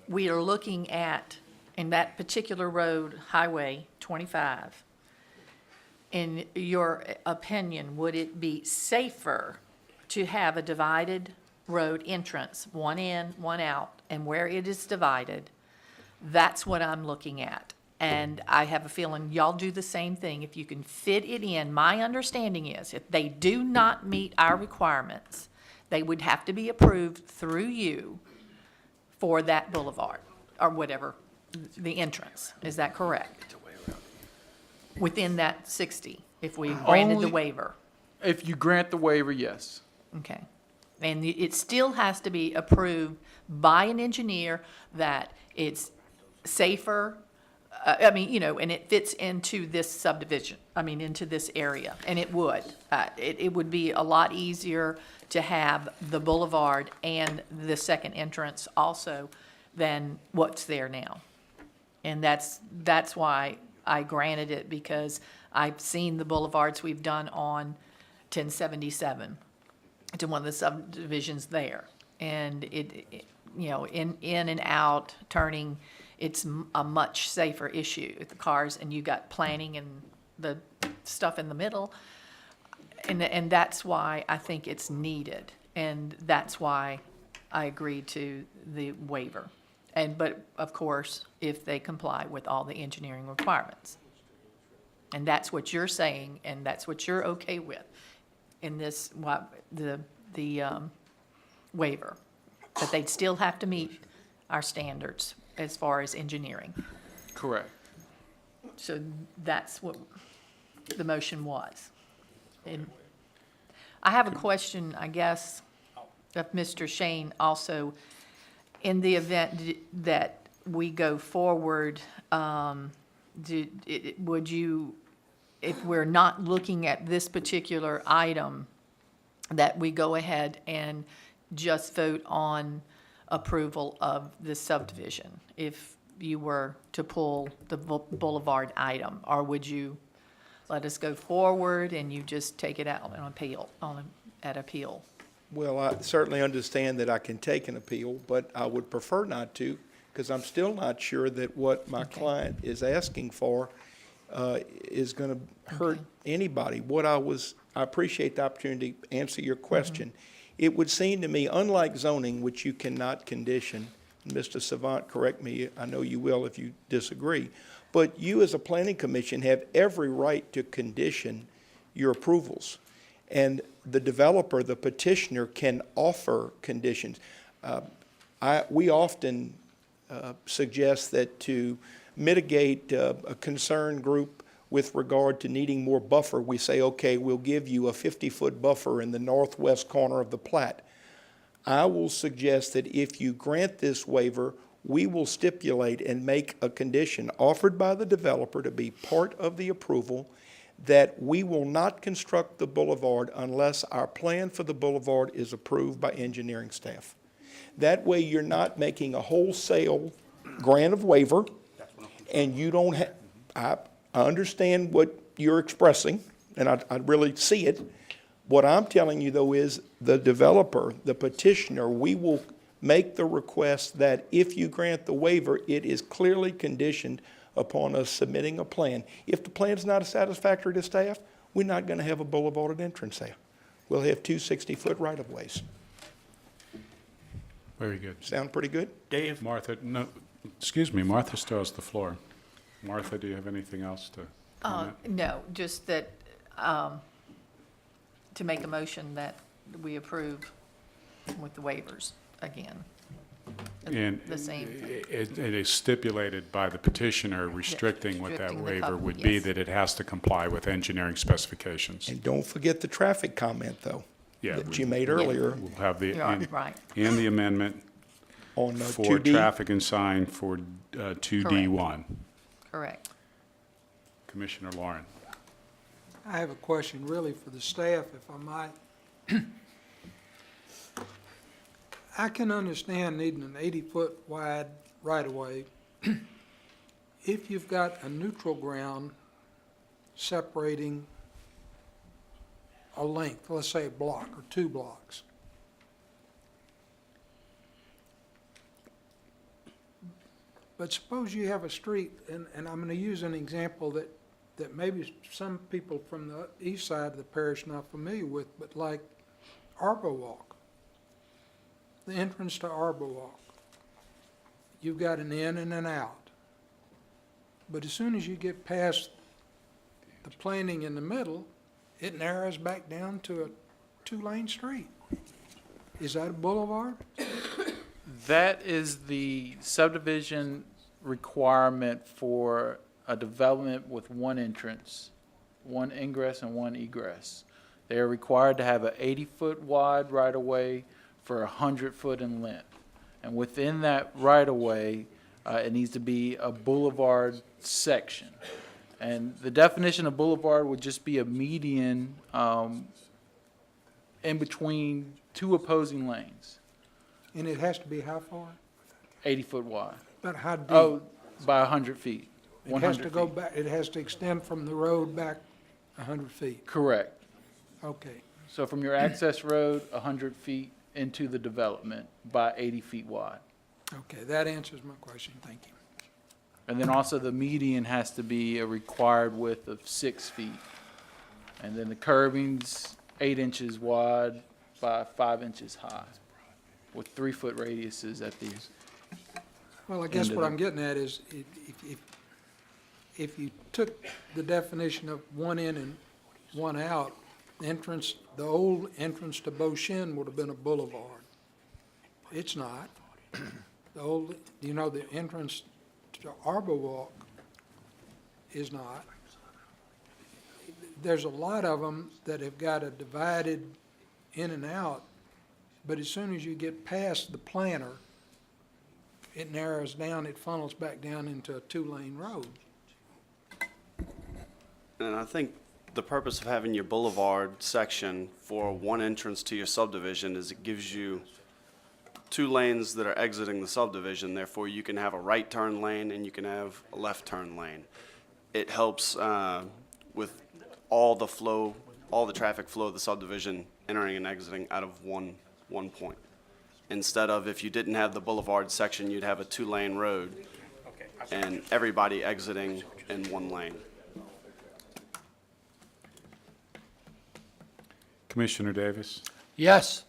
we are looking at, in that particular road, Highway 25. In your opinion, would it be safer to have a divided road entrance, one in, one out, and where it is divided, that's what I'm looking at. And I have a feeling y'all do the same thing. If you can fit it in, my understanding is if they do not meet our requirements, they would have to be approved through you for that boulevard or whatever, the entrance. Is that correct? Within that 60, if we granted the Only- waiver. If you grant the waiver, yes. Okay. And it still has to be approved by an engineer that it's safer, I mean, you know, and it fits into this subdivision, I mean, into this area, and it would. It would be a lot easier to have the boulevard and the second entrance also than what's there now. And that's why I granted it, because I've seen the boulevards we've done on 1077 to one of the subdivisions there. And you know, in and out, turning, it's a much safer issue with the cars, and you got planning and the stuff in the middle. And that's why I think it's needed, and that's why I agreed to the waiver. But of course, if they comply with all the engineering requirements. And that's what you're saying, and that's what you're okay with in this, the waiver. But they'd still have to meet our standards as far as engineering. Correct. So that's what the motion was. And I have a question, I guess, of Mr. Shane also. In the event that we go forward, would you, if we're not looking at this particular item, that we go ahead and just vote on approval of the subdivision, if you were to pull the boulevard item? Or would you let us go forward and you just take it out on appeal, at appeal? Well, I certainly understand that I can take an appeal, but I would prefer not to, because I'm still not sure that what my client is asking for is going to hurt anybody. I appreciate the opportunity to answer your question. It would seem to me, unlike zoning, which you cannot condition, and Mr. Savant, correct me, I know you will if you disagree, but you as a planning commission have every right to condition your approvals. And the developer, the petitioner, can offer conditions. We often suggest that to mitigate a concern group with regard to needing more buffer, we say, okay, we'll give you a 50-foot buffer in the northwest corner of the plat. I will suggest that if you grant this waiver, we will stipulate and make a condition offered by the developer to be part of the approval that we will not construct the boulevard unless our plan for the boulevard is approved by engineering staff. That way you're not making a wholesale grant of waiver, and you don't have, I understand what you're expressing, and I really see it. What I'm telling you, though, is the developer, the petitioner, we will make the request that if you grant the waiver, it is clearly conditioned upon us submitting a plan. If the plan's not satisfactory to staff, we're not going to have a boulevarded entrance there. We'll have two 60-foot right-of-ways. Very good. Sound pretty good? Dave? Martha, no, excuse me, Martha still has the floor. Martha, do you have anything else to comment? No, just that, to make a motion that we approve with the waivers again. And The same. it is stipulated by the petitioner restricting what that Restricting the waiver covenant, would be, yes. that it has to comply with engineering specifications. And don't forget the traffic comment, though, Yeah, that you made earlier We'll have the, You're right. and the amendment on for 2D. traffic and sign for 2D1. Correct. Commissioner Lauren. I have a question really for the staff, if I might. I can understand needing an 80-foot wide right-of-way if you've got a neutral ground separating a length, let's say a block or 2 blocks. But suppose you have a street, and I'm going to use an example that maybe some people from the east side of the parish not familiar with, but like Arbor Walk. The entrance to Arbor Walk. You've got an in and an out. But as soon as you get past the planting in the middle, it narrows back down to a 2-lane street. Is that a boulevard? That is the subdivision requirement for a development with one entrance, one ingress and one egress. They are required to have an 80-foot wide right-of-way for 100-foot in length. And within that right-of-way, it needs to be a boulevard section. And the definition of boulevard would just be a median in between 2 opposing lanes, And it has to be how far? 80-foot wide. But how deep? Oh, by 100 feet. It has 100 to go feet. back, it has to extend from the road back 100 feet. Correct. Okay. So from your access road, 100 feet into the development by 80 feet wide. Okay, that answers my question. Thank you. And then also the median has to be a required width of 6 feet. And then the curbing's 8 inches wide by 5 inches high, with 3-foot radiuses at the, Well, I guess End of what the- I'm getting at is if you took the definition of one in and one out, the old entrance to Beauchene would have been a boulevard. It's not. The old, the entrance to Arbor Walk is not. There's a lot of them that have got a divided in and out, but as soon as you get past the planter, it narrows down, it funnels back down into a 2-lane road. And I think the purpose of having your boulevard section for one entrance to your subdivision is it gives you 2 lanes that are exiting the subdivision. Therefore, you can have a right turn lane and you can have a left turn lane. It helps with all the traffic flow of the subdivision entering and exiting out of one point. Instead of, if you didn't have the boulevard section, you'd have a 2-lane road and everybody exiting in 1 lane. Commissioner Davis? Yes.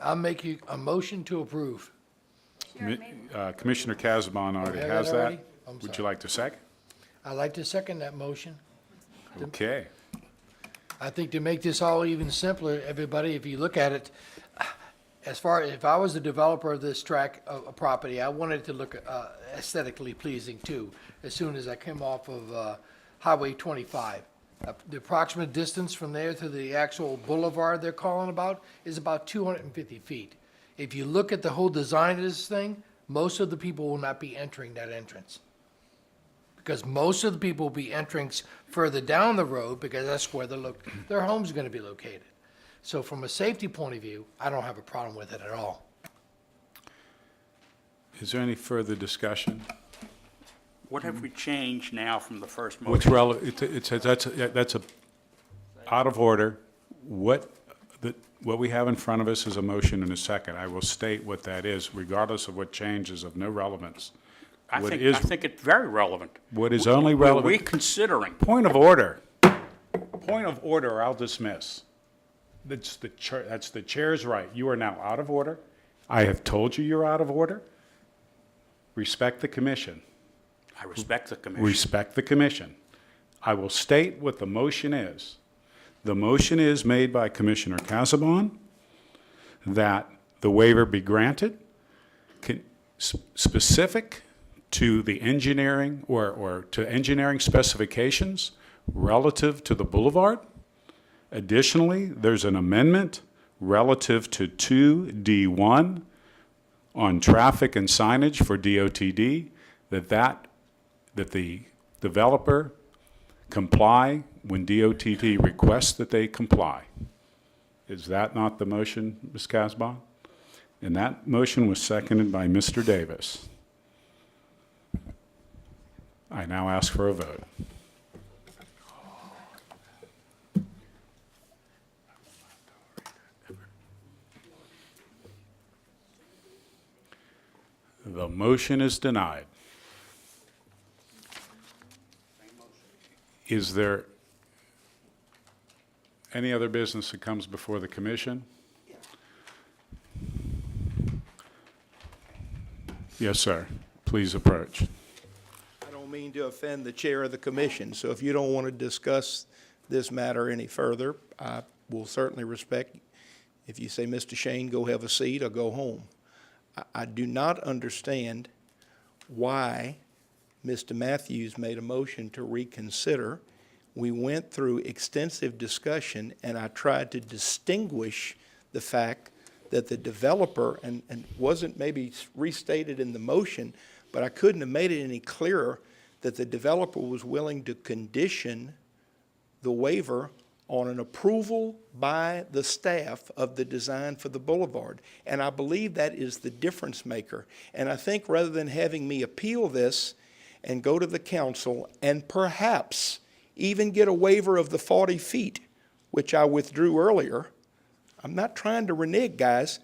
I'll make you a motion to approve. Commissioner Casabon already have has that that. already? I'm Would you sorry. like to second? I'd like to second that motion. Okay. I think to make this all even simpler, everybody, if you look at it, as far, if I was the developer of this tract of property, I wanted it to look aesthetically pleasing too, as soon as I came off of Highway 25. The approximate distance from there to the actual boulevard they're calling about is about 250 feet. If you look at the whole design of this thing, most of the people will not be entering that entrance. Because most of the people will be entering further down the road, because that's where their home's are gonna be located. So from a safety point of view, I don't have a problem with it at all. Is there any further discussion? What have we changed now from the first What's motion? relevant, that's a, out of order. What we have in front of us is a motion and a second. I will state what that is, regardless of what changes of no relevance. I What think, is- I think it's very relevant. What is only We're relevant? reconsidering. Point of order. Point of order, I'll dismiss. That's the chair's right. You are now out of order. I have told you you're out of order. Respect the commission. I respect the commission. Respect the commission. I will state what the motion is. The motion is made by Commissioner Casabon that the waiver be granted, specific to the engineering or to engineering specifications relative to the boulevard. Additionally, there's an amendment relative to 2D1 on traffic and signage for DOTD, that the developer comply when DOTD requests that they comply. Is that not the motion, Ms. Casbah? And that motion was seconded by Mr. Davis. I now ask for a vote. The motion is denied. Is there any other business that comes before the commission? Yes, sir. Please approach. I don't mean to offend the chair of the commission, so if you don't want to discuss this matter any further, I will certainly respect if you say, Mr. Shane, go have a seat or go home. I do not understand why Mr. Matthews made a motion to reconsider. We went through extensive discussion, and I tried to distinguish the fact that the developer, and wasn't maybe restated in the motion, but I couldn't have made it any clearer, that the developer was willing to condition the waiver on an approval by the staff of the design for the boulevard. And I believe that is the difference maker. And I think rather than having me appeal this and go to the council and perhaps even get a waiver of the 40 feet, which I withdrew earlier, I'm not trying to renege, guys,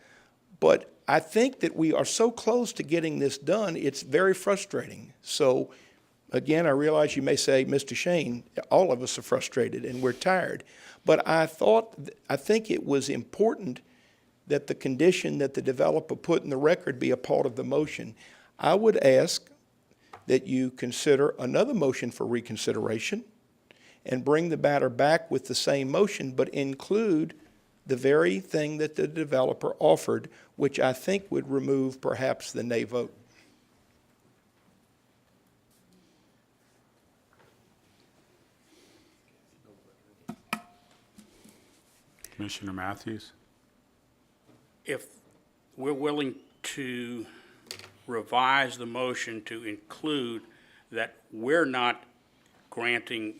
but I think that we are so close to getting this done, it's very frustrating. So, again, I realize you may say, Mr. Shane, all of us are frustrated and we're tired. But I think it was important that the condition that the developer put in the record be a part of the motion. I would ask that you consider another motion for reconsideration and bring the matter back with the same motion, but include the very thing that the developer offered, which I think would remove perhaps the nay vote. Commissioner Matthews? If we're willing to revise the motion to include that we're not granting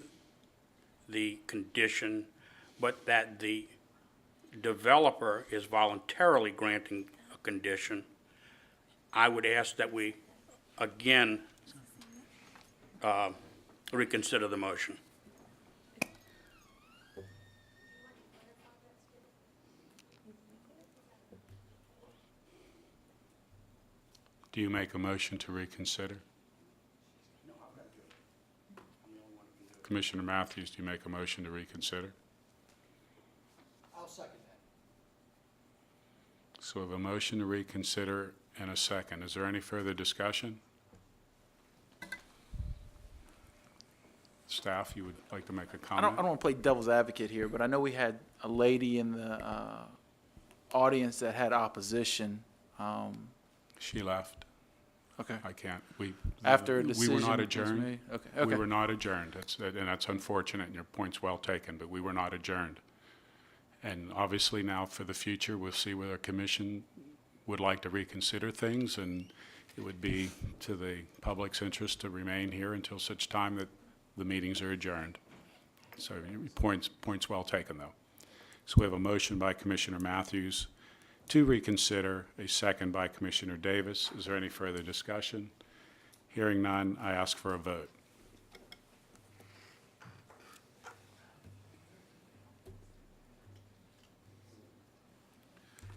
the condition, but that the developer is voluntarily granting a condition, I would ask that we, again, reconsider the motion. Do you make a motion to reconsider? Commissioner Matthews, do you make a motion to reconsider? I'll second So we have a motion to reconsider and a second. Is there any further discussion? Staff, you would like to make a I comment? don't want to play devil's advocate here, but I know we had a lady in the audience that had opposition. She left. Okay. I can't. After a We were decision not was adjourned. made? Okay, We okay. were not adjourned. And that's unfortunate, and your point's well taken, but we were not adjourned. And obviously now for the future, we'll see whether a commission would like to reconsider things, and it would be to the public's interest to remain here until such time that the meetings are adjourned. So your point's well taken, though. So we have a motion by Commissioner Matthews to reconsider, a second by Commissioner Davis. Is there any further discussion? Hearing none, I ask for a vote.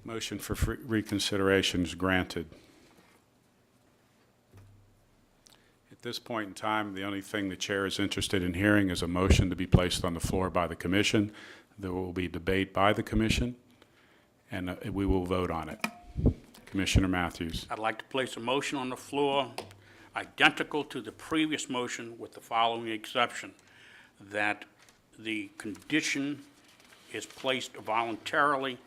Motion for reconsideration is granted. At this point in time, the only thing the chair is interested in hearing is a motion to be placed on the floor by the commission. There will be debate by the commission, and we will vote on it. Commissioner Matthews. I'd like to place a motion on the floor identical to the previous motion with the following exception, that the condition is placed voluntarily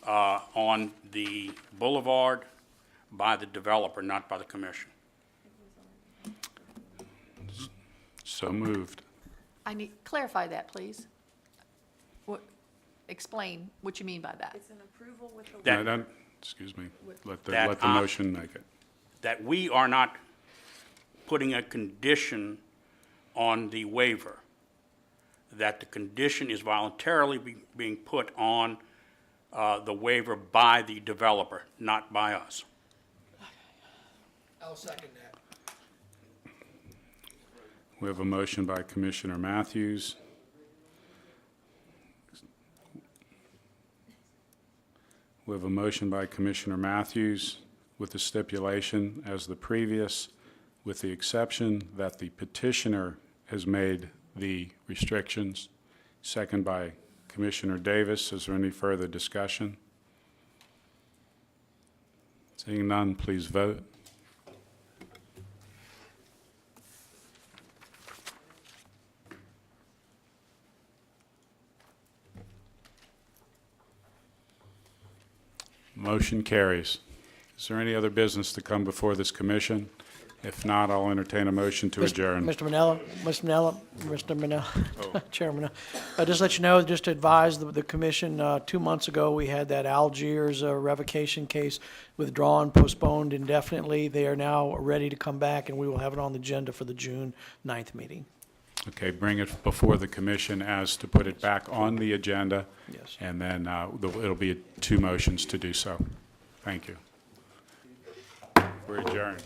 on the boulevard by the developer, not by the commission. So moved. I need, clarify that, please. Explain what you mean by that. It's an approval with the. That- Excuse me. Let That, the motion make it. That we are not putting a condition on the waiver, that the condition is voluntarily being put on the waiver by the developer, not by us. I'll second that. We have a motion by Commissioner Matthews. We have a motion by Commissioner Matthews with the stipulation as the previous, with the exception that the petitioner has made the restrictions. Second by Commissioner Davis. Is there any further discussion? Seeing none, please vote. Motion carries. Is there any other business to come before this commission? If not, I'll entertain a motion to adjourn. Mr. Manella, Chairman, just let you know, just to advise the commission, 2 months ago, we had that Algiers revocation case withdrawn, postponed indefinitely. They are now ready to come back, and we will have it on the agenda for the June 9th meeting. Okay, bring it before the commission as to put it back on the agenda. Yes. And then it'll be 2 motions to do so. Thank you. We're adjourned.